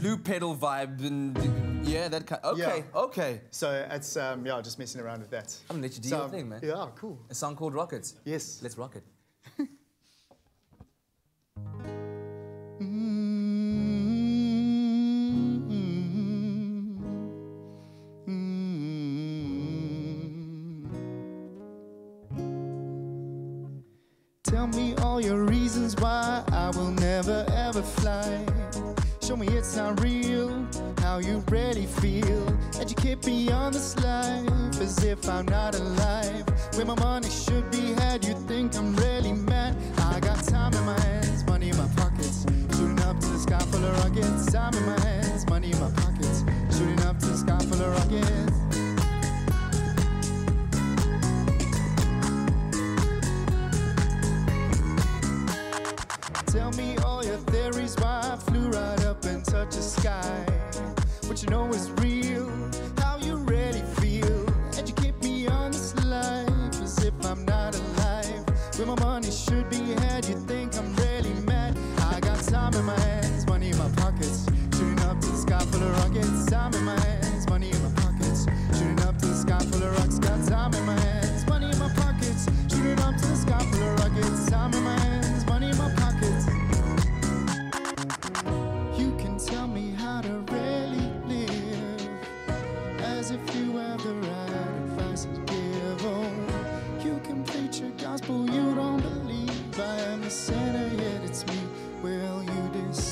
loop pedal vibe, and yeah, that kind. Okay, Yeah. okay. So it's yeah, just messing around with that. I'm gonna let you do your thing, man. Yeah, cool. A song called Rockets. Yes. Let's rock it. Tell me all your reasons why I will never ever fly. Show me it's not real, how you really feel. Educate me on this life as if I'm not alive. Where my money should be had, you think I'm really mad. I got time in my hands, money in my pockets. Shooting up to the sky full of rockets. Time in my hands, money in my pockets. Shooting up to the sky full of rockets. Tell me all your theories, why I flew right up and touched the sky. What you know is real, how you really feel. Educate me on this life as if I'm not alive. Where my money should be had, you think I'm really mad. I got time in my hands, money in my pockets. Shooting up to the sky full of rockets. Time in my hands, money in my pockets. Shooting up to the sky full of rocks. Got time in my hands, money in my pockets. Shooting up to the sky full of rockets. Time in my hands, money in my pockets. You can tell me how to really live, as if you have the right advice to give. Oh, you can preach a gospel you don't believe. I am the sinner, yet it's me. Will you decide?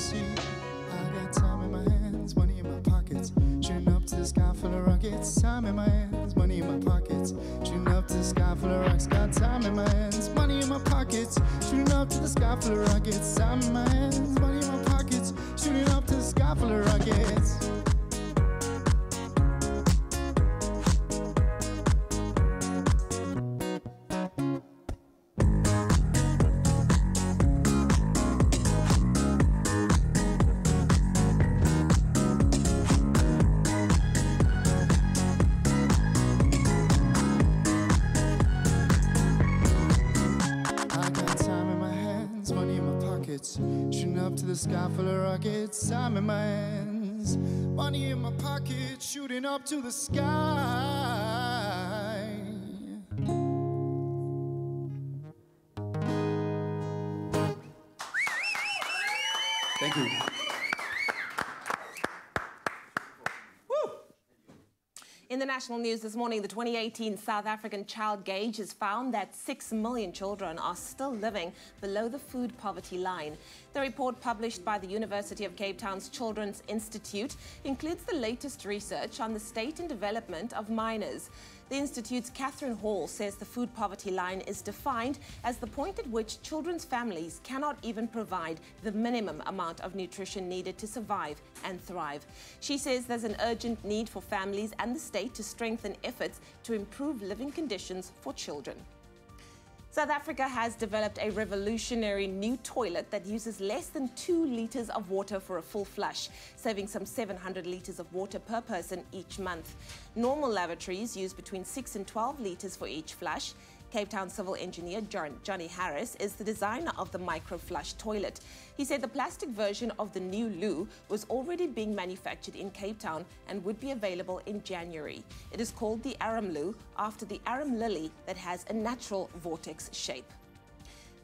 buckets, shooting up to the sky full of rockets. Time in my hands, money in my pocket, shooting up to the sky. Thank you. In the national news this morning, the 2018 South African child gauge has found that 6 million children are still living below the food poverty line. The report, published by the University of Cape Town's Children's Institute, includes the latest research on the state and development of minors. The Institute's Catherine Hall says the food poverty line is defined as the point at which children's families cannot even provide the minimum amount of nutrition needed to survive and thrive. She says there's an urgent need for families and the state to strengthen efforts to improve living conditions for children. South Africa has developed a revolutionary new toilet that uses less than 2 litres of water for a full flush, saving some 700 litres of water per person each month. Normal lavatories use between 6 and 12 litres for each flush. Cape Town civil engineer Johnny Harris is the designer of the micro-flush toilet. He said the plastic version of the new loo was already being manufactured in Cape Town and would be available in January. It is called the Arum Loo, after the arum lily that has a natural vortex shape.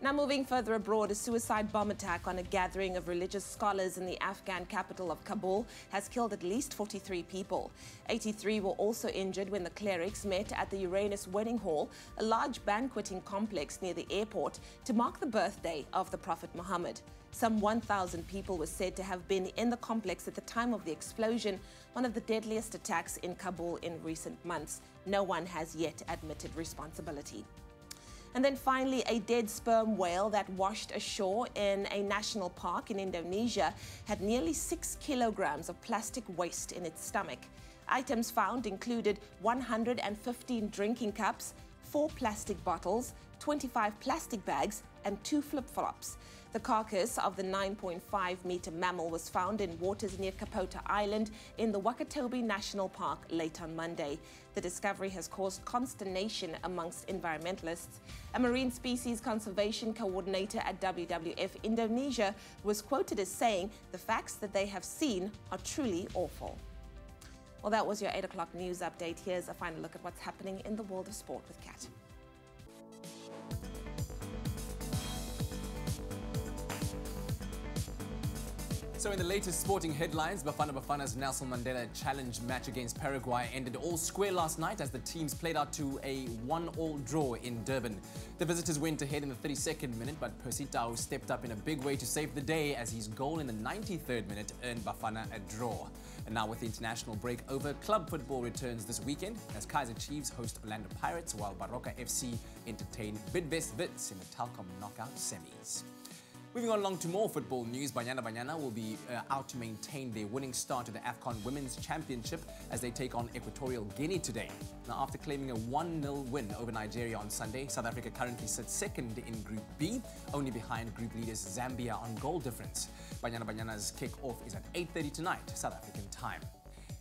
Now moving further abroad, a suicide bomb attack on a gathering of religious scholars in the Afghan capital of Kabul has killed at least 43 people. 83 were also injured when the clerics met at the Uranus Wedding Hall, a large banqueting complex near the airport, to mark the birthday of the Prophet Muhammad. Some 1,000 people were said to have been in the complex at the time of the explosion, one of the deadliest attacks in Kabul in recent months. No one has yet admitted responsibility. And then finally, a dead sperm whale that washed ashore in a national park in Indonesia had nearly 6 kilograms of plastic waste in its stomach. Items found included 115 drinking cups, 4 plastic bottles, 25 plastic bags, and 2 flip-flops. The carcass of the 9.5-meter mammal was found in waters near Kapota Island in the Wakatobi National Park late on Monday. The discovery has caused consternation amongst environmentalists. A marine species conservation coordinator at WWF Indonesia was quoted as saying, "The facts that they have seen are truly awful." Well, that was your 8 o'clock news update. Here's a final look at what's happening in the world of sport with Kat. So in the latest sporting headlines, Bafana's Nelson Mandela Challenge match against Paraguay ended all square last night as the teams played out to a 1-1 draw in Durban. The visitors went ahead in the 32nd minute, but Percy Tau stepped up in a big way to save the day as his goal in the 93rd minute earned Bafana a draw. And now with the international break over, club football returns this weekend as Kaizer Chiefs host Orlando Pirates while Baroka FC entertain Bidvest Wits in the Telkom knockout semis. Moving on along to more football news, Banyana will be out to maintain their winning start to the AFCON Women's Championship as they take on Equatorial Guinea today. Now, after claiming a 1-0 win over Nigeria on Sunday, South Africa currently sits second in Group B, only behind group leaders Zambia on goal difference. Banyana's kick-off is at 8:30 tonight, South African time.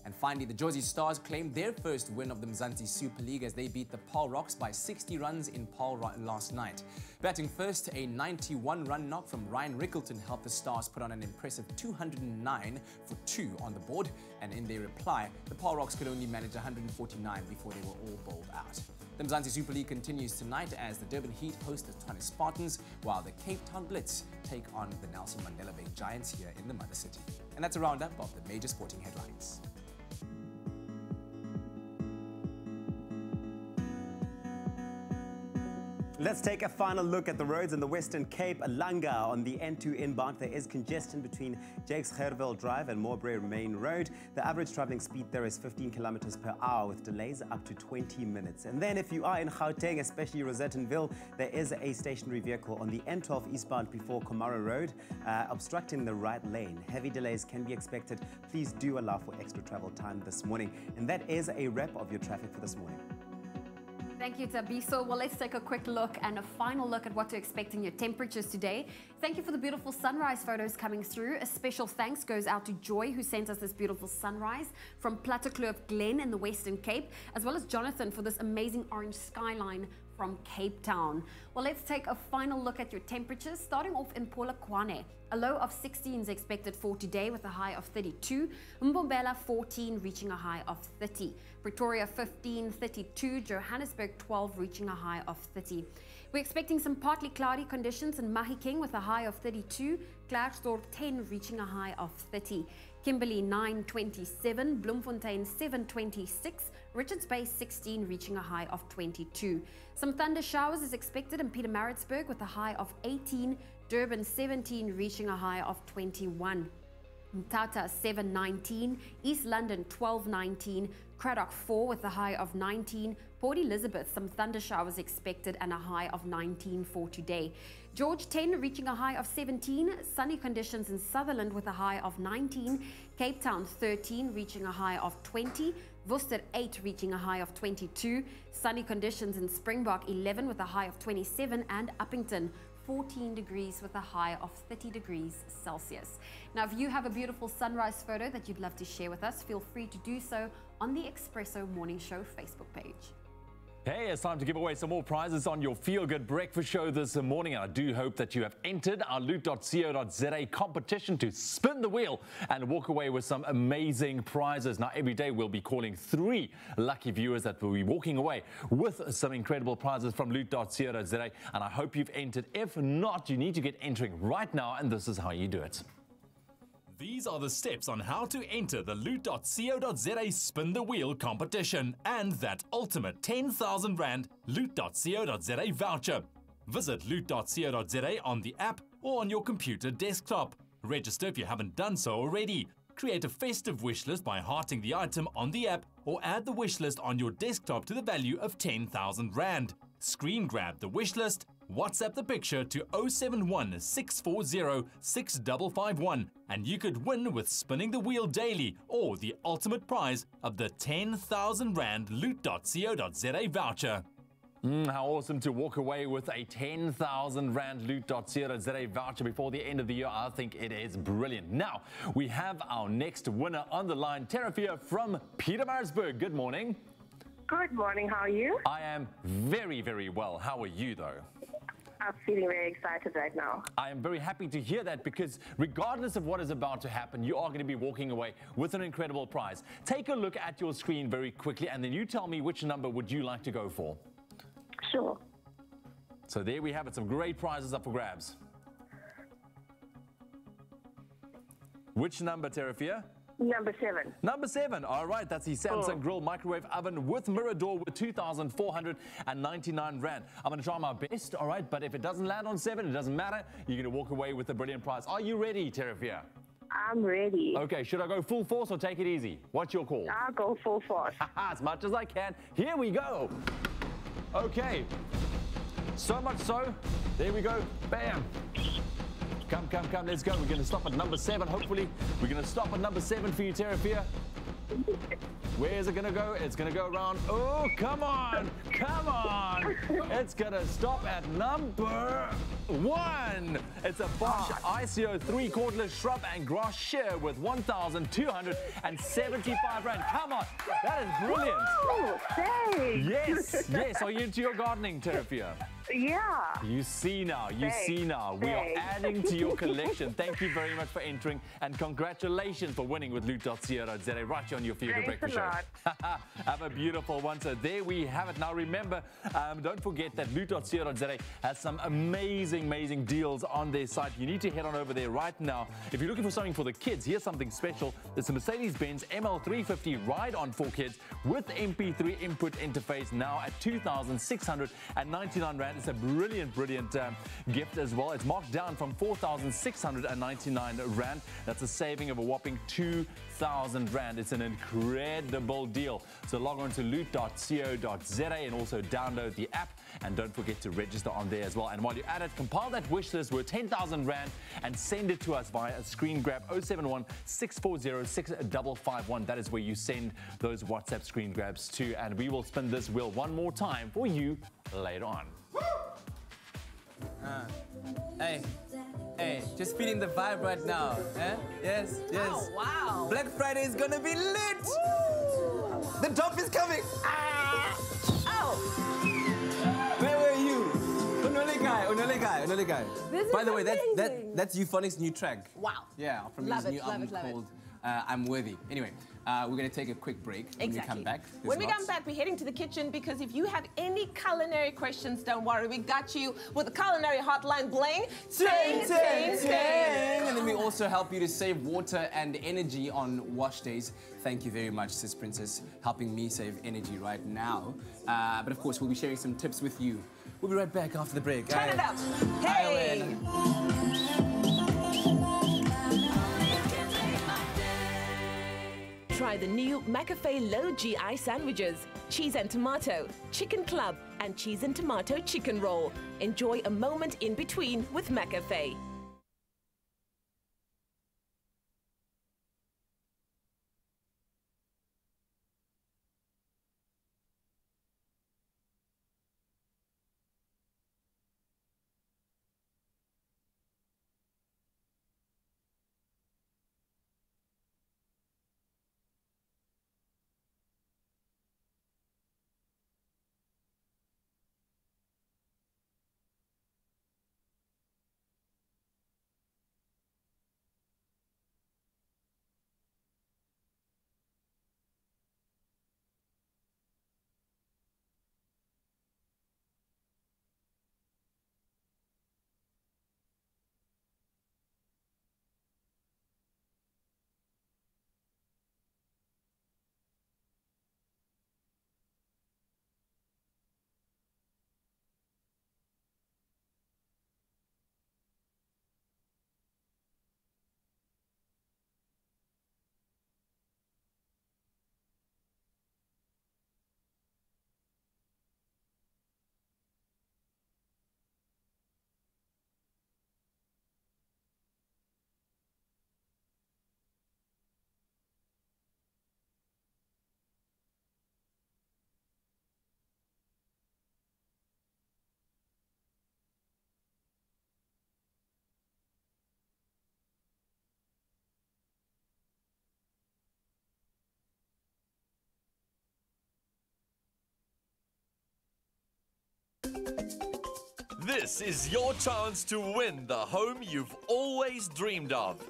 And finally, the Jozi Stars claimed their first win of the Mzansi Super League as they beat the Paarl Rocks by 60 runs in Paarl last night. Batting first, a 91-run knock from Ryan Rickleton helped the Stars put on an impressive 209 for 2 on the board. And in their reply, the Paarl Rocks could only manage 149 before they were all bowled out. The Mzansi Super League continues tonight as the Durban Heat host the Tshwane Spartans, while the Cape Town Blitz take on the Nelson Mandela Bay Giants here in the Mother City. And that's a roundup of the major sporting headlines. Let's take a final look at the roads in the Western Cape. Langa on the N2 inbound. There is congestion between Jakes Gerwel Drive and Moorbrae Main Road. The average traveling speed there is 15 kilometers per hour with delays up to 20 minutes. And then if you are in Gauteng, especially Rosettenville, there is a stationary vehicle on the N12 eastbound before Komara Road, obstructing the right lane. Heavy delays can be expected. Please do allow for extra travel time this morning. And that is a wrap of your traffic for this morning. Thank you, Tabiso. Well, let's take a quick look and a final look at what to expect in your temperatures today. Thank you for the beautiful sunrise photos coming through. A special thanks goes out to Joy, who sent us this beautiful sunrise from Plattekloof Glen in the Western Cape, as well as Jonathan for this amazing orange skyline from Cape Town. Well, let's take a final look at your temperatures. Starting off in Polokwane, a low of 16 is expected for today with a high of 32. Mbombela 14 reaching a high of 30. Pretoria 15, 32. Johannesburg 12 reaching a high of 30. We're expecting some partly cloudy conditions in Mahikeng with a high of 32. Klerksdorp 10 reaching a high of 30. Kimberley 927, Bloemfontein 726, Richards Bay 16 reaching a high of 22. Some thunder showers is expected in Pietermaritzburg with a high of 18, Durban 17 reaching a high of 21. Mthatha 719, East London 1219, Cradock 4 with a high of 19, Port Elizabeth some thunder showers expected and a high of 19 for today. George 10 reaching a high of 17, sunny conditions in Sutherland with a high of 19, Cape Town 13 reaching a high of 20, Worcester 8 reaching a high of 22, sunny conditions in Springbok 11 with a high of 27, and Uppington 14 degrees with a high of 30 degrees Celsius. Now, if you have a beautiful sunrise photo that you'd love to share with us, feel free to do so on the Expresso Morning Show Facebook page. Hey, it's time to give away some more prizes on your Feel Good Breakfast Show this morning. And I do hope that you have entered our loot.co.za competition to spin the wheel and walk away with some amazing prizes. Now, every day we'll be calling 3 lucky viewers that will be walking away with some incredible prizes from loot.co.za. And I hope you've entered. If not, you need to get entering right now, and this is how you do it. These are the steps on how to enter the loot.co.za Spin the Wheel competition and that ultimate 10,000 Rand loot.co.za voucher. Visit loot.co.za on the app or on your computer desktop. Register if you haven't done so already. Create a festive wish list by hearting the item on the app or add the wish list on your desktop to the value of 10,000 Rand. Screen grab the wish list, WhatsApp the picture to 071 640 6551 and you could win with spinning the wheel daily or the ultimate prize of the 10,000 Rand loot.co.za voucher. How awesome to walk away with a 10,000 Rand loot.co.za voucher before the end of the year. I think it is brilliant. Now, we have our next winner on the line, Terafia from Pietermaritzburg. Good morning. Good morning. How are you? I am very, very well. How are you, though? I'm feeling very excited right now. I am very happy to hear that because regardless of what is about to happen, you are going to be walking away with an incredible prize. Take a look at your screen very quickly and then you tell me which number would you like to go for. Sure. So there we have it. Some great prizes up for grabs. Which number, Terafia? Number 7. Number 7. All right, that's the Samsung Grill microwave oven with mirror door with 2,499 Rand. I'm going to try my best, all right? But if it doesn't land on 7, it doesn't matter. You're going to walk away with a brilliant prize. Are you ready, Terafia? I'm ready. Okay, should I go full force or take it easy? What's your call? I'll go full force. As much as I can. Here we go. Okay. So much so. There we go. Bam. Come, come, come, let's go. We're going to stop at number 7, hopefully. We're going to stop at number 7 for you, Terafia. Where is it going to go? It's going to go around. Oh, come on. Come on. It's going to stop at number 1. It's a Bosch ICO 3-cordless shrub and grass shear with 1,275 Rand. Come on. That is brilliant. Oh, thanks. Yes, yes. Are you into your gardening, Terafia? Yeah. You see now, you see now. We are adding to your collection. Thank you very much for entering and congratulations for winning with loot.co.za right here on your Feel Good Breakfast Show. Have a beautiful one. So there we have it. Now remember, don't forget that loot.co.za has some amazing deals on their site. You need to head on over there right now. If you're looking for something for the kids, here's something special. It's a Mercedes-Benz ML350 ride-on for kids with MP3 input interface now at 2,699 Rand. It's a brilliant gift as well. It's marked down from 4,699 Rand. That's a saving of a whopping 2,000 Rand. It's an incredible deal. So log on to loot.co.za and also download the app. And don't forget to register on there as well. And while you're at it, compile that wish list worth 10,000 Rand and send it to us via a screen grab 071 640 6551. That is where you send those WhatsApp screen grabs to. And we will spin this wheel one more time for you later on. Hey, just feeling the vibe right now. Eh? Yes. Oh, wow. Black Friday is gonna be lit. Woo! The drop is coming. Ah! Oh! right. This By is the way, amazing. that's Euphonics' new track. Wow. Yeah, from Love his it, new love album it, love it. called I'm Worthy. Anyway, we're going to take a quick break. When we come back, When we come back, we're heading to the kitchen because if you have any culinary questions, don't worry, we got you with the culinary hotline bling. Ting, ting, ting. And then we also help you to save water and energy on wash days. Thank you very much, Sis Princess, helping me save energy right now. But of course, we'll be sharing some tips with you. We'll be right back after the break. Turn it up. Hey. Try the new McCafe Low GI sandwiches, cheese and tomato, chicken club, and cheese and tomato chicken roll. Enjoy a moment in between with McCafe. This is your chance to win the home you've always dreamed of.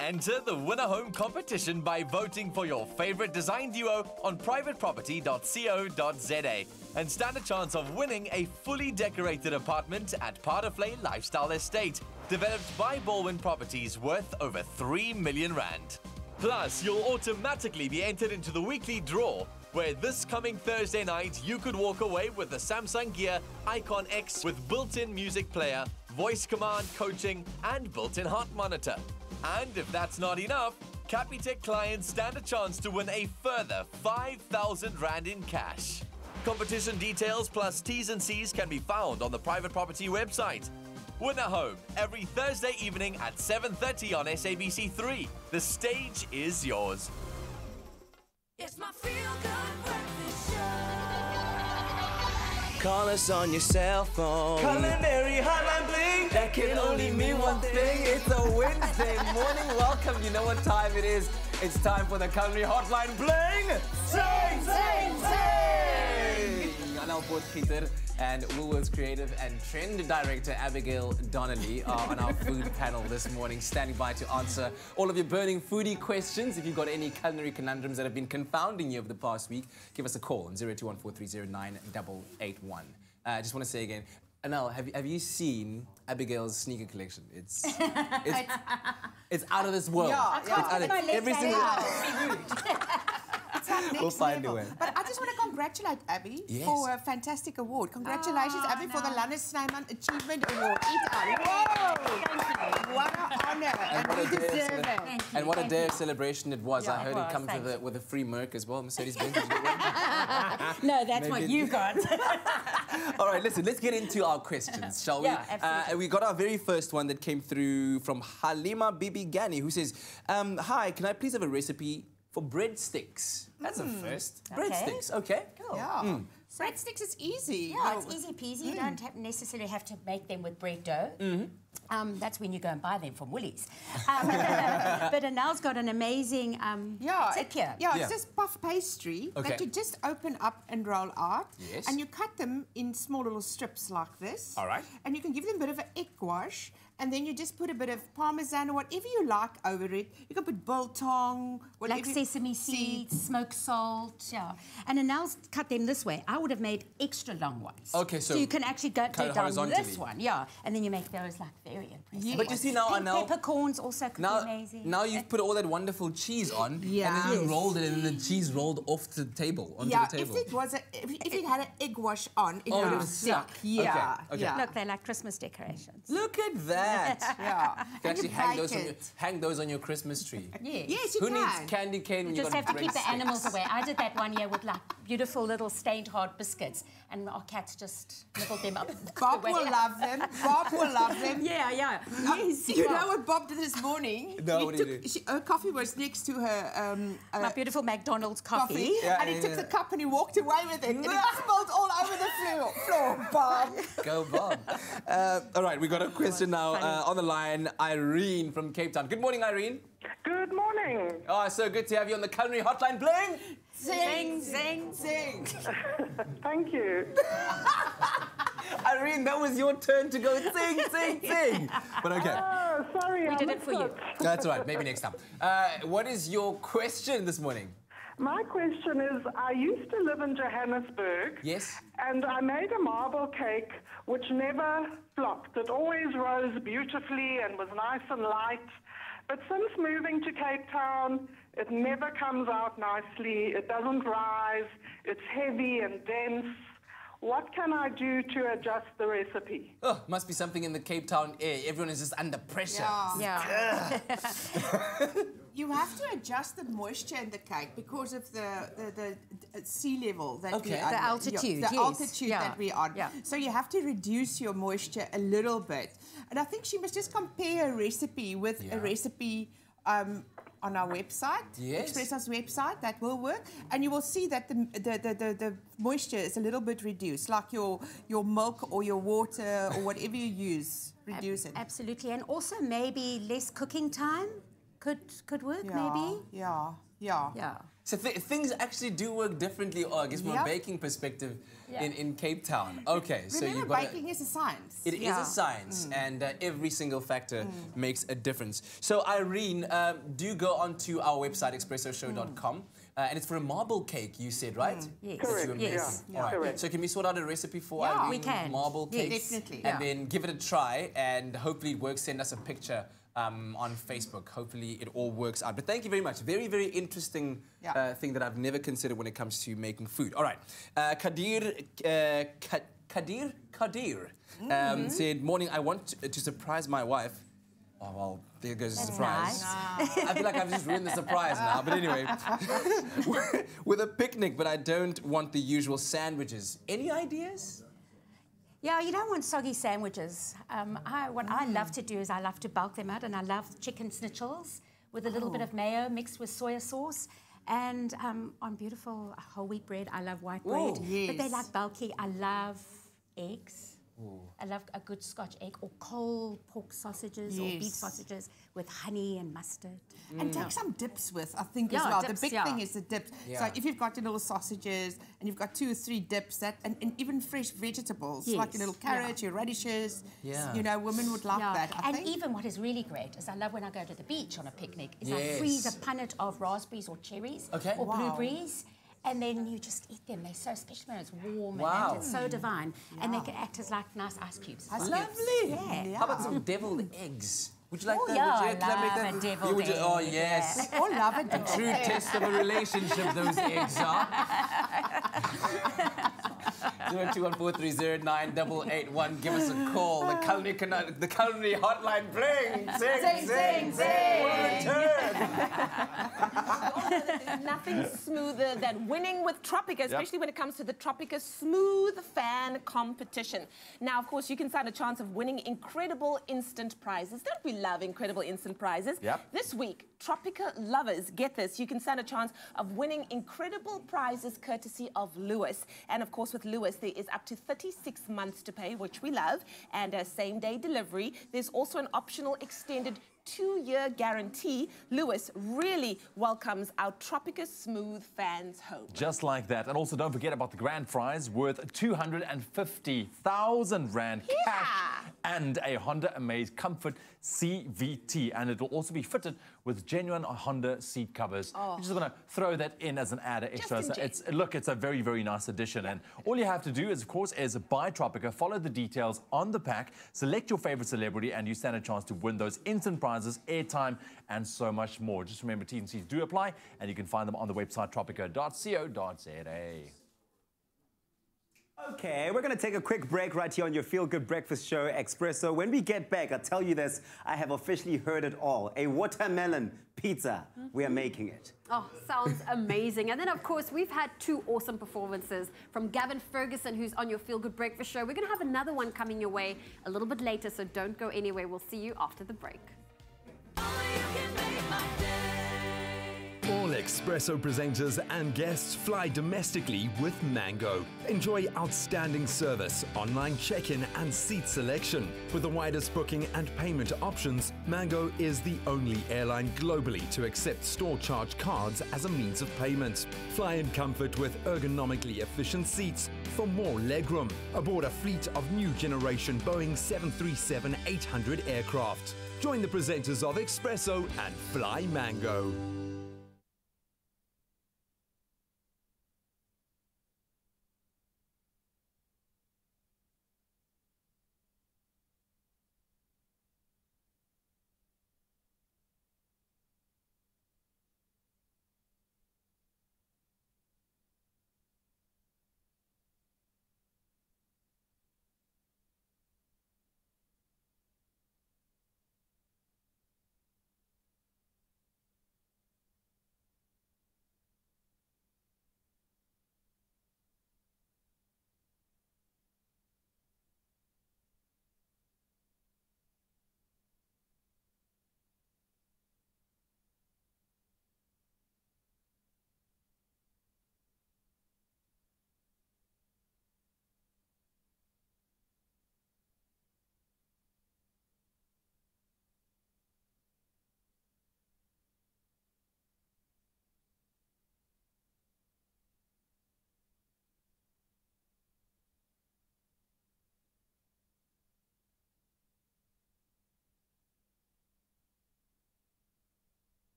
Enter the Win a Home competition by voting for your favorite design duo on privateproperty.co.za and stand a chance of winning a fully decorated apartment at Parterflay Lifestyle Estate, developed by Baldwin Properties, worth over 3 million rand. Plus, you'll automatically be entered into the weekly draw, where this coming Thursday night you could walk away with the Samsung Gear Icon X with built-in music player, voice command coaching, and built-in heart monitor. And if that's not enough, Capitec clients stand a chance to win a further 5,000 rand in cash. Competition details plus T's and C's can be found on the Private Property website. Win a Home every Thursday evening at 7:30 on SABC3. The stage is yours. It's my feel-good breakfast show. Call us on your cell phone. Culinary hotline bling. That can only mean one thing. It's a Wednesday morning. Welcome. You know what time it is. It's time for the culinary hotline bling. Sing, sing, sing. Anal Potgieter and Woolworths Creative and Trend Director Abigail Donnelly are on our food panel this morning, standing by to answer all of your burning foodie questions. If you've got any culinary conundrums that have been confounding you over the past week, give us a call on 0214309881. I just want to say again, Anal, have you seen Abigail's sneaker collection? It's out of this world. Yeah, It's out of every single. We'll find a way. But I just want to congratulate Abby Yes. for a fantastic award. Congratulations, Abby, for the Lannis Snyman Achievement Award. Whoa! What an honor. And we deserve it. And what a day of celebration it was. Yeah, I heard it it come was. with a free Merc as well. Mercedes-Benz. Did you get one? No, that's what Maybe. you got. All right, listen, let's get into our questions, shall we? Yeah, absolutely. We got our very first one that came through from Halima Bibi Gani, who says, hi, can I please have a recipe for breadsticks? That's a first. Okay. Breadsticks, okay. Cool. Yeah. Breadsticks is easy. Yeah, it's easy peasy. You don't necessarily have to make them with bread dough. That's when you go and buy them from Woolies. But Anel's got an amazing tip here. It's just puff pastry that you just open up and roll out. Yes. And you cut them in small little strips like this. All right. And you can give them a bit of an egg wash. And then you just put a bit of parmesan or whatever you like over it. You can put biltong, like sesame seeds, smoked salt, And Anel's cut them this way. I would have made extra long ones. Okay, so you can actually go cut down horizontally. this one, and then you make those like very impressive. Yes. But you see now, Anel, peppercorns also could be amazing. Now you've put all that wonderful cheese on, and then you rolled it, and then the cheese rolled off the table, onto the table. If it had an egg wash on, it would have stuck. Okay. Look, they're like Christmas decorations. Look at that. You can actually And hang those on your Christmas tree. Yes, Who needs candy cane when You you've just got have to keep the breadsticks? animals away. I did that one year with like beautiful little stained hard biscuits, and our cats just nibbled them up. Bob will love them. Bob will love them. Yes. You know what Bob did this morning? No, what did he do? Her coffee was next to her... my beautiful McDonald's coffee. And he took the cup and he walked away with it. And it spilled all over the floor, Bob. Go, Bob. All right, we got a question now on the line. Irene from Cape Town. Good morning, Irene. Good morning. Oh, so good to have you on the culinary hotline. Bling! Sing, sing, sing. Thank you. Irene, that was your turn to go sing, sing, sing. But okay. Oh, sorry, we did it for you. That's all right. Maybe next time. What is your question this morning? My question is, I used to live in Johannesburg. Yes. And I made a marble cake which never flopped. It always rose beautifully and was nice and light. But since moving to Cape Town, it never comes out nicely. It doesn't rise. It's heavy and dense. What can I do to adjust the recipe? Oh, must be something in the Cape Town air. Everyone is just under pressure. You have to adjust the moisture in the cake because of the sea level that we're on. The altitude, The altitude that we're on. So you have to reduce your moisture a little bit. And I think she must just compare a recipe with a recipe on our website, Expresso's website, that will work. And you will see that the moisture is a little bit reduced, like your milk or your water or whatever you use, reduce it. Absolutely. And also maybe less cooking time could work, maybe. Yeah. So things actually do work differently, I guess, from a baking perspective in Cape Town. Okay, so remember, baking is a science. It is a science, and every single factor makes a difference. So, Irene, do go onto our website, expressoshow.com, and it's for a marble cake, you said, right? Yes. Correct, yes. All right. Correct. So can we sort out a recipe for Irene we can. marble cake? Definitely. And then give it a try, and hopefully it works. Send us a picture on Facebook. Hopefully it all works out. But thank you very much. Very, very interesting thing that I've never considered when it comes to making food. All right. Kadir said, morning, I want to surprise my wife. Oh, well, there goes a surprise. Nice. I feel like I've just ruined the surprise now. But anyway, with a picnic, but I don't want the usual sandwiches. Any ideas? Yeah, you don't want soggy sandwiches. What I love to do is I love to bulk them out, and I love chicken schnitzels with a little bit of mayo mixed with soya sauce. And on beautiful whole wheat bread, I love white bread. But they like bulky. I love eggs. I love a good Scotch egg or cold pork sausages or beef sausages with honey and mustard. And take some dips with, I think, as well. The big thing is the dips. So if you've got your little sausages and you've got 2 or 3 dips, and even fresh vegetables, like your little carrots, your radishes, you know, women would love that, I think. Even what is really great is I love when I go to the beach on a picnic, is I freeze a punnet of raspberries or cherries or blueberries. And then you just eat them. They're so special when it's warm and it's so divine. And they can act as like nice ice cubes. Lovely. Yeah. How about some deviled eggs? Would you like that? Yeah, Would you I love a deviled egg. Oh, yes. We all love it. A true test of a relationship, those eggs are. 0214309881. Give us a call. The culinary hotline. Bling! Sing, sing, sing! We'll return. There's nothing smoother than winning with Tropica, especially when it comes to the Tropica Smooth Fan Competition. Now, of course, you can stand a chance of winning incredible instant prizes. Don't we love incredible instant prizes? This week, Tropica lovers, get this, you can stand a chance of winning incredible prizes courtesy of Lewis. And of course, with Lewis, there is up to 36 months to pay, which we love, and a same-day delivery. There's also an optional extended 2-year guarantee. Lewis really welcomes our Tropica Smooth fans home. Just like that. And also don't forget about the grand prize worth 250,000 Rand cash and a Honda Amaze Comfort CVT. And it'll also be fitted with genuine Honda seat covers. I'm just going to throw that in as an added extra. So it's a very, very nice addition. And all you have to do is, of course, is buy Tropica, follow the details on the pack, select your favorite celebrity, and you stand a chance to win those instant prizes, airtime, and so much more. Just remember, T's and C's do apply, and you can find them on the website tropica.co.za. Okay, we're going to take a quick break right here on your feel-good breakfast show, Expresso. When we get back, I'll tell you this, I have officially heard it all. A watermelon pizza. We are making it. Oh, sounds amazing. And then, of course, we've had 2 awesome performances from Gavin Ferguson, who's on your Feel Good Breakfast show. We're going to have another one coming your way a little bit later, so don't go anywhere. We'll see you after the break. All Expresso presenters and guests fly domestically with Mango. Enjoy outstanding service, online check-in and seat selection. With the widest booking and payment options, Mango is the only airline globally to accept store charge cards as a means of payment. Fly in comfort with ergonomically efficient seats for more legroom. Aboard a fleet of new generation Boeing 737-800 aircraft. Join the presenters of Expresso and fly Mango.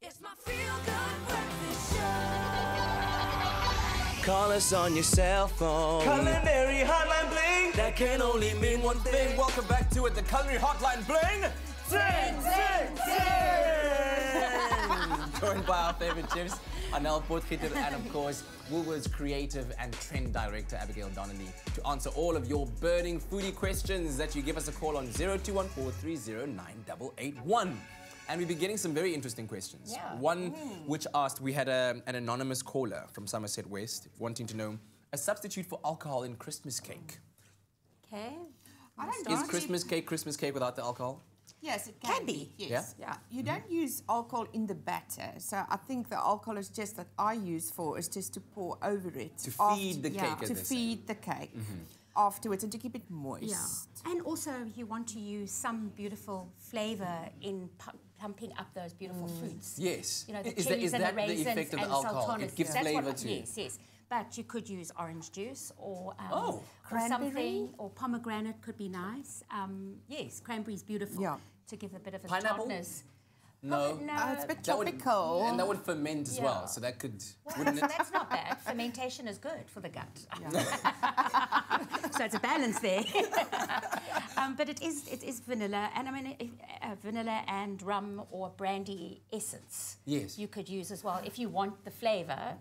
It's my feel-good breakfast show. Call us on your cell phone. Culinary Hotline Bling. That can only mean one thing. Welcome back to it, the Culinary Hotline Bling. Ting, ting, ting. Joined by our favorite chefs, Anel Potgieter, and of course, Woolworths creative and trend director, Abigail Donnelly, to answer all of your burning foodie questions that you give us a call on 0214309881. And we've been getting some very interesting questions. One which asked, we had an anonymous caller from Somerset West wanting to know a substitute for alcohol in Christmas cake. Okay. Is Christmas cake without the alcohol? Yes, it can be. Yes. Yeah? You don't use alcohol in the batter. So I think the alcohol is just that I use for is just to pour over it. To feed the cake, as to they say. feed the cake afterwards and to keep it moist. Yeah. And also you want to use some beautiful flavour in plumping up those beautiful fruits. Yes. You know, the Is cherries that and the the raisins effect of the and alcohol? sultanas. It gives That's flavour what, to it. Yes, yes. But you could use orange juice or Cranberry? something, or pomegranate could be nice. Yes, cranberry's beautiful to give a bit of a Pineapple? tartness. No. No. It's a bit That would- tropical. and that would ferment as well, so that could, wouldn't it? That's not bad. Fermentation is good for the gut. So it's a balance there. But it is vanilla, and I mean vanilla and rum or brandy essence. Yes. You could use as well if you want the flavour,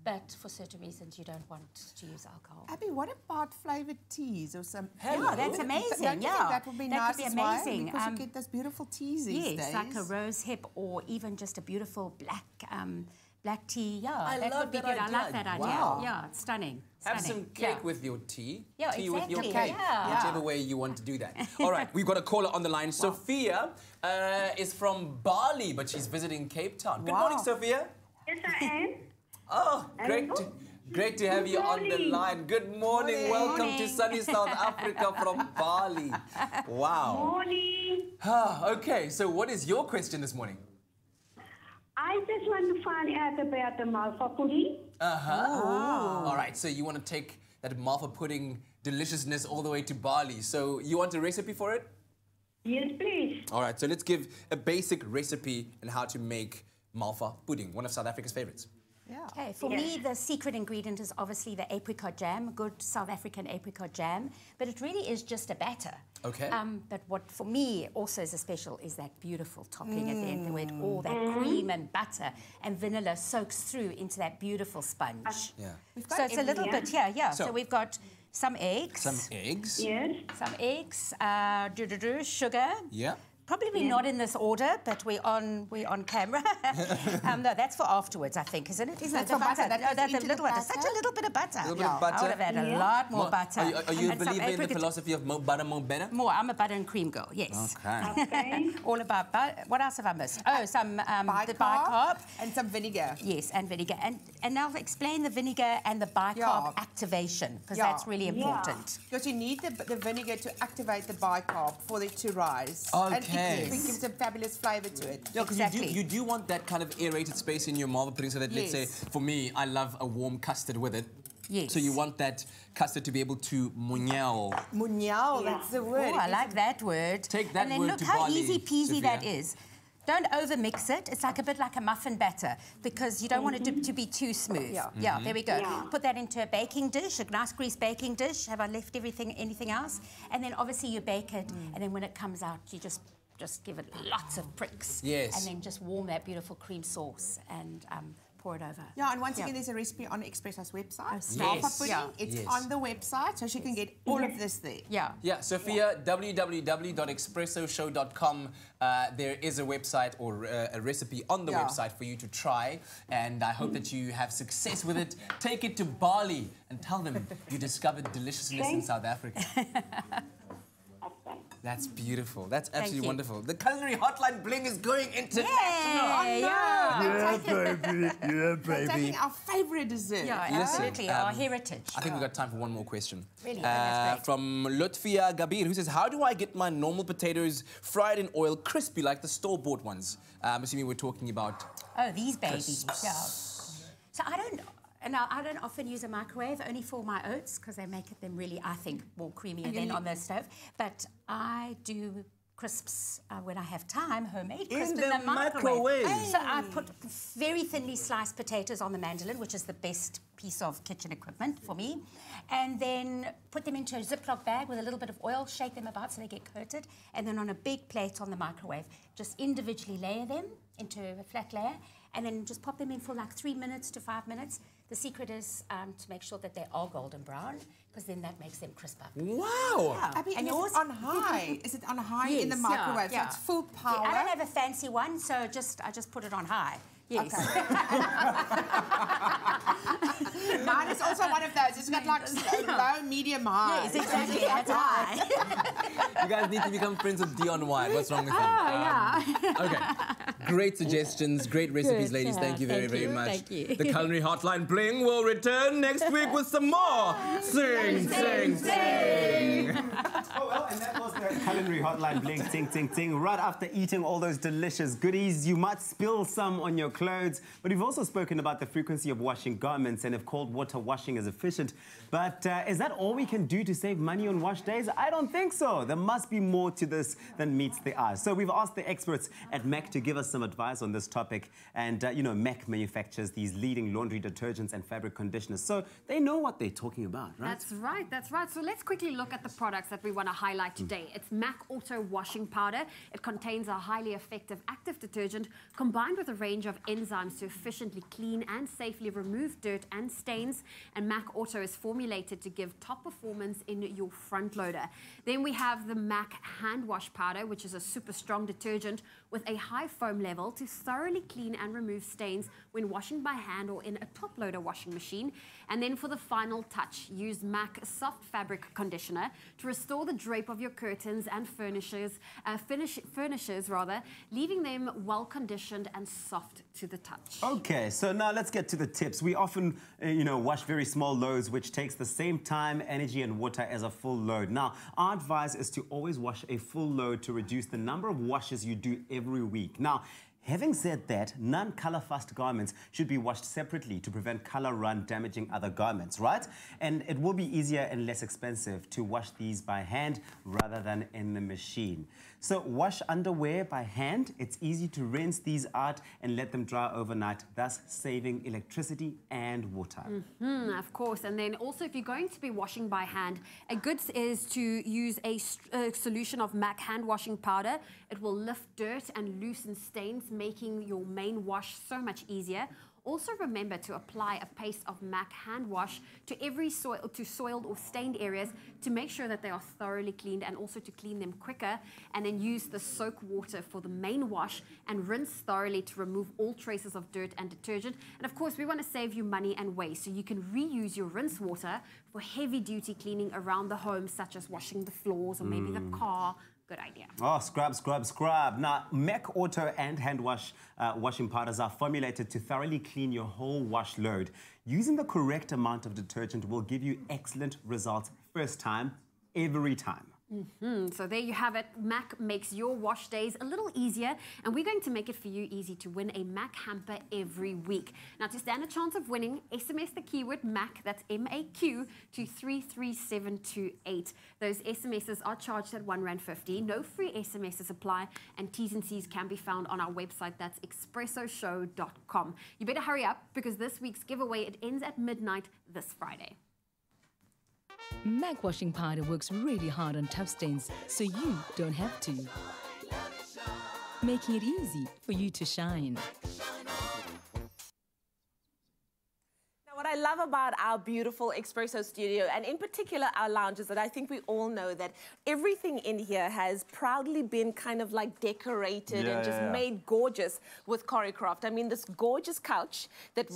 but for certain reasons you don't want to use alcohol. Abby, what about flavoured teas or some? Yeah, that's amazing. Don't you yeah, think that would be nice could be as well? amazing. Because you get those beautiful teas these days. Yes, like a rose hip or even just a beautiful black tea. Yeah, I that love would be that good. I idea. like that idea. Wow. Yeah, it's stunning. Have Stunning. some cake with your tea. Yeah, tea with your exactly. cake. Yeah. Whichever way you want to do that. All right, we've got a caller on the line. Sophia is from Bali, but she's visiting Cape Town. Good morning, Sophia. Yes, I am. Oh, great to have you on the line. Good morning. Welcome to sunny South Africa from Bali. Wow. Morning. Okay, so what is your question this morning? I just want to find out about the malva pudding. All right, so you want to take that malva pudding deliciousness all the way to Bali. So you want a recipe for it? Yes, please. All right, so let's give a basic recipe on how to make malva pudding, one of South Africa's favorites. Okay, for me, the secret ingredient is obviously the apricot jam, good South African apricot jam, but it really is just a batter. Okay. But what for me also is a special is that beautiful topping at the end, where all that cream and butter and vanilla soaks through into that beautiful sponge. Yeah. So it's a little bit, So we've got some eggs. Some eggs. Yes. Some eggs, sugar. Yeah. Probably not in this order, but we're on camera. No, that's for afterwards, I think, isn't it? Isn't it the butter? That No, that's a into little the butter. Such a little bit of butter. A little bit of butter. I would have had a lot more butter. Are you a And some believer in the apricot- philosophy of more butter, more better? More. I'm a butter and cream girl, yes. Okay. All about butter. What else have I missed? Oh, some the bicarb. And some vinegar. Yes, and vinegar. And now explain the vinegar and the bicarb activation, because that's really important. Because you need the vinegar to activate the bicarb for it to rise. Okay. And it gives a fabulous flavour to it. Yeah, because you do want that kind of aerated space in your malva pudding so that, let's say, for me, I love a warm custard with it. Yes. So you want that custard to be able to munyao. Munyao, that's the word. Oh, I like that word. Take that and then word look to how Bali, easy peasy Sophia. that is. Don't over-mix it. It's like a bit like a muffin batter because you don't want it to be too smooth. Yeah, there we go. Yeah. Put that into a baking dish, a nice greased baking dish. Have I left anything else? And then obviously you bake it, and then when it comes out, you just give it lots of pricks. Yes. And then just warm that beautiful cream sauce and pour it over. Yeah, and once again, there's a recipe on Expresso's website. Yes. Malva pudding. Yeah. It's Yes. on the website, so she can get all of this there. Yeah. Yeah, Sophia, www.expressoshow.com. There is a website or a recipe on the website for you to try, and I hope that you have success with it. Take it to Bali and tell them you discovered deliciousness in South Africa. That's beautiful. That's absolutely wonderful. The culinary hotline bling is going international. Yeah, baby. Yeah, They're taking our favourite dessert. Yeah, absolutely. Our heritage. I think we've got time for one more question. Really? That's great. From Lutfia Gabir, who says, how do I get my normal potatoes fried in oil crispy like the store-bought ones? I'm assuming we're talking about... Oh, these babies. crisps. Yeah. So I don't often use a microwave, only for my oats, because they make them really, I think, more creamier than on the stove. But I do crisps when I have time, homemade crisps in the microwave. So I put very thinly sliced potatoes on the mandolin, which is the best piece of kitchen equipment for me, and then put them into a Ziploc bag with a little bit of oil, shake them about so they get coated, and then on a big plate on the microwave, just individually layer them into a flat layer, and then just pop them in for like 3 minutes to 5 minutes. The secret is to make sure that they are golden brown, because then that makes them crisp up. Wow! Yeah. Abby, And is yours? it on high? Is it on high in the Yes, microwave? yeah, So it's full power? Yeah, I don't have a fancy one, so I just put it on high. Yes. Mine is also one of those. It's got like low, medium, high. Yes, exactly. That's high. You guys need to become friends with Dion White. What's wrong with him? Oh, yeah. Okay. Great suggestions, great recipes, ladies. Thank you very much. Thank you. The culinary hotline bling will return next week with some more sing, sing, sing. Oh, well, and that was the culinary hotline bling, ting, ting, ting. Right after eating all those delicious goodies, you might spill some on your clothes. But we've also spoken about the frequency of washing garments and if cold water washing is efficient. But is that all we can do to save money on wash days? I don't think so. There must be more to this than meets the eye. So we've asked the experts at MEC to give us some advice on this topic. And, you know, MEC manufactures these leading laundry detergents and fabric conditioners. So they know what they're talking about, right? That's right, that's right. So let's quickly look at the products that we want to highlight today. It's MAC Auto Washing Powder. It contains a highly effective active detergent combined with a range of enzymes to efficiently clean and safely remove dirt and stains. And MAC Auto is formulated to give top performance in your front loader. Then we have the MAC Hand Wash Powder, which is a super strong detergent with a high foam level to thoroughly clean and remove stains when washing by hand or in a top loader washing machine. And then for the final touch, use MAC Soft Fabric Conditioner to restore the drape of your curtains and furnishes, leaving them well conditioned and soft to the touch. Okay, so now let's get to the tips. We often, you know, wash very small loads, which takes the same time, energy, and water as a full load. Now, our advice is to always wash a full load to reduce the number of washes you do every week. Now, having said that, non-color-fast garments should be washed separately to prevent color run damaging other garments, right? And it will be easier and less expensive to wash these by hand rather than in the machine. So wash underwear by hand. It's easy to rinse these out and let them dry overnight, thus saving electricity and water. Of course. And then also, if you're going to be washing by hand, a good is to use a solution of MAC hand washing powder. It will lift dirt and loosen stains, making your main wash so much easier. Also remember to apply a paste of MAC hand wash to every soiled or stained areas to make sure that they are thoroughly cleaned and also to clean them quicker. And then use the soak water for the main wash and rinse thoroughly to remove all traces of dirt and detergent. And of course, we want to save you money and waste, so you can reuse your rinse water for heavy duty cleaning around the home, such as washing the floors or maybe the car. Good idea. Oh, scrub, scrub, scrub. Now, MAC Auto and hand wash washing powders are formulated to thoroughly clean your whole wash load. Using the correct amount of detergent will give you excellent results first time, every time. So there you have it. MAC makes your wash days a little easier, and we're going to make it for you easy to win a MAC hamper every week. Now, to stand a chance of winning, SMS the keyword MAC, that's M-A-Q, to 33728. Those SMSs are charged at R1.50. No free SMSs apply, and T's and C's can be found on our website. That's expressoshow.com. You better hurry up, because this week's giveaway, it ends at midnight this Friday. MAC washing powder works really hard on tough stains, so you don't have to. Making it easy for you to shine. What I love about our beautiful Expresso studio, and in particular our lounges, that I think we all know that everything in here has proudly been kind of like decorated and just made gorgeous with Choreographed. I mean, this gorgeous couch that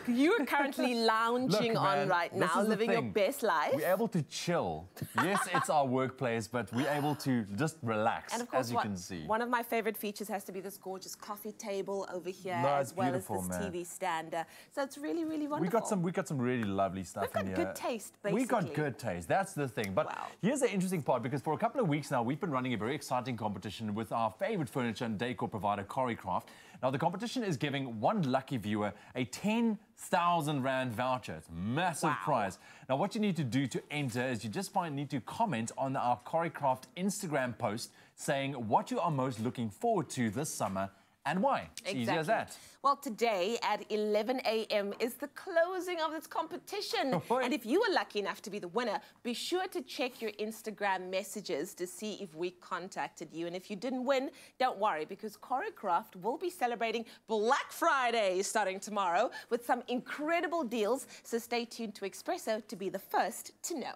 you're currently lounging on right now, living your best life. We're able to chill. Yes, it's our workplace, but we're able to just relax, and of course, as you can see. One of my favorite features has to be this gorgeous coffee table over here, as well as this TV stand. So it's really, really wonderful. We got some really lovely stuff in here. We've got good taste, basically. We got good taste. That's the thing. But here's the interesting part, because for a couple of weeks now, we've been running a very exciting competition with our favorite furniture and decor provider, Choreographed. Now, the competition is giving one lucky viewer a 10,000 Rand voucher. It's a massive prize. Now, what you need to do to enter is you just need to comment on our Choreographed Instagram post saying what you are most looking forward to this summer and why. It's easy as that. Well, today at 11 a.m. is the closing of this competition. And if you were lucky enough to be the winner, be sure to check your Instagram messages to see if we contacted you. And if you didn't win, don't worry, because Choreographed will be celebrating Black Friday starting tomorrow with some incredible deals. So stay tuned to Expresso to be the first to know.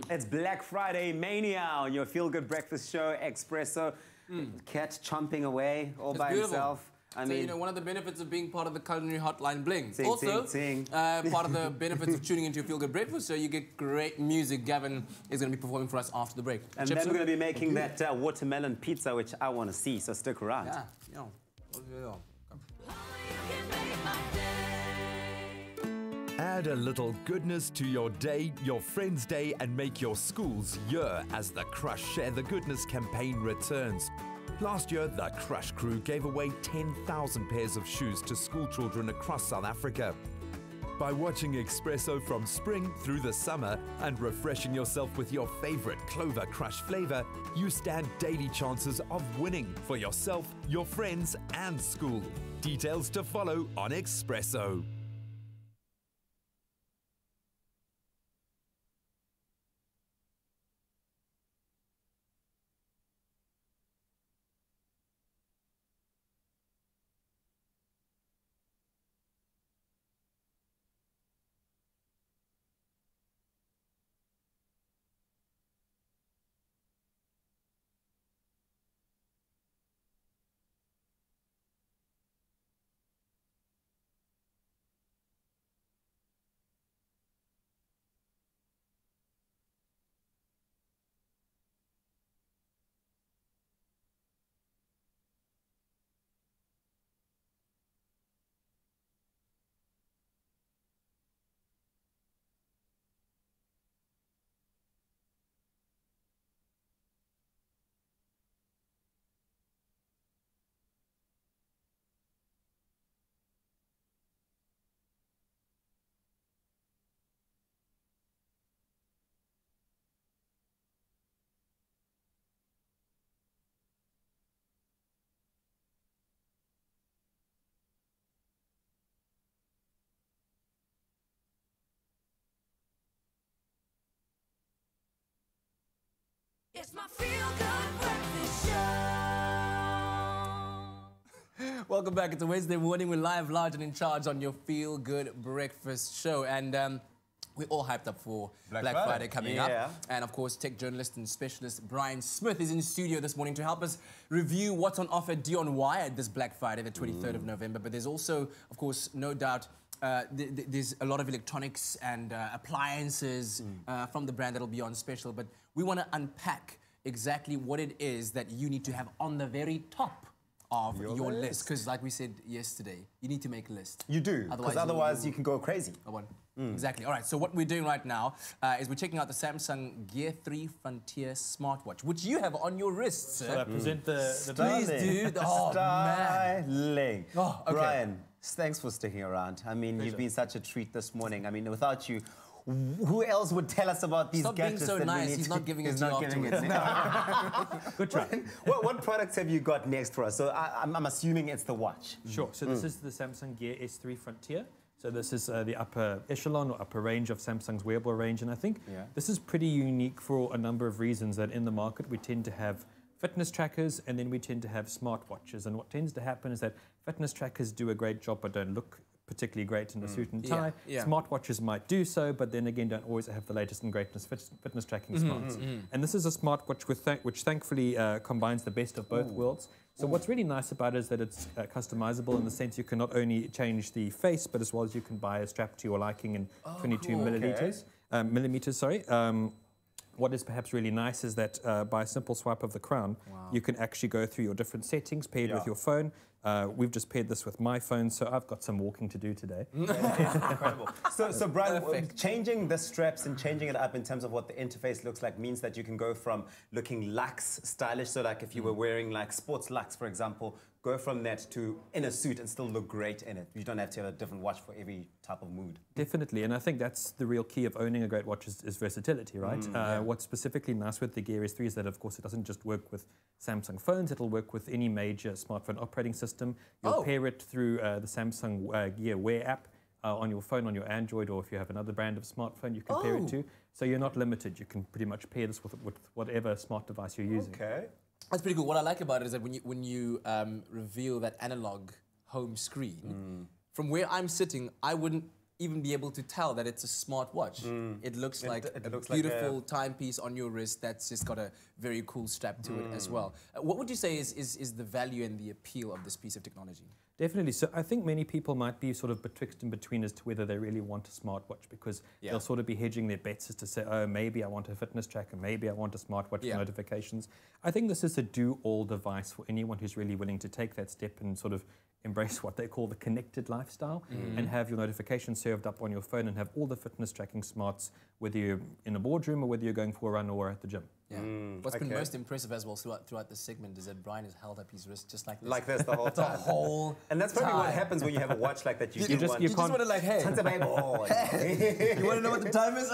It's Black Friday mania on your feel-good breakfast show, Expresso. Cat chomping away all by himself. I so, mean, you know, one of the benefits of being part of the culinary hotline bling. Sing, Also, sing, part of the benefits of tuning into your Feel Good Breakfast show, you get great music. Gavin is going to be performing for us after the break. And then we're going to be making that watermelon pizza, which I want to see, so stick around. Yeah. Add a little goodness to your day, your friend's day, and make your school's year as the Crush Share the Goodness campaign returns. Last year, the Crush crew gave away 10,000 pairs of shoes to school children across South Africa. By watching Expresso from spring through the summer and refreshing yourself with your favorite Clover Crush flavor, you stand daily chances of winning for yourself, your friends, and school. Details to follow on Expresso. It's my Feel Good Breakfast Show. Welcome back. It's a Wednesday morning. We're live, large, and in charge on your Feel Good Breakfast Show. And we're all hyped up for Black Friday coming up. And of course, tech journalist and specialist Brian Smith is in the studio this morning to help us review what's on offer at Dion Wired this Black Friday, the 23rd of November. But there's also, of course, no doubt, there's a lot of electronics and appliances from the brand that'll be on special. But we want to unpack exactly what it is that you need to have on the very top of your list. Because like we said yesterday, you need to make a list. You do, because otherwise you can go crazy. Exactly. All right, so what we're doing right now is we're checking out the Samsung Gear 3 Frontier smartwatch, which you have on your wrist, sir. Shall I present the Please do. Oh, man. Oh, okay. Brian, thanks for sticking around. I mean, you've been such a treat this morning. I mean, without you, who else would tell us about these gadgets? Stop being so nice. He's not giving it to you afterwards. Good try. What products have you got next for us? So I'm assuming it's the watch. Sure. So this is the Samsung Gear S3 Frontier. So this is the upper echelon or upper range of Samsung's wearable range. And I think this is pretty unique for a number of reasons that in the market we tend to have fitness trackers and then we tend to have smartwatches. And what tends to happen is that fitness trackers do a great job but don't look particularly great in a suit and tie. Smartwatches might do so, but then again don't always have the latest and greatest fitness tracking smarts. And this is a smartwatch which thankfully combines the best of both worlds. So what's really nice about it is that it's customizable in the sense you can not only change the face, but as well as you can buy a strap to your liking in 22 millimeters. What is perhaps really nice is that by a simple swipe of the crown, you can actually go through your different settings paired with your phone. We've just paired this with my phone, so I've got some walking to do today. Incredible. So Brian, changing the straps and changing it up in terms of what the interface looks like means that you can go from looking lax, stylish, so like if you were wearing like sports lax, for example, go from that to in a suit and still look great in it. You don't have to have a different watch for every type of mood. Definitely, and I think that's the real key of owning a great watch is versatility, right? What's specifically nice with the Gear S3 is that, of course, it doesn't just work with Samsung phones, it'll work with any major smartphone operating system. You'll pair it through the Samsung Gear Wear app on your phone, on your Android, or if you have another brand of smartphone, you can pair it to. So you're not limited. You can pretty much pair this with whatever smart device you're using. Okay. That's pretty cool. What I like about it is that when you reveal that analog home screen, from where I'm sitting, I wouldn't even be able to tell that it's a smart watch. It looks like it looks a like beautiful timepiece on your wrist that's just got a very cool strap to it as well. What would you say is the value and the appeal of this piece of technology? Definitely. So I think many people might be sort of betwixt and between as to whether they really want a smartwatch, because they'll sort of be hedging their bets as to say, oh, maybe I want a fitness tracker, maybe I want a smartwatch for notifications. I think this is a do-all device for anyone who's really willing to take that step and sort of embrace what they call the connected lifestyle and have your notifications served up on your phone and have all the fitness tracking smarts, whether you're in a boardroom or whether you're going for a run or at the gym. What's been most impressive as well throughout this segment is that Brian has held up his wrist just like this. Like this the whole time. The whole And that's probably what happens when you have a watch like that. You just want to like, hey. You want to know what the time is?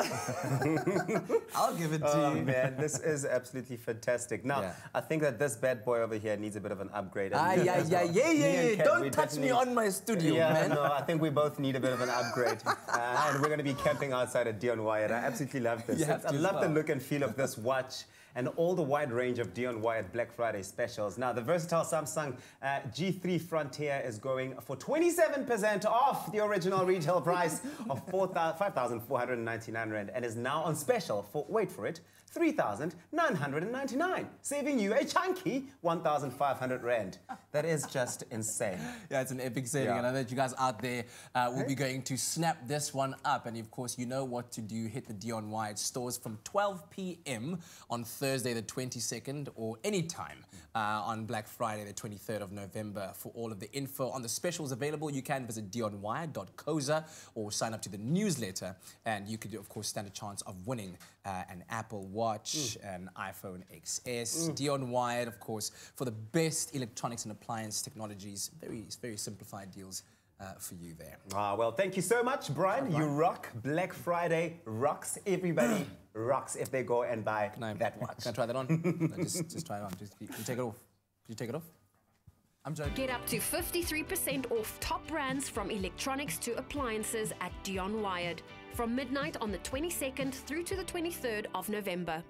I'll give it to you. Man, this is absolutely fantastic. Now, I think that this bad boy over here needs a bit of an upgrade. Don't touch me on my studio, man. No, I think we both need a bit of an upgrade. And we're going to be camping outside at Dion Wyatt. I absolutely love this. I love the look and feel of this watch and all the wide range of Dion Wyatt Black Friday specials. Now, the versatile Samsung G3 Frontier is going for 27% off the original retail price of 5,499 Rand and is now on special for, wait for it, 3,999, saving you a chunky 1,500 Rand. That is just insane. Yeah, it's an epic saving. And I know that you guys out there will be going to snap this one up. And of course, you know what to do. Hit the Dion Wyatt stores from 12 p.m. on Thursday the 22nd or anytime on Black Friday the 23rd of November. For all of the info on the specials available, you can visit dionwyatt.coza or sign up to the newsletter. And you could, of course, stand a chance of winning an Apple Watch, an iPhone XS, Dion Wyatt, of course, for the best electronics and appliance technologies. Very simplified deals for you there. Well, thank you so much, Brian. You rock. Black Friday rocks. Everybody rocks if they go and buy that watch. Can I try that on? No, just try it on. You take it off. Did you take it off? I'm joking. Get up to 53% off top brands from electronics to appliances at Dion Wyatt from midnight on the 22nd through to the 23rd of November.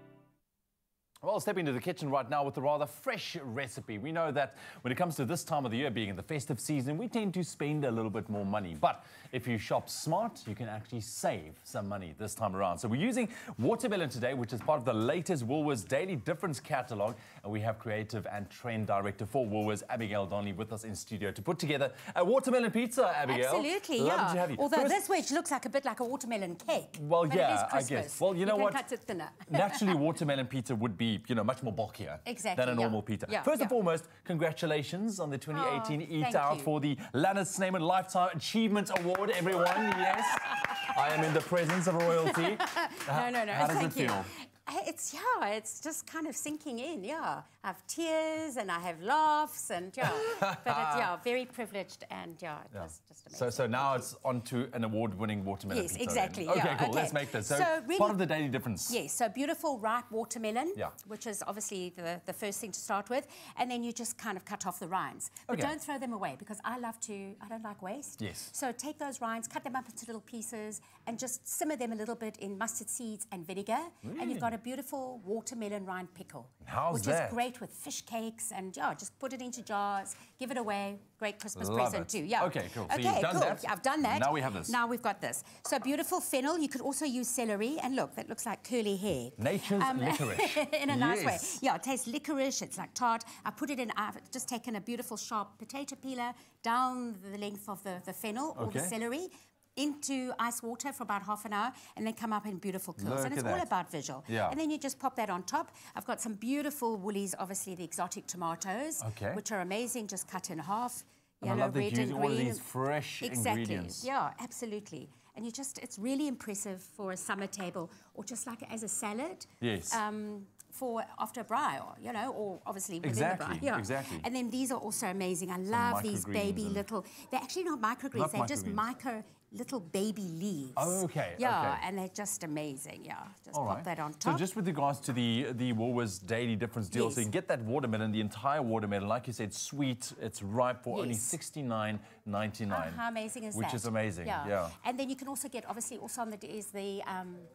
Well, stepping into the kitchen right now with a rather fresh recipe. We know that when it comes to this time of the year, being in the festive season, we tend to spend a little bit more money. But if you shop smart, you can actually save some money this time around. So we're using watermelon today, which is part of the latest Woolworths Daily Difference catalogue. And we have creative and trend director for Woolworths, Abigail Donnelly, with us in studio to put together a watermelon pizza, Abigail. Absolutely, Lovely to have you. Although this wedge looks like a bit like a watermelon cake. Well, but yeah, it is Christmas. I guess. Well, you know can what? Cut it thinner. Naturally, watermelon pizza would be, much more bulkier than a normal pizza. First and foremost, congratulations on the 2018 Eat Out for the Lannis Snyman Lifetime Achievement Award, everyone. Yes, I am in the presence of royalty. No. How does it feel? It's just kind of sinking in, I have tears and I have laughs and, but it's, very privileged and, it's just amazing. So now it's on to an award-winning watermelon pizza. Yes, exactly. Then. Okay, cool. Let's make this. So really, part of the Daily Difference. Yes, so beautiful ripe watermelon, which is obviously the first thing to start with, and then you just kind of cut off the rinds. But don't throw them away because I don't like waste. Yes. So take those rinds, cut them up into little pieces and just simmer them a little bit in mustard seeds and vinegar, and you've got a beautiful watermelon rind pickle. Which is great with fish cakes and just put it into jars, give it away. Great Christmas present too. Yeah. Okay, cool. So Okay, you've done cool. that. I've done that. Now we have this. Now we've got this. So beautiful fennel. You could also use celery, and look, that looks like curly hair. Nature's licorice. In a nice way. Yeah, it tastes licorice. It's like tart. I put it in. I've just taken a beautiful sharp potato peeler down the length of the fennel or the celery, into ice water for about half an hour, and then come up in beautiful curls. And it's all about visual. Yeah. And then you just pop that on top. I've got some beautiful Woolies, obviously the exotic tomatoes, which are amazing, just cut in half. And Yellow, I love red, and green. all of these fresh ingredients. Yeah, absolutely. And it's really impressive for a summer table, or just like as a salad. Yes. For after a braai, or obviously within the braai. Yeah. Exactly. And then these are also amazing. I love these baby little. They're actually not microgreens. They're just little baby leaves. Oh, okay. Yeah, and they're just amazing. Yeah, just pop that on top. So just with regards to the Woolworths Daily Difference deal, so you can get that watermelon, the entire watermelon, like you said, sweet, it's ripe for only $69.99. How amazing is that? Which is amazing. Yeah. And then you can also get, obviously, also on the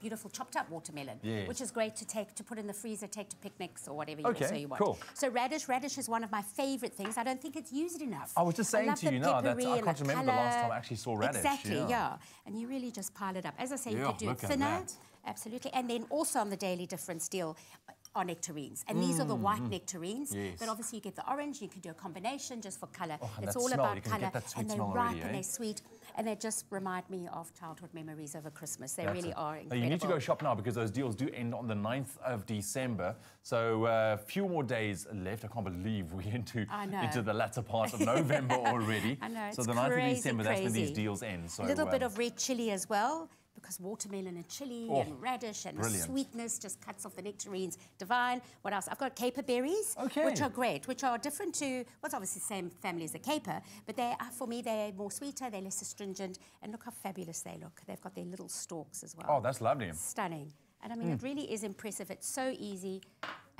beautiful chopped up watermelon, which is great to put in the freezer, take to picnics or whatever you want. Cool. So radish is one of my favorite things. I don't think it's used enough. I was just saying to you now that I can't remember the last time I actually saw radish. Exactly. yeah, and you really just pile it up. As I say, you Yeah, could do it look at thinner, that. absolutely, and then also on the Daily Difference deal are nectarines, and these are the white nectarines. Yes. But obviously, you get the orange. You can do a combination just for colour. Oh, and It's that all smell, about you can colour, get that sweet and they're smell ripe already, and eh? they're sweet, and they just remind me of childhood memories over Christmas. They That's really it. are Now, incredible. you need to go shop now because those deals do end on the 9th of December. So a few more days left. I can't believe we're into the latter part of November already. I know, So it's the 9th of crazy, December, that's when these crazy. deals end. So A little bit of red chilli as well, because watermelon and chili and radish and brilliant. sweetness just cuts off the nectarines. Divine. What else? I've got caper berries, Okay. which are great, which are different to, well, it's obviously the same family as the caper, but they are, for me, they're more sweeter, they're less astringent, and look how fabulous they look. They've got their little stalks as well. Oh, that's lovely. Stunning. And I mean, it really is impressive. It's so easy.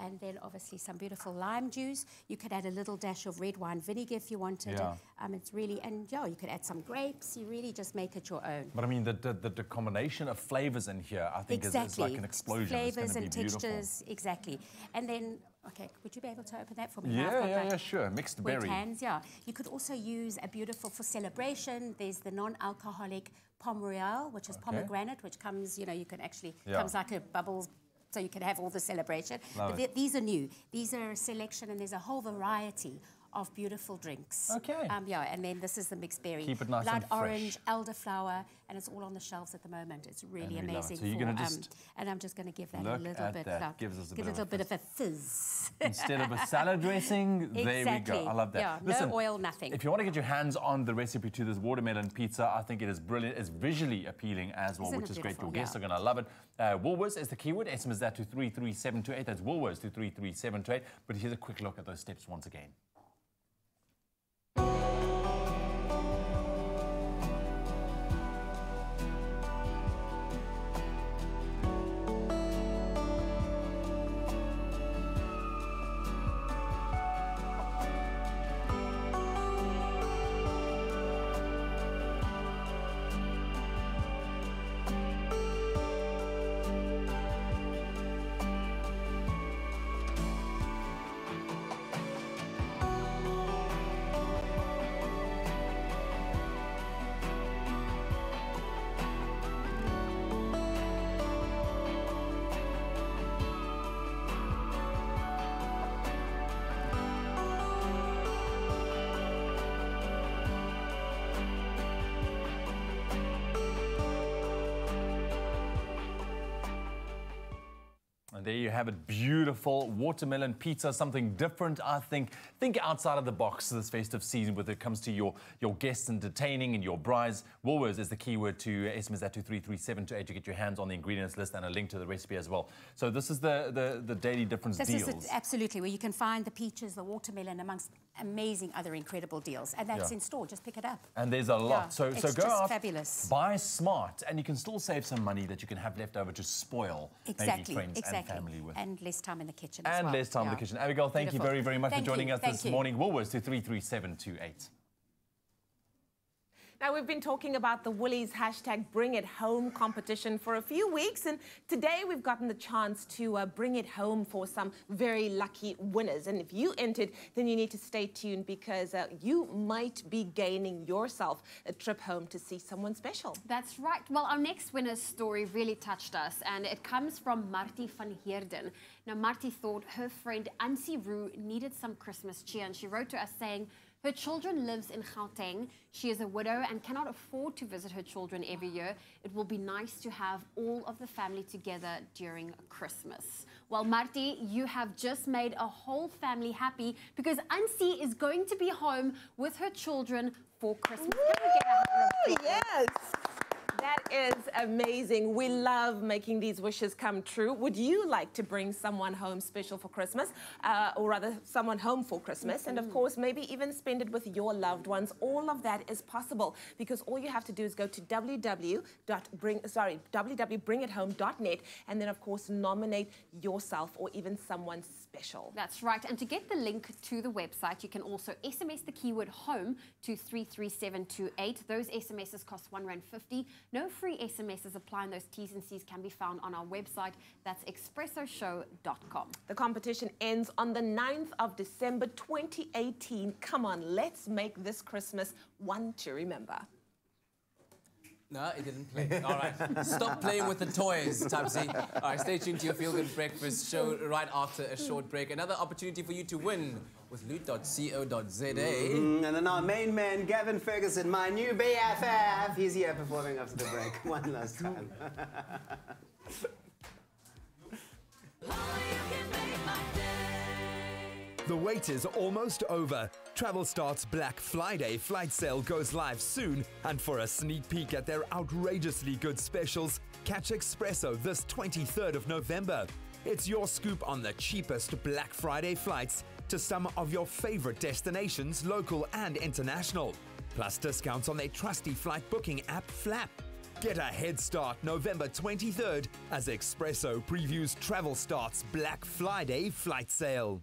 And then obviously some beautiful lime juice. You could add a little dash of red wine vinegar if you wanted. Yeah. It's really, and yeah, you could add some grapes. You really just make it your own. But I mean, the combination of flavors in here, I think, is like an explosion. Flavors it's and be beautiful. textures, exactly. And then, okay, would you be able to open that for me? Now I've got Yeah, my sure. Mixed wet berry. hands, yeah. You could also use a beautiful, for celebration, there's the non-alcoholic Pomme Royale, which is pomegranate, which comes, you know, you can actually, comes like a bubbles, so you can have all the celebration. Love But these are new. These are a selection, and there's a whole variety of beautiful drinks. Okay. Yeah, and then this is the mixed berry. Keep it nice Blood and fresh. orange, elderflower, and it's all on the shelves at the moment. It's really And we love it. amazing. So you're gonna just and I'm just going to give that a look little at bit. that. Like, Gives us a give bit a little of a bit of a fizz. Instead of a salad dressing, there we Exactly. go. I love that. Yeah, Listen, no oil, nothing. If you want to get your hands on the recipe to this watermelon pizza, I think it is brilliant. It's visually appealing as well, Isn't which it is great. Your beautiful? guests are going to love it. Woolworths is the keyword. SMS that to 33728. That's Woolworths to 33728. But here's a quick look at those steps once again. And there you have it, beautiful watermelon pizza, something different, I think. Think outside of the box this festive season when it comes to your guests entertaining and your brides. Woolworths is the keyword to SMS that to 33728 to get your hands on the ingredients list and a link to the recipe as well. So this is the Daily Difference This deals. is absolutely where you can find the peaches, the watermelon, amongst amazing other incredible deals. And that's in store. Just pick it up. And there's a lot. Yeah, So it's go just out, fabulous. buy smart, and you can still save some money that you can have left over to spoil maybe friends and family with. And less time in the kitchen as And well. less time in the kitchen. Abigail, thank Beautiful. you very, very much Thank for joining you. us Thank this you. morning. Woolworths to 33728. Now, we've been talking about the Woolies hashtag Bring It Home competition for a few weeks, and today we've gotten the chance to bring it home for some very lucky winners. And if you entered, then you need to stay tuned because you might be gaining yourself a trip home to see someone special. That's right. Well, our next winner's story really touched us, and it comes from Martie van Heerden. Now, Martie thought her friend Ansie Roo needed some Christmas cheer, and she wrote to us saying, her children lives in Gauteng. She is a widow and cannot afford to visit her children every year. It will be nice to have all of the family together during Christmas. Well, Martie, you have just made a whole family happy because Ansie is going to be home with her children for Christmas. Can we get a round of applause? Yes! That is amazing. We love making these wishes come true. Would you like to bring someone home special for Christmas, or rather someone home for Christmas, and of course maybe even spend it with your loved ones? All of that is possible because all you have to do is go to www.bringithome.net and then of course nominate yourself or even someone special. That's right. And to get the link to the website, you can also SMS the keyword home to 33728. Those SMSs cost R1.50. No free SMSs apply, and those T's and C's can be found on our website. That's expressoshow.com. The competition ends on the 9th of December 2018. Come on, let's make this Christmas one to remember. No, it didn't play. All right. Stop playing with the toys, Tabsi. All right, stay tuned to your Feel Good Breakfast show right after a short break. Another opportunity for you to win with loot.co.za. And then our main man, Gavin Ferguson, my new BFF. He's here performing after the break one last time. The wait is almost over. Travel Start's Black Friday flight sale goes live soon, and for a sneak peek at their outrageously good specials, catch Expresso this 23rd of November. It's your scoop on the cheapest Black Friday flights to some of your favorite destinations, local and international. Plus discounts on their trusty flight booking app, Flap. Get a head start November 23rd as Expresso previews Travel Start's Black Friday flight sale.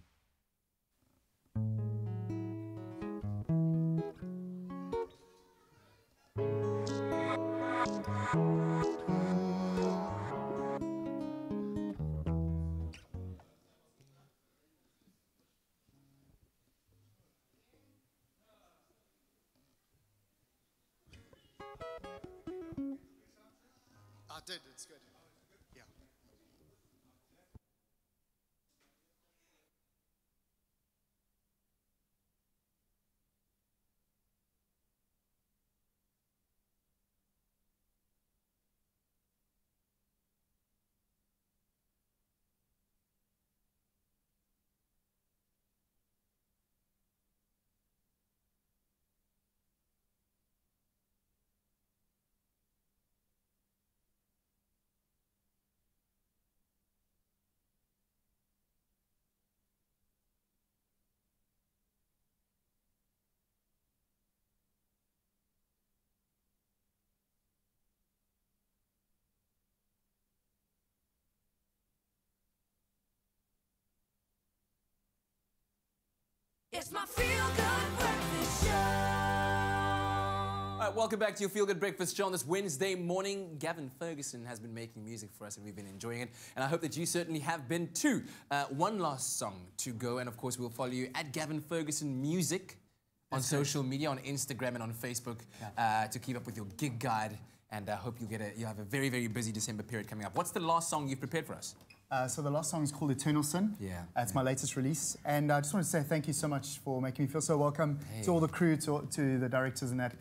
I did, it's good. Yeah. It's my Feel Good Breakfast Show. All right, welcome back to your Feel Good Breakfast Show on this Wednesday morning. Gavin Ferguson has been making music for us and we've been enjoying it. And I hope that you certainly have been too. One last song to go, and of course we'll follow you at Gavin Ferguson Music on social media, on Instagram and on Facebook to keep up with your gig guide. And I hope you have a very, very busy December period coming up. What's the last song you've prepared for us? So the last song is called Eternal Sin. Yeah. It's my latest release. And I just want to say thank you so much for making me feel so welcome. To all the crew, to the directors and that.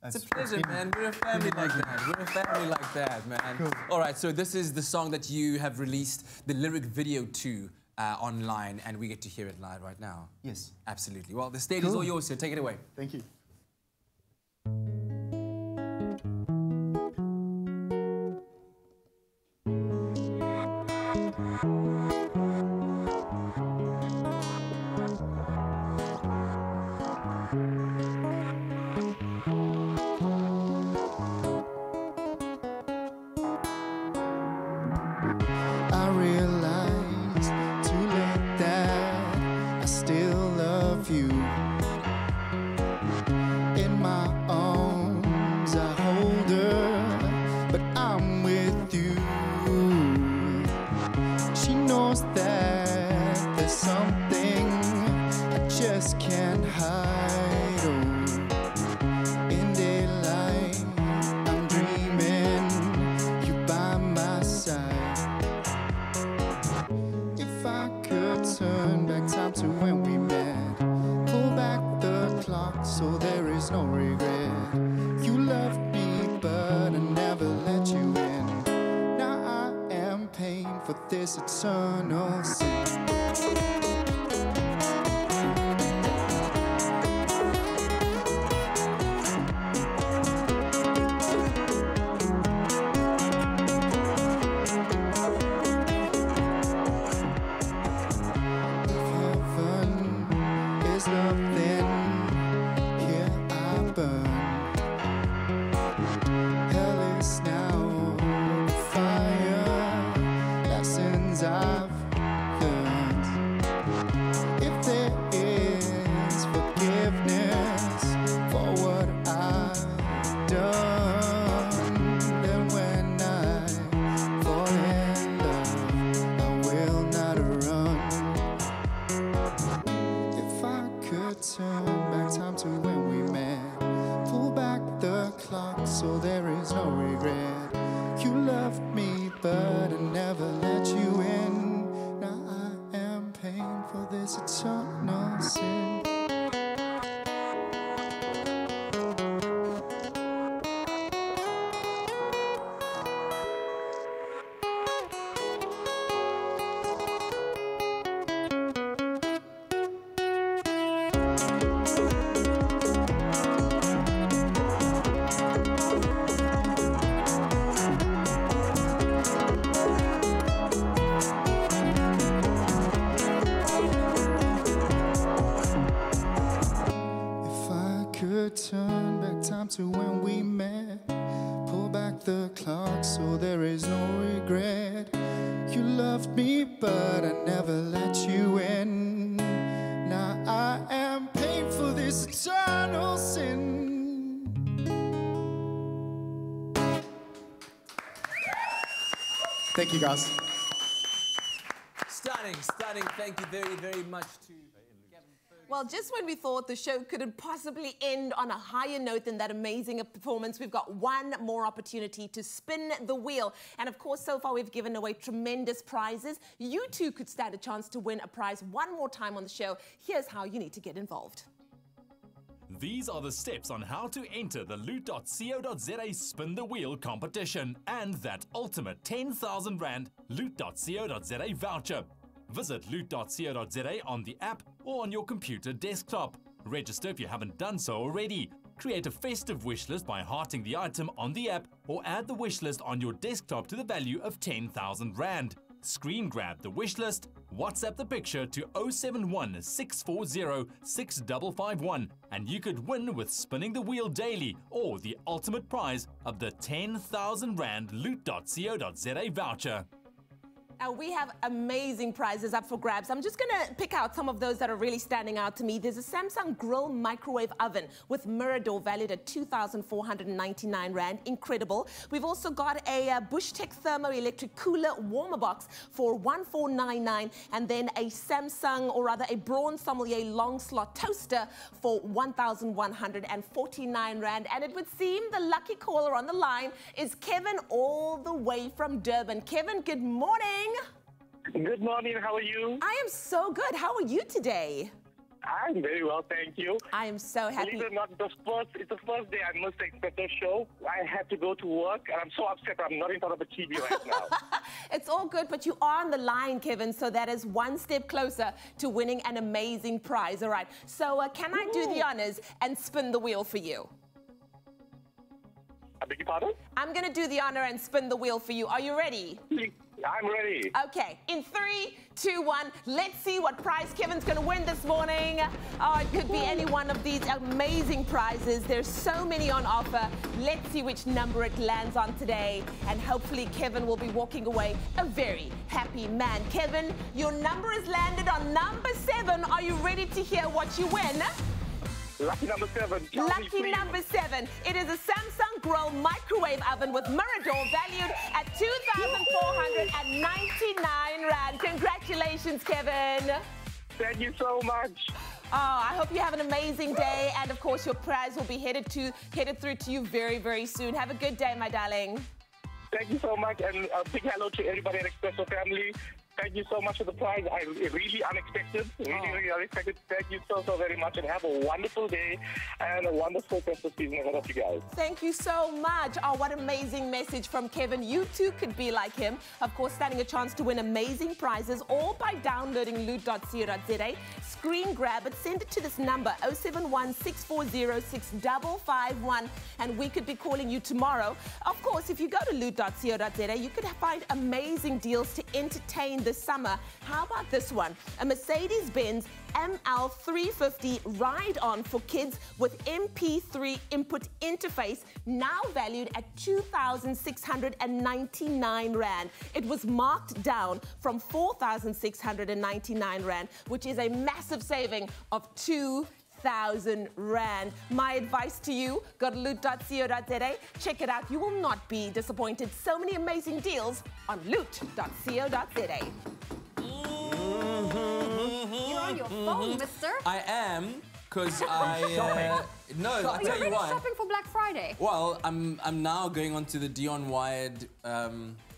It's a pleasure, man. We're a family like that. We're a family like that, man. Cool. All right, so this is the song that you have released the lyric video to online, and we get to hear it live right now. Yes. Absolutely. Well, the stage is all yours, so take it away. Thank you. I realized too late that I still love you. In my arms I hold her, but I'm with you. She knows that there's something I just can't hide. Oh, in daylight I'm dreaming you by my side. If I could turn back time to when we met, pull back the clock so there is no regret. You loved me but I never let you in. Now I am paying for this eternal sin. Is love then, here I burn. Hell is now fire, lessons I've learned. If there is forgiveness for what I've done, then when I fall in love, I will not run. If I could turn back time to when we met, pull back the clock so so there is no regret. You loved me, but I never let you in. Now I am paying for this eternal sin. Turn back time to when we met. Pull back the clock so there is no regret. You loved me, but I never let you in. Now I am paying for this eternal sin. Thank you, guys. Stunning, stunning. Thank you very, very much to... Well, just when we thought the show couldn't possibly end on a higher note than that amazing performance, we've got one more opportunity to spin the wheel. And of course, so far we've given away tremendous prizes. You too could stand a chance to win a prize one more time on the show. Here's how you need to get involved. These are the steps on how to enter the loot.co.za Spin the Wheel competition and that ultimate 10,000 Rand loot.co.za voucher. Visit loot.co.za on the app or on your computer desktop. Register if you haven't done so already. Create a festive wish list by hearting the item on the app or add the wish list on your desktop to the value of 10,000 Rand. Screen grab the wish list, WhatsApp the picture to 071 640 6551 and you could win with spinning the wheel daily or the ultimate prize of the 10,000 Rand loot.co.za voucher. Now, we have amazing prizes up for grabs. I'm just going to pick out some of those that are really standing out to me. There's a Samsung Grill microwave oven with mirror door valued at 2,499 Rand. Incredible. We've also got a Bushtech thermoelectric cooler warmer box for 1,499 and then a Samsung, or rather a Braun Sommelier long slot toaster for 1,149 Rand. And it would seem the lucky caller on the line is Kevin all the way from Durban. Kevin, good morning. Good morning, how are you? I am so good. How are you today? I'm very well, thank you. I am so happy. Believe it or not, it's the first day I missed the Expresso show. I had to go to work, and I'm so upset I'm not in front of a TV right now. It's all good, but you are on the line, Kevin, so that is one step closer to winning an amazing prize. All right, so can I do the honors and spin the wheel for you? I beg your pardon? I'm going to do the honor and spin the wheel for you. Are you ready? I'm ready. Okay, in 3, 2, 1, let's see what prize Kevin's going to win this morning. Oh, it could be any one of these amazing prizes. There's so many on offer. Let's see which number it lands on today. And hopefully Kevin will be walking away a very happy man. Kevin, your number is landed on number 7. Are you ready to hear what you win? Lucky number 7. Lucky number 7. It is a Samsung Grill microwave oven with mirror door valued at 2,499 Rand. Congratulations, Kevin. Thank you so much. Oh, I hope you have an amazing day. And of course, your prize will be headed through to you very, very soon. Have a good day, my darling. Thank you so much. And a big hello to everybody at Expresso family. Thank you so much for the prize. Really unexpected. Really unexpected. Thank you so very much. And have a wonderful day and a wonderful Christmas season ahead of you guys. Thank you so much. Oh, what amazing message from Kevin. You too could be like him. Of course, standing a chance to win amazing prizes, all by downloading loot.co.za. Screen grab it. Send it to this number, 071 640 6551. And we could be calling you tomorrow. Of course, if you go to loot.co.za, you could find amazing deals to entertain this summer. How about this one? A Mercedes-Benz ML350 ride-on for kids with MP3 input interface, now valued at 2,699 Rand. It was marked down from 4,699 Rand, which is a massive saving of 2,000 Rand. My advice to you, go to loot.co.za, check it out. You will not be disappointed. So many amazing deals on loot.co.za. You're on your phone, mister. I am. Because I... no, Are I'll you tell you already why. shopping for Black Friday? Well, I'm now going onto the Dion Wired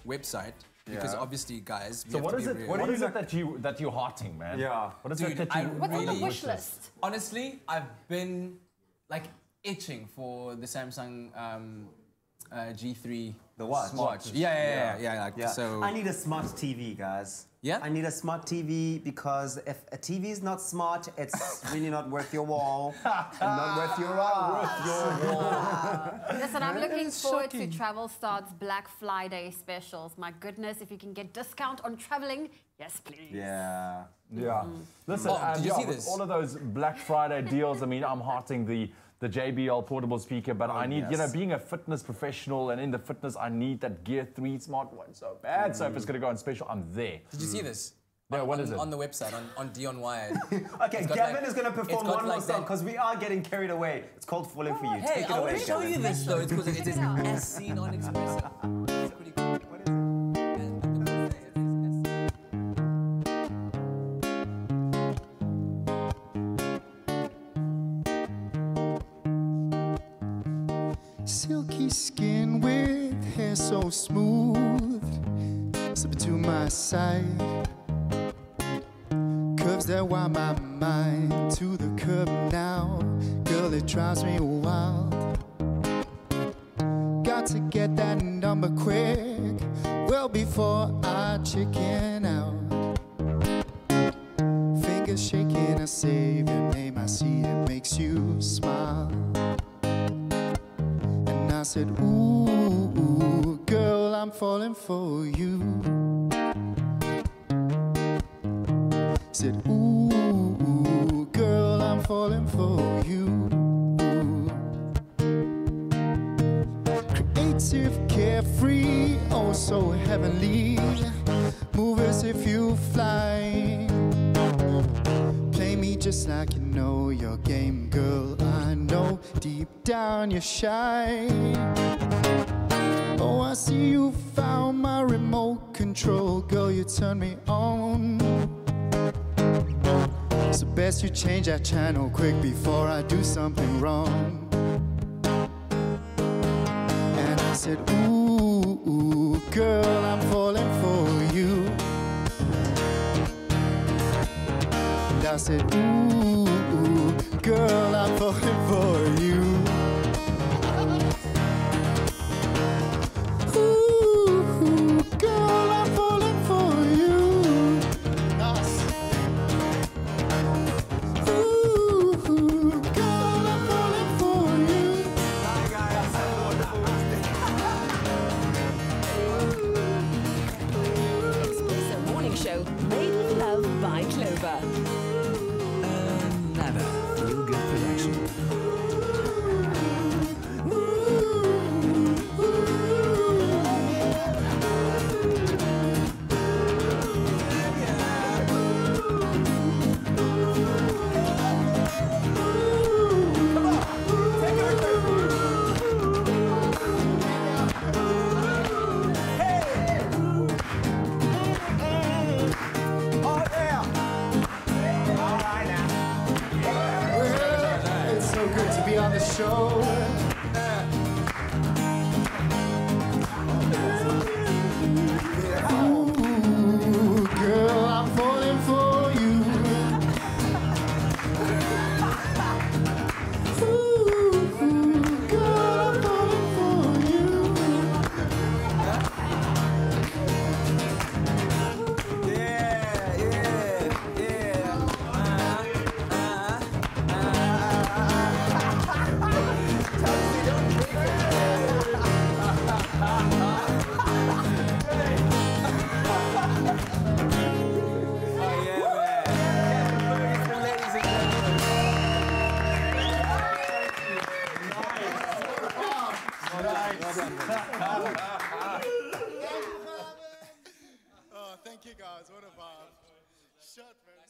website because obviously, guys, we So have what to is be it? real. What is it that you're hearting, man? Yeah. What is Dude, it that you? What's on the really wish list? Honestly, I've been like itching for the Samsung G3. The watch. Smartwatch. Yeah. Like, so I need a smart TV, guys. Yeah? I need a smart TV because if a TV is not smart, it's really not worth your wall and not worth your Listen, I'm looking forward to Travel Start's Black Friday specials. My goodness, if you can get discount on traveling, yes, please. Yeah. Yeah. Listen, did you see with this? all of those Black Friday deals, I mean, I'm hearting the JBL portable speaker, but I need, you know, being a fitness professional and in the fitness, I need that Gear 3 smartwatch so bad. So if it's going to go on special, I'm there. Did you see this? No, what is it? On the website, on Dion Wired. Okay, Gavin is going to perform one more song because we are getting carried away. It's called Falling For You. Hey, Take it I away, want to show Gavin. you this though. It's because it is as seen on Expresso. It's pretty cool. What is it? Silky skin with hair so smooth, slip to my side. Curves that wind my mind to the curb now. Girl, it drives me wild. Got to get that number quick, well before I chicken out. Fingers shaking, I save your name, I see it makes you smile. I said, ooh, girl, I'm falling for you. Said, ooh, girl, I'm falling for you. Creative, carefree, oh so heavenly. Move as if you fly. Play me just like you know your game, girl. I know deep down you're shy. Oh, I see you found my remote control, girl. You turn me on. So best you change that channel quick before I do something wrong. And I said, ooh, girl, I'm falling for you. And I said, ooh, girl, I'm falling for you. Ooh, girl, I'm falling for you. Nice. Ooh, girl, I'm falling for you. Expresso Morning Show, made with love by Clover. Nada. Feel good production. It's so good to be on the show. Ooh, girl, I'm falling for you. Ooh, girl, I'm falling for you. Oh, thank you guys. What a vibe. Shut, man.